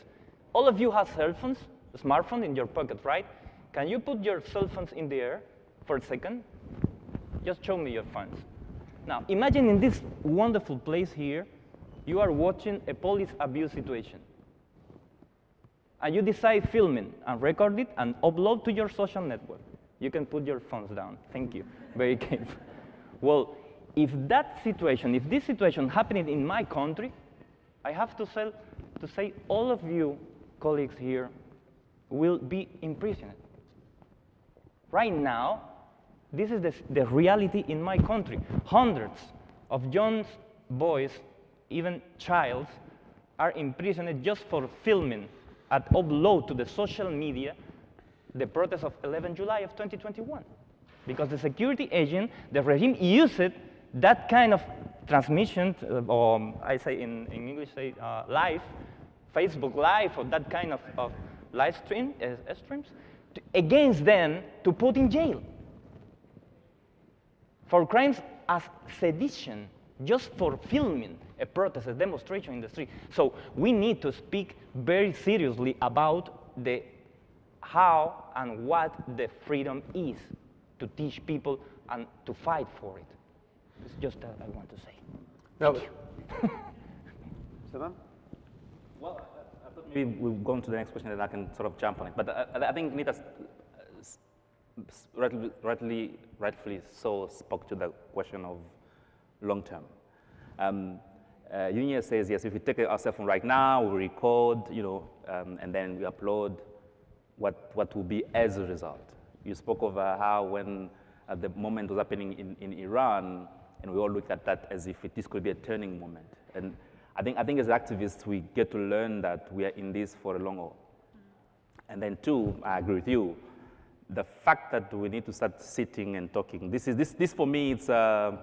All of you have cell phones, smartphone in your pocket, right? Can you put your cell phones in the air for a second? Just show me your phones. Now, imagine in this wonderful place here, you are watching a police abuse situation. And you decide filming and record it and upload to your social network. You can put your phones down. Thank you. Very careful. Well, if this situation happening in my country, I have to say all of you colleagues here will be imprisoned. Right now, this is the reality in my country. Hundreds of young boys, even childs, are imprisoned just for filming and upload to the social media the protest of 11 July of 2021. Because the security agent, the regime used that kind of transmission, or I say in English, say live, Facebook Live, or that kind of live streams, against them to put in jail for crimes as sedition, just for filming a protest, a demonstration in the street. So we need to speak very seriously about the how and what the freedom is to teach people and to fight for it. It's just that I want to say. No. Stefan? Well, I thought maybe we'll go on to the next question and I can sort of jump on it. But I think Nita rightfully so spoke to the question of long term. Unia says, yes, if we take our cell phone right now, we record, and then we upload, what will be as a result? You spoke of how when the moment was happening in Iran, and we all look at that as if this could be a turning moment. And I think as activists, we get to learn that we are in this for a long haul. And then two, I agree with you, the fact that we need to start sitting and talking. This for me, it's a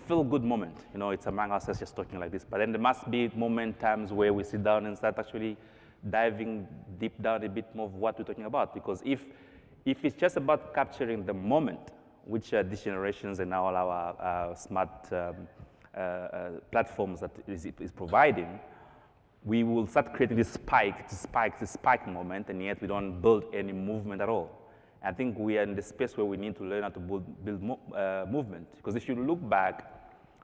feel-good moment. It's among us just talking like this. But then there must be times where we sit down and start actually diving deep down a bit more of what we're talking about. Because if it's just about capturing the moment, which these generations and now all our smart platforms that is providing, we will start creating this spike moment, and yet we don't build any movement at all. I think we are in the space where we need to learn how to build movement. Because if you look back,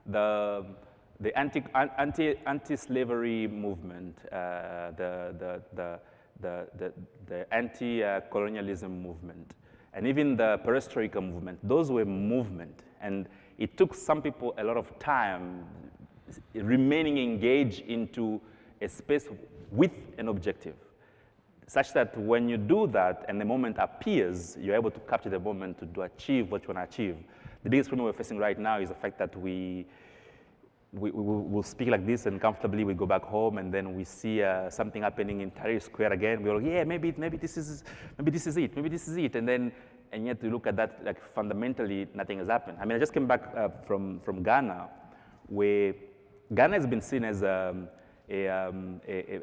the anti-slavery movement, the anti-colonialism movement, and even the perestroika movement, those were movement. And it took some people a lot of time remaining engaged into a space with an objective, such that when you do that and the moment appears, you're able to capture the moment to achieve what you want to achieve. The biggest problem we're facing right now is the fact that we will speak like this, and comfortably we go back home, and then we see something happening in Tahrir Square again. We're like, yeah, maybe this is it, and yet we look at that, like, fundamentally nothing has happened. I mean, I just came back from Ghana, where Ghana has been seen as a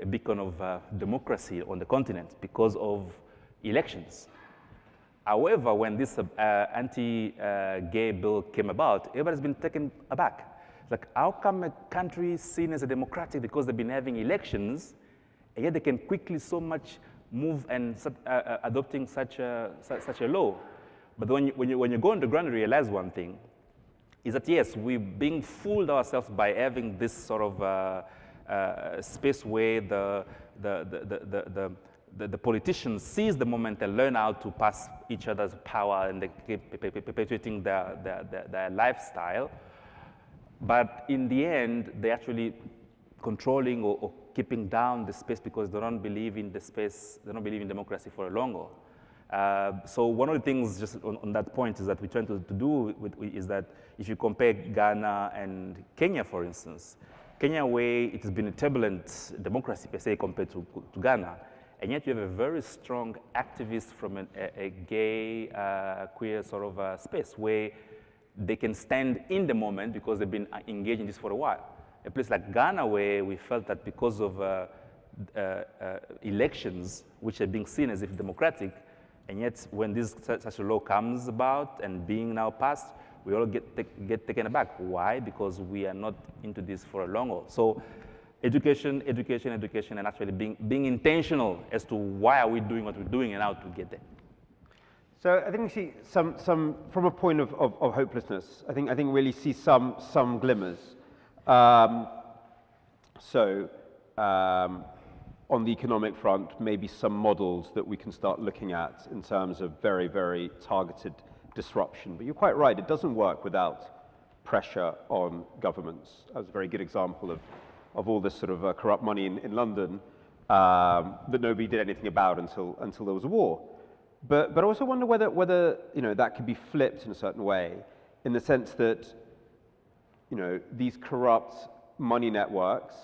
beacon of democracy on the continent because of elections. However, when this anti-gay bill came about, everybody's been taken aback. Like, how come a country seen as a democratic because they've been having elections, and yet they can quickly so much move and adopting such a law? But when you go on the ground and realize one thing, is that yes, we're being fooled ourselves by having this sort of space where the politicians seize the moment and learn how to pass each other's power, and they keep perpetuating their lifestyle. But in the end, they're actually controlling or keeping down the space because they don't believe in the space, they don't believe in democracy for a long haul. So one of the things just on that point is that we're trying to do is that if you compare Ghana and Kenya, for instance, Kenya, where it has been a turbulent democracy per se compared to Ghana, and yet you have a very strong activist from a gay, queer sort of space where they can stand in the moment because they've been engaged in this for a while. A place like Ghana, where we felt that because of elections, which are being seen as if democratic, and yet when such a law comes about and being now passed, we all get taken aback. Why? Because we are not into this for a long haul. So education, education, education, and actually being intentional as to why are we doing what we're doing and how to get there. So I think we see some from a point of hopelessness. I think really see some glimmers. On the economic front, maybe some models that we can start looking at in terms of very, very targeted disruption. But you're quite right, it doesn't work without pressure on governments. That was a very good example of all this sort of corrupt money in London that nobody did anything about until there was a war. But I also wonder whether that could be flipped in a certain way, in the sense that these corrupt money networks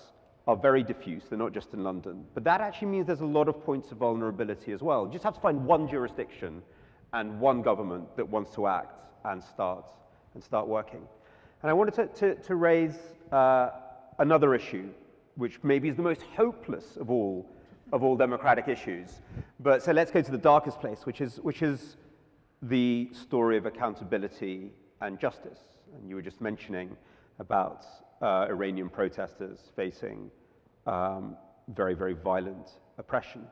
are very diffuse. They're not just in London, but that actually means there's a lot of points of vulnerability as well. You just have to find one jurisdiction and one government that wants to act and start working. And I wanted to raise another issue, which maybe is the most hopeless of all democratic issues. But so let's go to the darkest place, which is the story of accountability and justice. And you were just mentioning about Iranian protesters facing very, very violent oppression.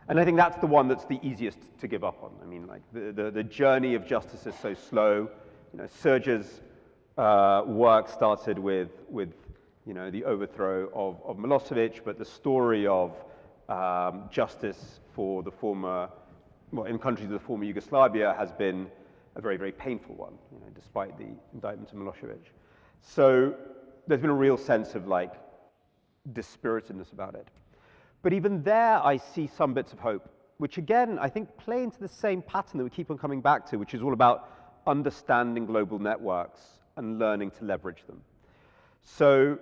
And I think that's the one that's the easiest to give up on. I mean, like the journey of justice is so slow. Serge's work started with the overthrow of Milosevic, but the story of justice for the former, in countries of the former Yugoslavia has been a very, very painful one, despite the indictment of Milosevic. So there's been a real sense of dispiritedness about it. But even there, I see some bits of hope, which again, I think play into the same pattern that we keep on coming back to, which is all about understanding global networks and learning to leverage them. So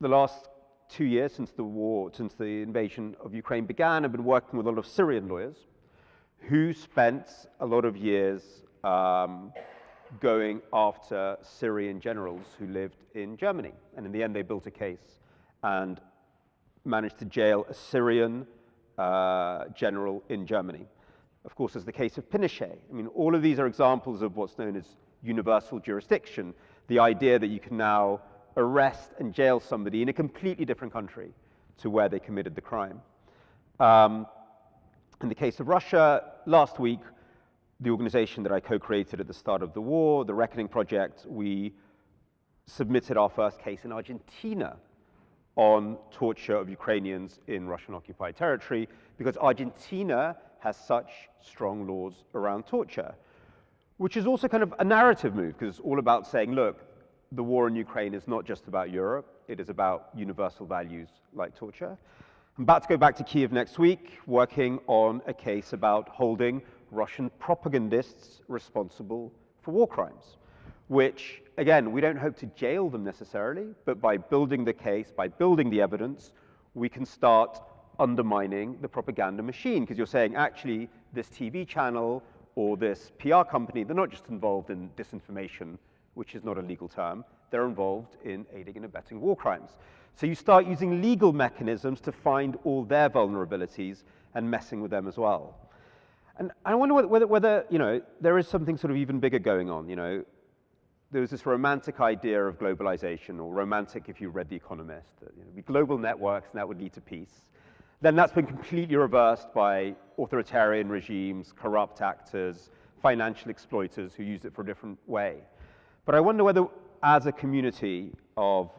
the last 2 years since the invasion of Ukraine began, I've been working with a lot of Syrian lawyers who spent a lot of years going after Syrian generals who lived in Germany. And in the end, they built a case and managed to jail a Syrian general in Germany. Of course, there's the case of Pinochet. I mean, all of these are examples of what's known as universal jurisdiction, the idea that you can now arrest and jail somebody in a completely different country to where they committed the crime. In the case of Russia, last week, the organization that I co-created at the start of the war, the Reckoning Project, we submitted our first case in Argentina on torture of Ukrainians in Russian-occupied territory, because Argentina has such strong laws around torture, which is also kind of a narrative move, because it's all about saying, look, the war in Ukraine is not just about Europe, it is about universal values like torture. I'm about to go back to Kyiv next week, working on a case about holding Russian propagandists responsible for war crimes, which, again, we don't hope to jail them necessarily, but by building the case, by building the evidence, we can start undermining the propaganda machine, because you're saying, actually, this TV channel or this PR company, they're not just involved in disinformation, which is not a legal term, they're involved in aiding and abetting war crimes. So you start using legal mechanisms to find all their vulnerabilities and messing with them as well. And I wonder whether there is something sort of even bigger going on. There was this romantic idea of globalization, or romantic if you read The Economist, that global networks and that would lead to peace. Then that's been completely reversed by authoritarian regimes, corrupt actors, financial exploiters who use it for a different way. But I wonder whether, as a community of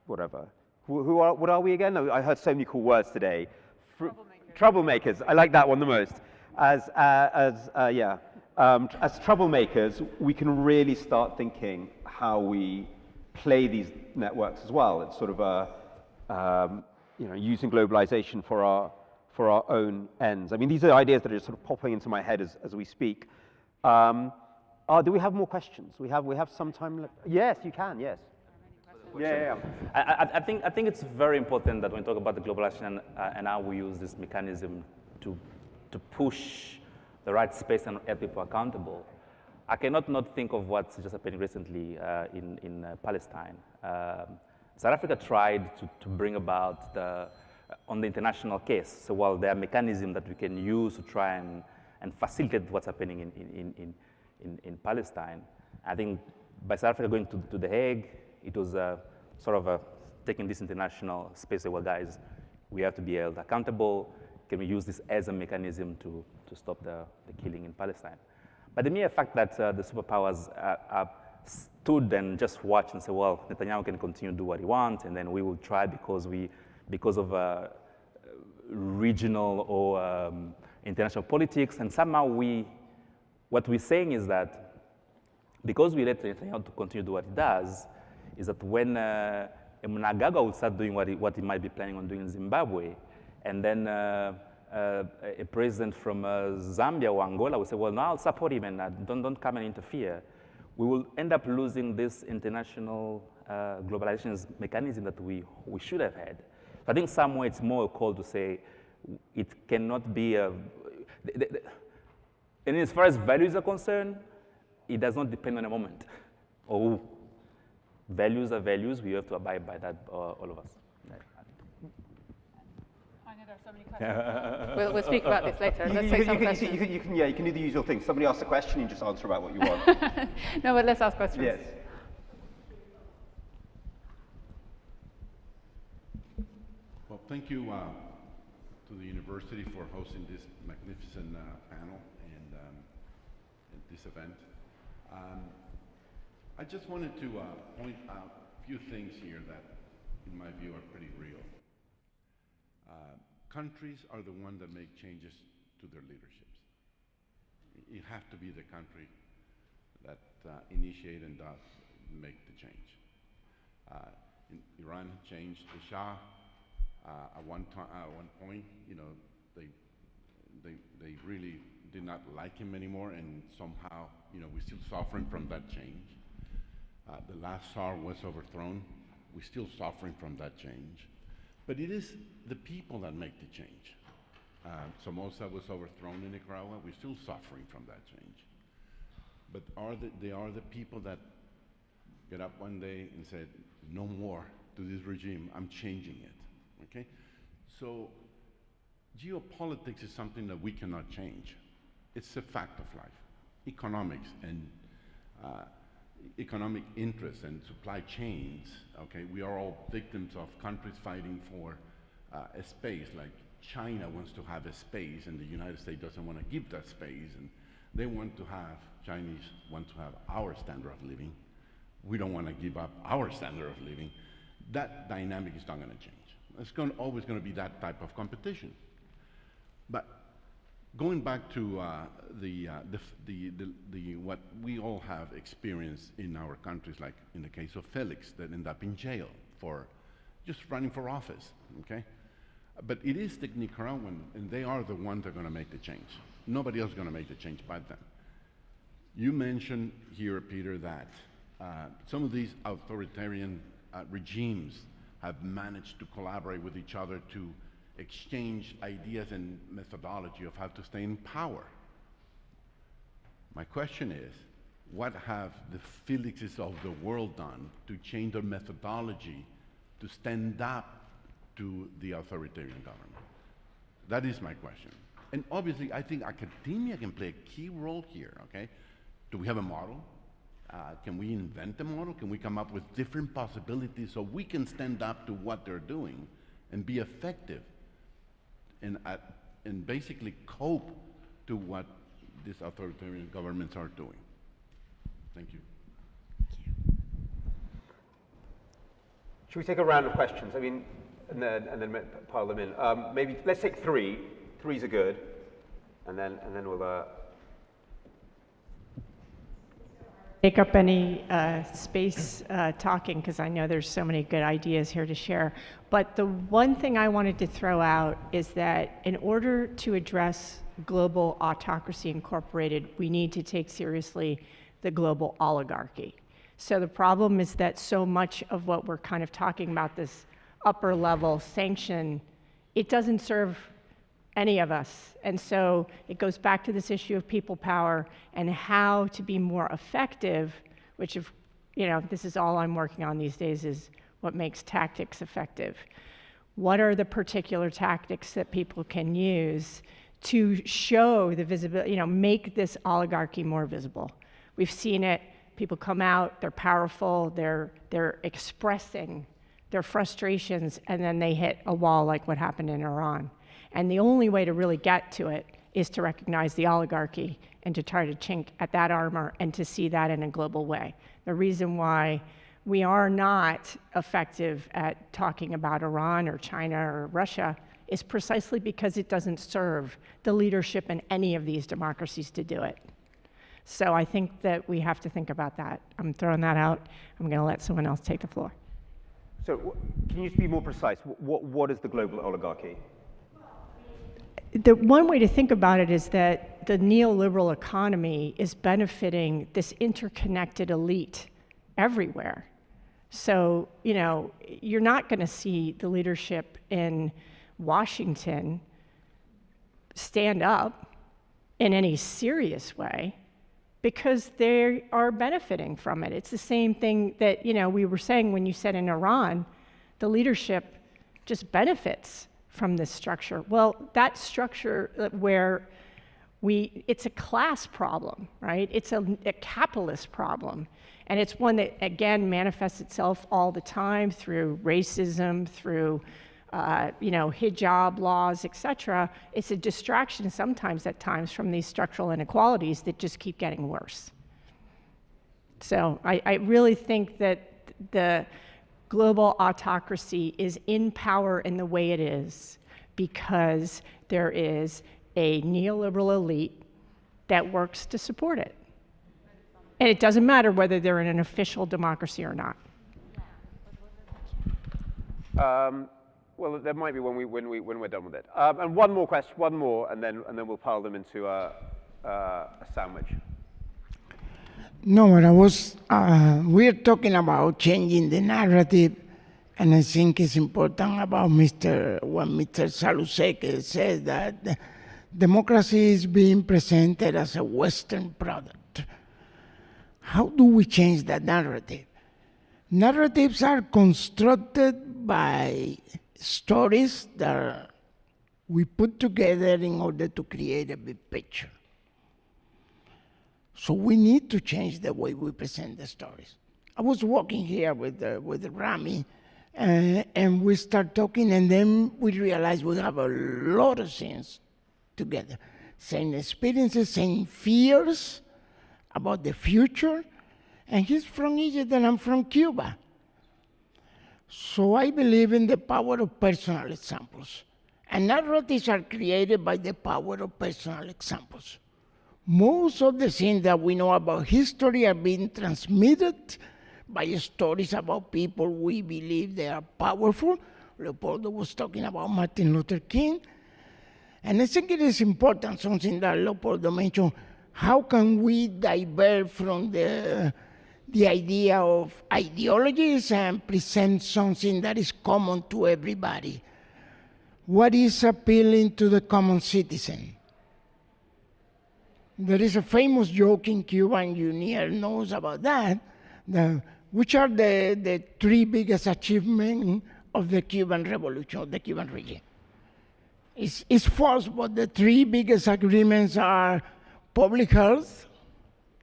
whatever, what are we again? I heard so many cool words today. Troublemakers. I like that one the most. As troublemakers, we can really start thinking how we play these networks as well. It's sort of using globalization for our own ends. I mean, these are ideas that are just sort of popping into my head as we speak. Do we have more questions? We have some time left. Yes, you can. Yes. Yeah. I think it's very important that when we talk about the globalization and how we use this mechanism to push the right space and hold people accountable, I cannot not think of what's just happening recently in Palestine. South Africa tried to bring about on the international case. So while there are mechanisms that we can use to try and facilitate what's happening in Palestine, I think by South Africa going to The Hague, it was sort of a taking this international space say, well, guys, we have to be held accountable. Can we use this as a mechanism to stop the killing in Palestine? But the mere fact that the superpowers stood and just watched and said, well, Netanyahu can continue to do what he wants, and then we will try because of regional or international politics, and somehow what we're saying is that because we let Netanyahu to continue to do what he does, is that when Mnangagwa will start doing what he might be planning on doing in Zimbabwe, and then a president from Zambia or Angola will say, well, no, I'll support him and don't come and interfere. We will end up losing this international globalization mechanism that we should have had. So I think somewhere it's more a call to say it cannot be a... And as far as values are concerned, it does not depend on a moment. Oh, values are values. We have to abide by that, all of us. I know there are so many questions. We'll speak about this later. Let's take some questions. You can do the usual thing. Somebody asks a question, you just answer about what you want. No, but let's ask questions. Yes. Well, thank you to the university for hosting this magnificent panel and this event. I just wanted to point out a few things here that, in my view, are pretty real. Countries are the ones that make changes to their leaderships. It has to be the country that initiate and does make the change. In Iran changed the Shah. At one point, you know, they really did not like him anymore, and somehow, you know, we're still suffering from that change. The last Tsar was overthrown. We're still suffering from that change. But it is the people that make the change. Somoza was overthrown in Nicaragua. We're still suffering from that change. But they are the people that get up one day and said, no more to this regime. I'm changing it. Okay? So geopolitics is something that we cannot change. It's a fact of life. Economics and economic interests and supply chains, okay? We are all victims of countries fighting for a space. Like China wants to have a space and the United States doesn't want to give that space, and they want to have, Chinese want to have our standard of living. We don't want to give up our standard of living. That dynamic is not going to change. It's always going to be that type of competition. But going back to what we all have experienced in our countries, like in the case of Felix, that ended up in jail for just running for office, okay? But it is the Nicaraguan, and they are the ones that are going to make the change. Nobody else is going to make the change but them. You mentioned here, Peter, that some of these authoritarian regimes have managed to collaborate with each other to exchange ideas and methodology of how to stay in power. My question is, what have the Felixes of the world done to change their methodology to stand up to the authoritarian government? That is my question. And obviously, I think academia can play a key role here, okay? Do we have a model? Can we invent a model? Can we come up with different possibilities so we can stand up to what they're doing and be effective and basically cope to what these authoritarian governments are doing? Thank you. Should we take a round of questions? I mean, and then pile them in. Maybe let's take three. Threes are good, and then we'll. Take up any space talking, because I know there's so many good ideas here to share. But the one thing I wanted to throw out is that in order to address global autocracy incorporated, we need to take seriously the global oligarchy. So the problem is that so much of what we're kind of talking about, this upper level sanction, it doesn't serve any of us. And so it goes back to this issue of people power and how to be more effective, which, if, you know, this is all I'm working on these days, is what makes tactics effective. What are the particular tactics that people can use to show the visibility, you know, make this oligarchy more visible? We've seen it, people come out, they're powerful, they're expressing their frustrations, and then they hit a wall like what happened in Iran. And the only way to really get to it is to recognize the oligarchy and to try to chink at that armor and to see that in a global way. The reason why we are not effective at talking about Iran or China or Russia is precisely because it doesn't serve the leadership in any of these democracies to do it. So I think that we have to think about that. I'm throwing that out. I'm going to let someone else take the floor. So can you just be more precise? What is the global oligarchy? The one way to think about it is that the neoliberal economy is benefiting this interconnected elite everywhere. So, you know, you're not going to see the leadership in Washington stand up in any serious way because they are benefiting from it. It's the same thing that, you know, we were saying when you said in Iran, the leadership just benefits from this structure. Well, that structure where it's a class problem, right? It's a capitalist problem. And it's one that, again, manifests itself all the time through racism, through you know, hijab laws, et cetera. It's a distraction sometimes at times from these structural inequalities that just keep getting worse. So I really think that the global autocracy is in power in the way it is because there is a neoliberal elite that works to support it. And it doesn't matter whether they're in an official democracy or not. Well, there might be when we're done with it. And one more question, and then we'll pile them into a sandwich. No, but we're talking about changing the narrative, and I think it's important about what Mr. Salusek says, that democracy is being presented as a Western product. How do we change that narrative? Narratives are constructed by stories that we put together in order to create a big picture. So we need to change the way we present the stories. I was walking here with Rami, and we start talking, and then we realize we have a lot of things together. Same experiences, same fears about the future, and he's from Egypt and I'm from Cuba. So I believe in the power of personal examples. And narratives are created by the power of personal examples. Most of the things that we know about history are being transmitted by stories about people we believe they are powerful. Leopoldo was talking about Martin Luther King. And I think it is important, something that Leopoldo mentioned, how can we divert from the idea of ideologies and present something that is common to everybody? What is appealing to the common citizen? There is a famous joke in Cuba, and Junior knows about that, which are the three biggest achievements of the Cuban Revolution, of the Cuban regime. It's false, but the three biggest agreements are public health,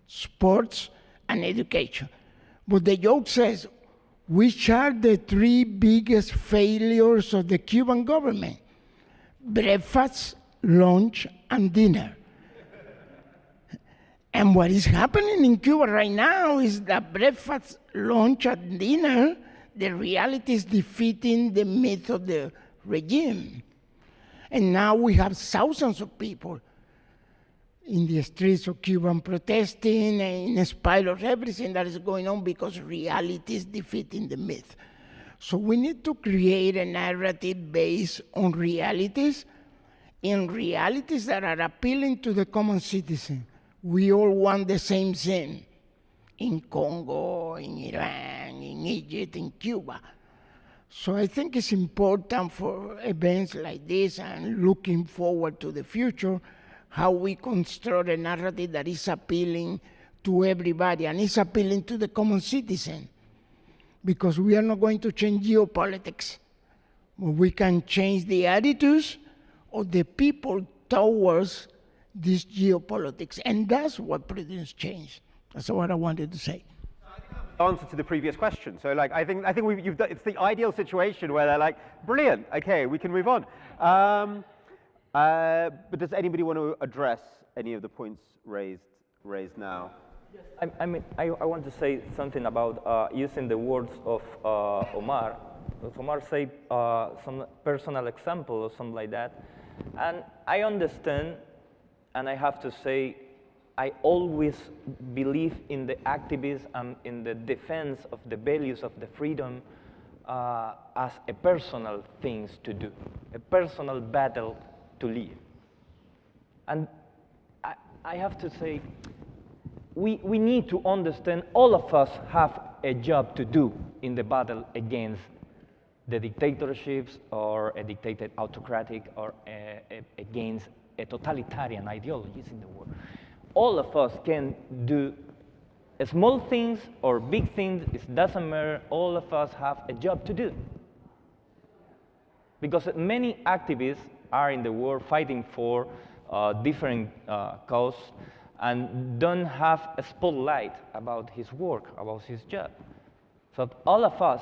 sports, and education. But the joke says, which are the three biggest failures of the Cuban government? Breakfast, lunch, and dinner. And what is happening in Cuba right now is that breakfast, lunch, and dinner, the reality is defeating the myth of the regime. And now we have thousands of people in the streets of Cuba protesting, in spite of everything that is going on, because reality is defeating the myth. So we need to create a narrative based on realities, in realities that are appealing to the common citizen. We all want the same thing in Congo, in Iran, in Egypt, in Cuba. So I think it's important for events like this and looking forward to the future, how we construct a narrative that is appealing to everybody and is appealing to the common citizen. Because we are not going to change geopolitics, but we can change the attitudes of the people towards this geopolitics. And that's what produces change. That's what I wanted to say. I think answer to the previous question. So like, I think you've done, it's the ideal situation where they're like, brilliant, okay, we can move on. But does anybody want to address any of the points raised now? I mean, I want to say something about using the words of Omar. Omar said some personal example or something like that. And I understand, and I have to say, I always believe in the activism and in the defense of the values of the freedom as a personal thing to do, a personal battle to live. And I have to say, we need to understand all of us have a job to do in the battle against the dictatorships or a dictated autocratic or against a totalitarian ideologies in the world. All of us can do small things or big things, it doesn't matter, all of us have a job to do. Because many activists are in the world fighting for different causes and don't have a spotlight about his work, about his job. So all of us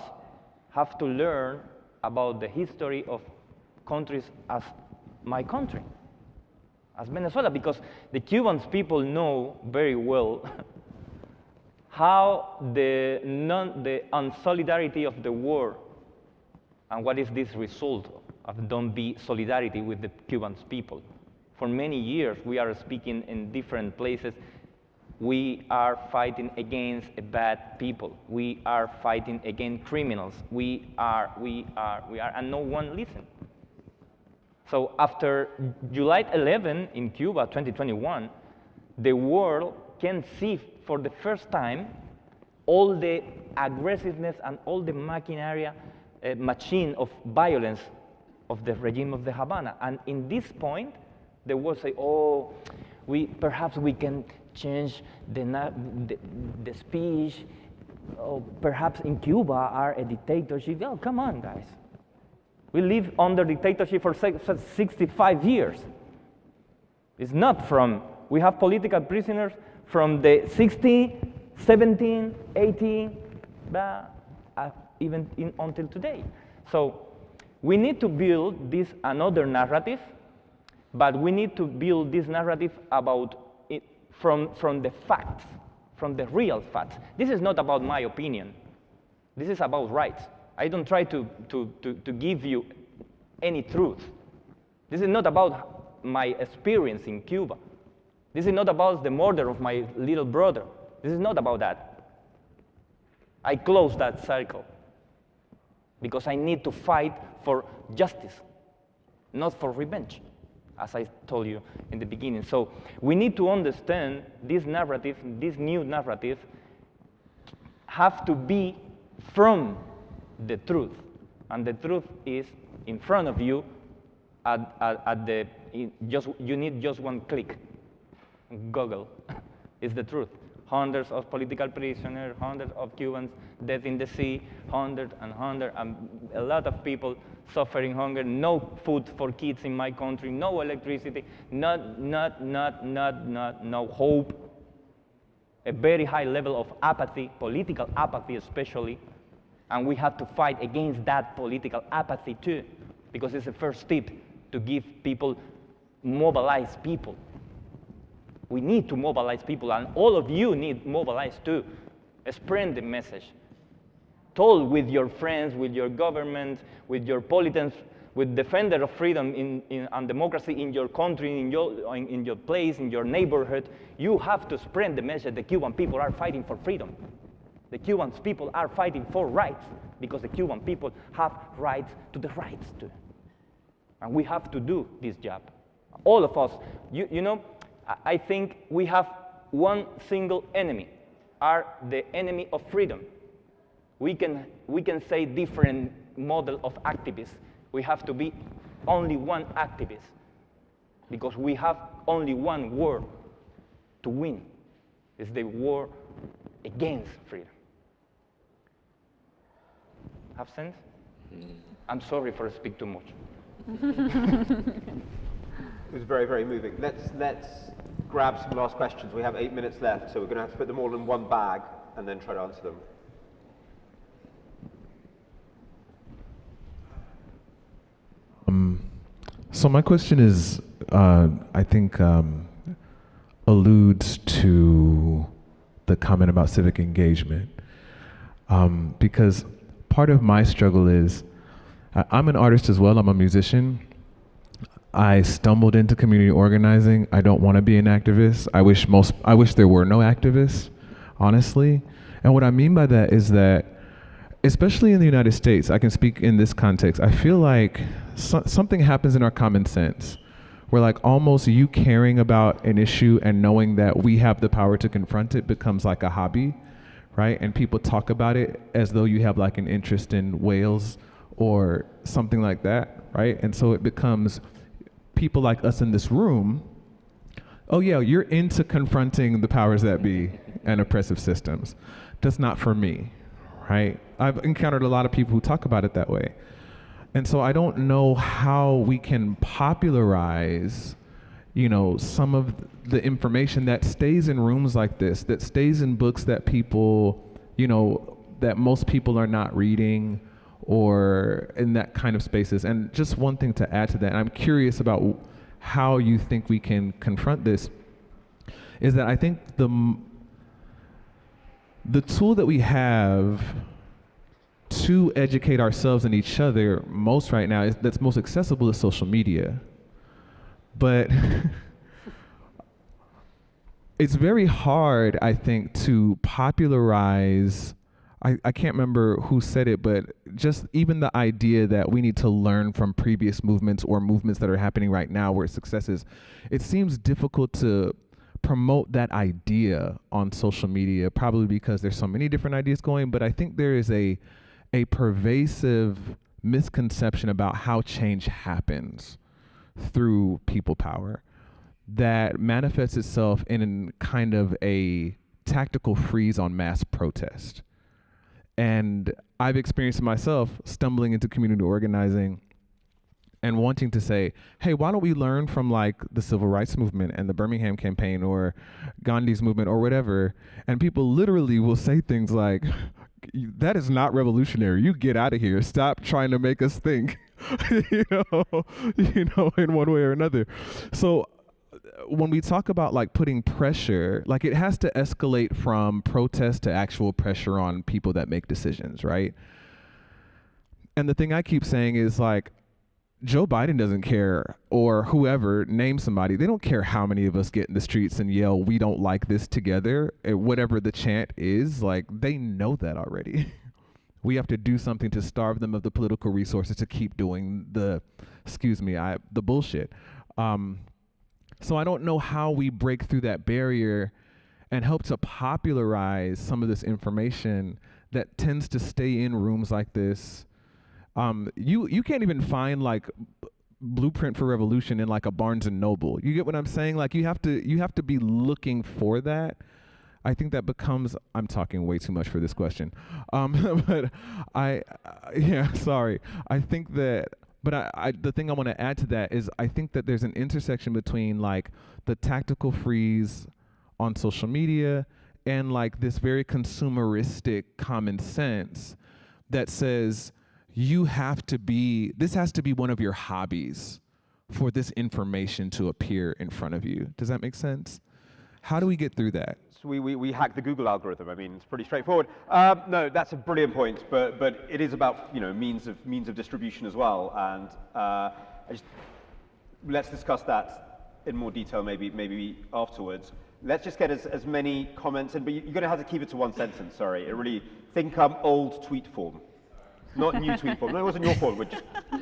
have to learn about the history of countries as my country, as Venezuela, because the Cuban people know very well how the unsolidarity of the war and what is this result of don't be solidarity with the Cuban people. For many years, we are speaking in different places. We are fighting against bad people. We are fighting against criminals. We are, and no one listens. So after July 11 in Cuba, 2021, the world can see for the first time all the aggressiveness and all the machine of violence of the regime of the Havana. And in this point, the world say, oh, perhaps we can change the speech. Oh, perhaps in Cuba are a dictatorship. Oh, come on, guys. We live under dictatorship for 65 years. It's not from, we have political prisoners from the 60, 17, 18, even until today. So we need to build this another narrative, but we need to build this narrative about it from the facts, from the real facts. This is not about my opinion. This is about rights. I don't try to give you any truth. This is not about my experience in Cuba. This is not about the murder of my little brother. This is not about that. I close that circle because I need to fight for justice, not for revenge, as I told you in the beginning. So we need to understand this narrative, this new narrative, have to be from the truth. And the truth is in front of you you need just one click. Google is the truth. Hundreds of political prisoners, hundreds of Cubans dead in the sea, hundreds and a lot of people suffering hunger, no food for kids in my country, no electricity, no hope, a very high level of apathy, political apathy especially, and we have to fight against that political apathy too, because it's the first step to give people, mobilize people. We need to mobilize people, and all of you need mobilized too. Spread the message. Talk with your friends, with your government, with your politicians, with defenders of freedom and democracy in your country, in your place, in your neighborhood. You have to spread the message the Cuban people are fighting for freedom. The Cuban people are fighting for rights, because the Cuban people have rights to the rights too. And we have to do this job. All of us, you know, I think we have one single enemy, are the enemy of freedom. We can say different model of activists. We have to be only one activist, because we have only one war to win. It's the war against freedom. Have sense? I'm sorry for speaking too much. It was very, very moving. Let's grab some last questions. We have 8 minutes left, so we're going to have to put them all in one bag and then try to answer them. So my question is, I think, alludes to the comment about civic engagement. Because part of my struggle is, I'm an artist as well, I'm a musician. I stumbled into community organizing. I don't want to be an activist. I wish there were no activists, honestly. And what I mean by that is that, especially in the United States, I can speak in this context, I feel like something happens in our common sense where like almost you caring about an issue and knowing that we have the power to confront it becomes like a hobby, right? And people talk about it as though you have like an interest in whales or something like that, right? And so it becomes people like us in this room, oh yeah, you're into confronting the powers that be and oppressive systems. That's not for me, right? I've encountered a lot of people who talk about it that way. And so I don't know how we can popularize, you know, some of the information that stays in rooms like this, that stays in books that people, you know, that most people are not reading, or in that kind of spaces. And just one thing to add to that, and I'm curious about how you think we can confront this, is that I think the tool that we have to educate ourselves and each other most right now that's most accessible is social media. But it's very hard, I think, to popularize, I can't remember who said it, but just even the idea that we need to learn from previous movements or movements that are happening right now where successes, it seems difficult to promote that idea on social media, probably because there's so many different ideas going, but I think there is a pervasive misconception about how change happens through people power that manifests itself in kind of a tactical freeze on mass protest. And I've experienced myself stumbling into community organizing and wanting to say, hey, why don't we learn from like the civil rights movement and the Birmingham campaign or Gandhi's movement or whatever. And people literally will say things like, that is not revolutionary. You get out of here. Stop trying to make us think, you know, in one way or another. So when we talk about like putting pressure, like it has to escalate from protest to actual pressure on people that make decisions, right? And the thing I keep saying is like, Joe Biden doesn't care, or whoever, name somebody, they don't care how many of us get in the streets and yell, we don't like this together, whatever the chant is, like they know that already. We have to do something to starve them of the political resources to keep doing the bullshit. So I don't know how we break through that barrier and help to popularize some of this information that tends to stay in rooms like this. You can't even find like Blueprint for Revolution in like a Barnes and Noble. You get what I'm saying? Like you have to be looking for that. I think that becomes, I'm talking way too much for this question. But sorry. I think that, but the thing I want to add to that is I think that there's an intersection between like the tactical freeze on social media and like this very consumeristic common sense that says, this has to be one of your hobbies for this information to appear in front of you. Does that make sense? How do we get through that? So we hack the Google algorithm. I mean, it's pretty straightforward. No, that's a brilliant point, but it is about, you know, means of distribution as well. And let's discuss that in more detail maybe afterwards. Let's just get as many comments in, but you're going to have to keep it to one sentence. Sorry, think old tweet form. Not new tweet form. No, it wasn't your fault.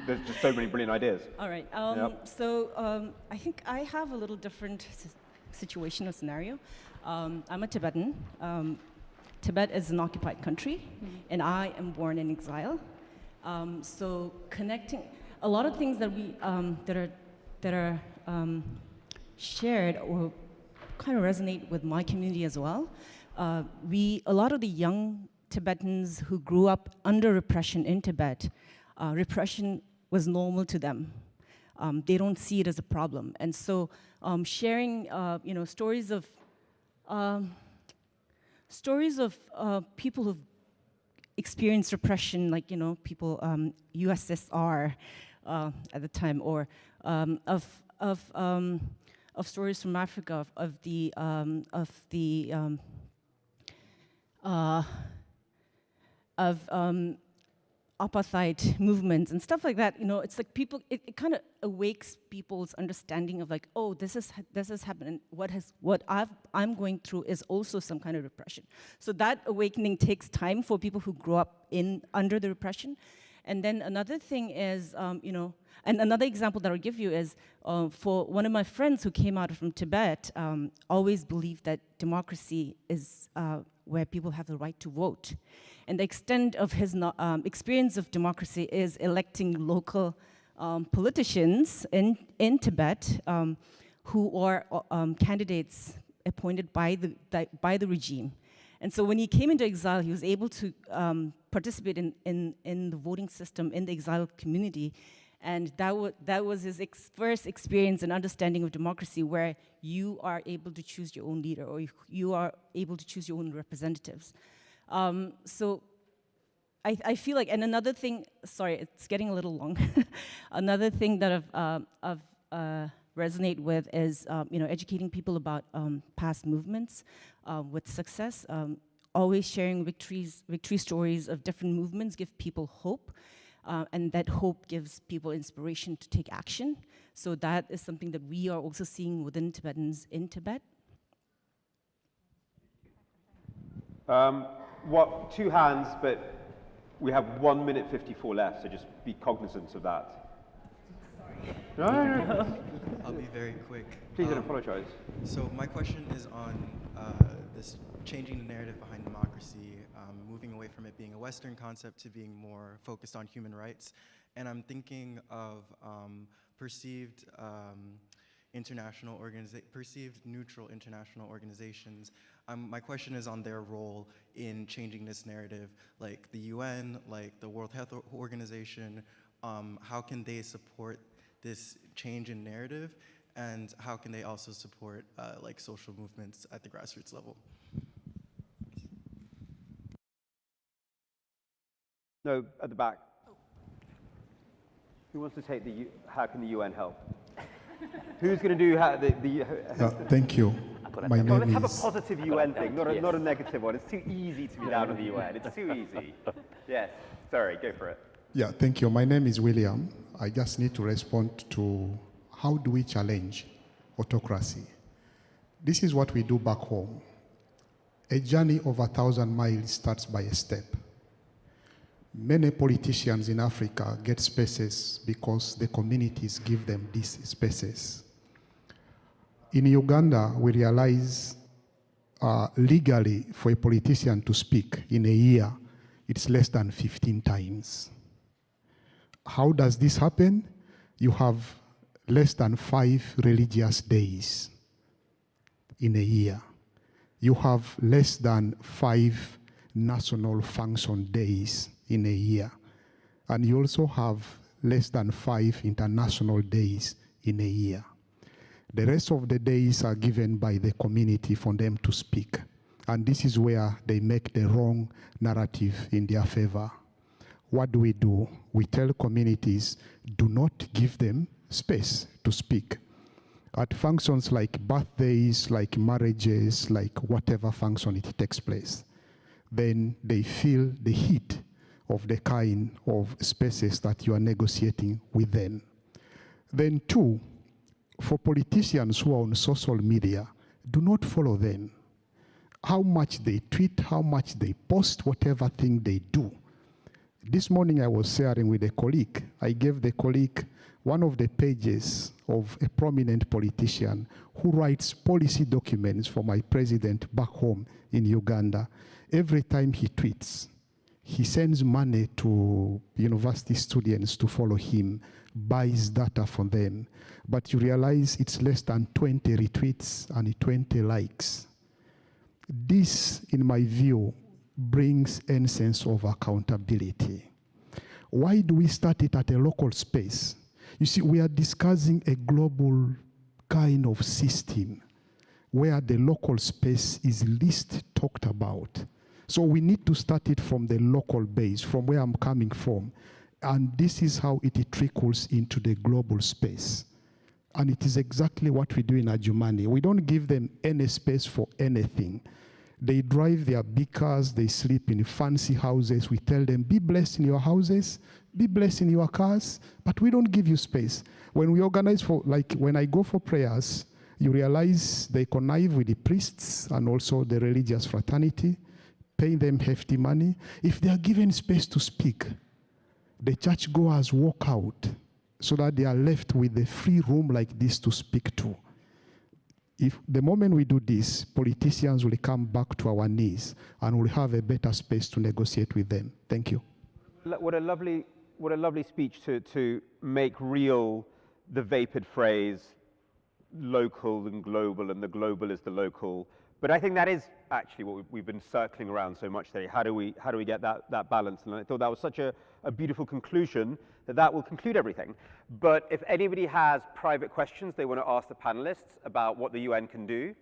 There's just so many brilliant ideas. All right. Yep. So I think I have a little different situation or scenario. I'm a Tibetan. Tibet is an occupied country, and I am born in exile. So connecting a lot of things that we that are shared or kind of resonate with my community as well. A lot of the young Tibetans who grew up under repression in Tibet, repression was normal to them. They don't see it as a problem. And so sharing stories of people who've experienced repression, like people USSR at the time, or of stories from Africa, of the apartheid movements and stuff like that. You know, it's like people. It kind of awakes people's understanding of like, oh, this has happened. And what I'm going through is also some kind of repression. So that awakening takes time for people who grow up under the repression. And then another thing is, you know, and another example that I'll give you is for one of my friends who came out from Tibet, always believed that democracy is where people have the right to vote. And the extent of his experience of democracy is electing local politicians in Tibet who are candidates appointed by the regime. And so when he came into exile, he was able to participate in the voting system in the exile community. And that was his first experience and understanding of democracy, where you are able to choose your own leader, or you are able to choose your own representatives. So I feel like, and another thing, sorry, it's getting a little long. Another thing that I've resonate with is you know, educating people about past movements with success. Always sharing victory stories of different movements give people hope, and that hope gives people inspiration to take action. So that is something that we are also seeing within Tibetans in Tibet. What, 2 hands, but we have 1 minute 54 left, so just be cognizant of that. Sorry. No. I'll be very quick. Please don't apologize. So my question is on this changing the narrative behind democracy, moving away from it being a Western concept to being more focused on human rights. And I'm thinking of perceived neutral international organizations. My question is on their role in changing this narrative, like the UN, like the World Health Organization. How can they support this change in narrative, and how can they also support like social movements at the grassroots level? No, at the back. Who wants to take how can the UN help? Who's going to do thank you. My name let's have a is... positive UN thing, not a negative one. It's too easy to be down on the UN. It's too easy. Yes, sorry, go for it. Yeah, thank you. My name is William. I just need to respond to how do we challenge autocracy. This is what we do back home. A journey of 1,000 miles starts by a step. Many politicians in Africa get spaces because the communities give them these spaces. In Uganda, we realize legally for a politician to speak in a year, it's less than 15 times. How does this happen? You have less than 5 religious days in a year. You have less than 5 national function days in a year. And you also have less than 5 international days in a year. The rest of the days are given by the community for them to speak. And this is where they make the wrong narrative in their favor. What do? We tell communities, do not give them space to speak. At functions like birthdays, like marriages, like whatever function it takes place, then they feel the heat of the kind of spaces that you are negotiating with them. Then 2, for politicians who are on social media, do not follow them. How much they tweet, how much they post, whatever thing they do. This morning I was sharing with a colleague. I gave the colleague one of the pages of a prominent politician who writes policy documents for my president back home in Uganda. Every time he tweets, he sends money to university students to follow him, buys data from them. But you realize it's less than 20 retweets and 20 likes. This, in my view, brings a sense of accountability. Why do we start it at a local space? You see, we are discussing a global kind of system where the local space is least talked about. So we need to start it from the local base, from where I'm coming from. And this is how it trickles into the global space. And it is exactly what we do in Adjumani. We don't give them any space for anything. They drive their big cars, they sleep in fancy houses. We tell them, be blessed in your houses, be blessed in your cars, but we don't give you space. When we organize for, like when I go for prayers, you realize they connive with the priests and also the religious fraternity, paying them hefty money. If they are given space to speak, the churchgoers walk out so that they are left with a free room like this to speak to. If the moment we do this, politicians will come back to our knees and we'll have a better space to negotiate with them. Thank you. What a lovely speech to make real the vapid phrase, local and global, and the global is the local. But I think that is actually what we've been circling around so much today. How do we get that balance? And I thought that was such a beautiful conclusion that will conclude everything. But if anybody has private questions they want to ask the panelists about what the UN can do,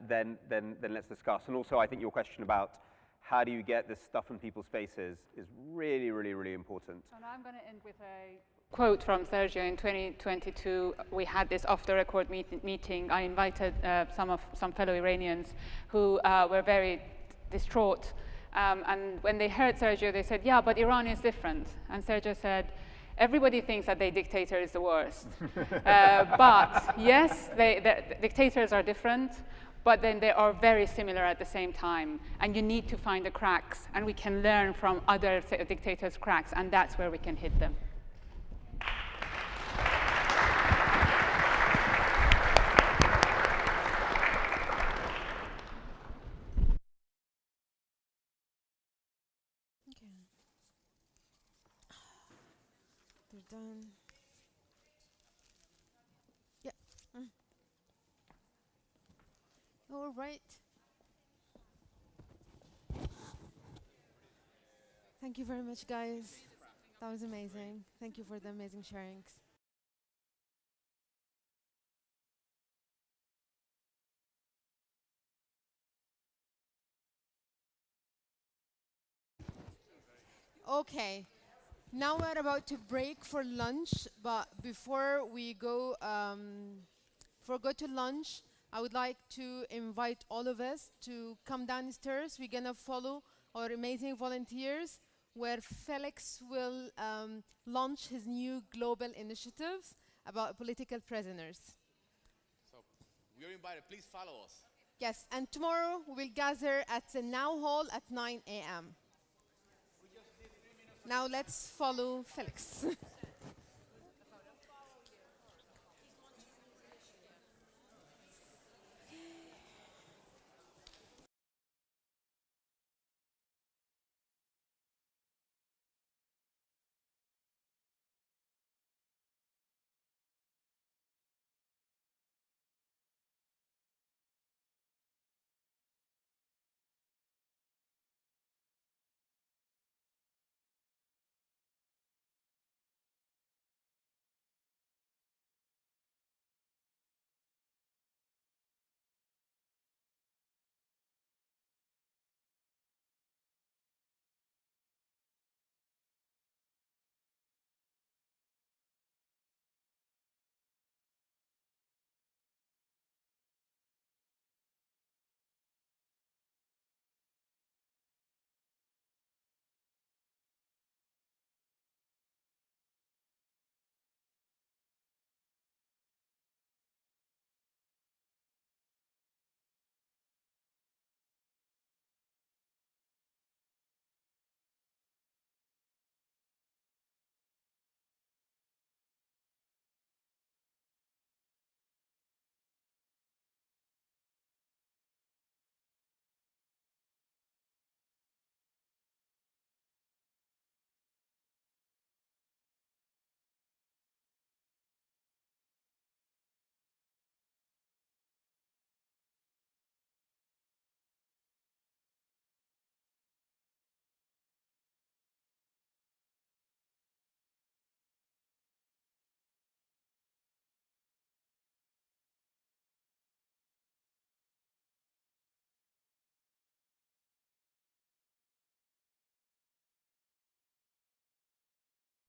then let's discuss. And also I think your question about how do you get this stuff in people's faces is really, really, really important. So now I'm going to end with a quote from Sergio. In 2022, we had this off-the-record meeting. I invited some fellow Iranians who were very distraught. And when they heard Sergio, they said, yeah, but Iran is different. And Sergio said, everybody thinks that the dictator is the worst. But yes, the dictators are different, but then they are very similar at the same time. And you need to find the cracks. And we can learn from other dictators' cracks, and that's where we can hit them. Done. Yeah. All right. Thank you very much, guys. That was amazing. Thank you for the amazing sharings. Okay. Now we're about to break for lunch, but before we go to lunch, I would like to invite all of us to come downstairs. We're gonna follow our amazing volunteers, where Felix will launch his new global initiatives about political prisoners. So we are invited. Please follow us. Yes, and tomorrow we will gather at the Now Hall at 9 a.m. Now let's follow Felix.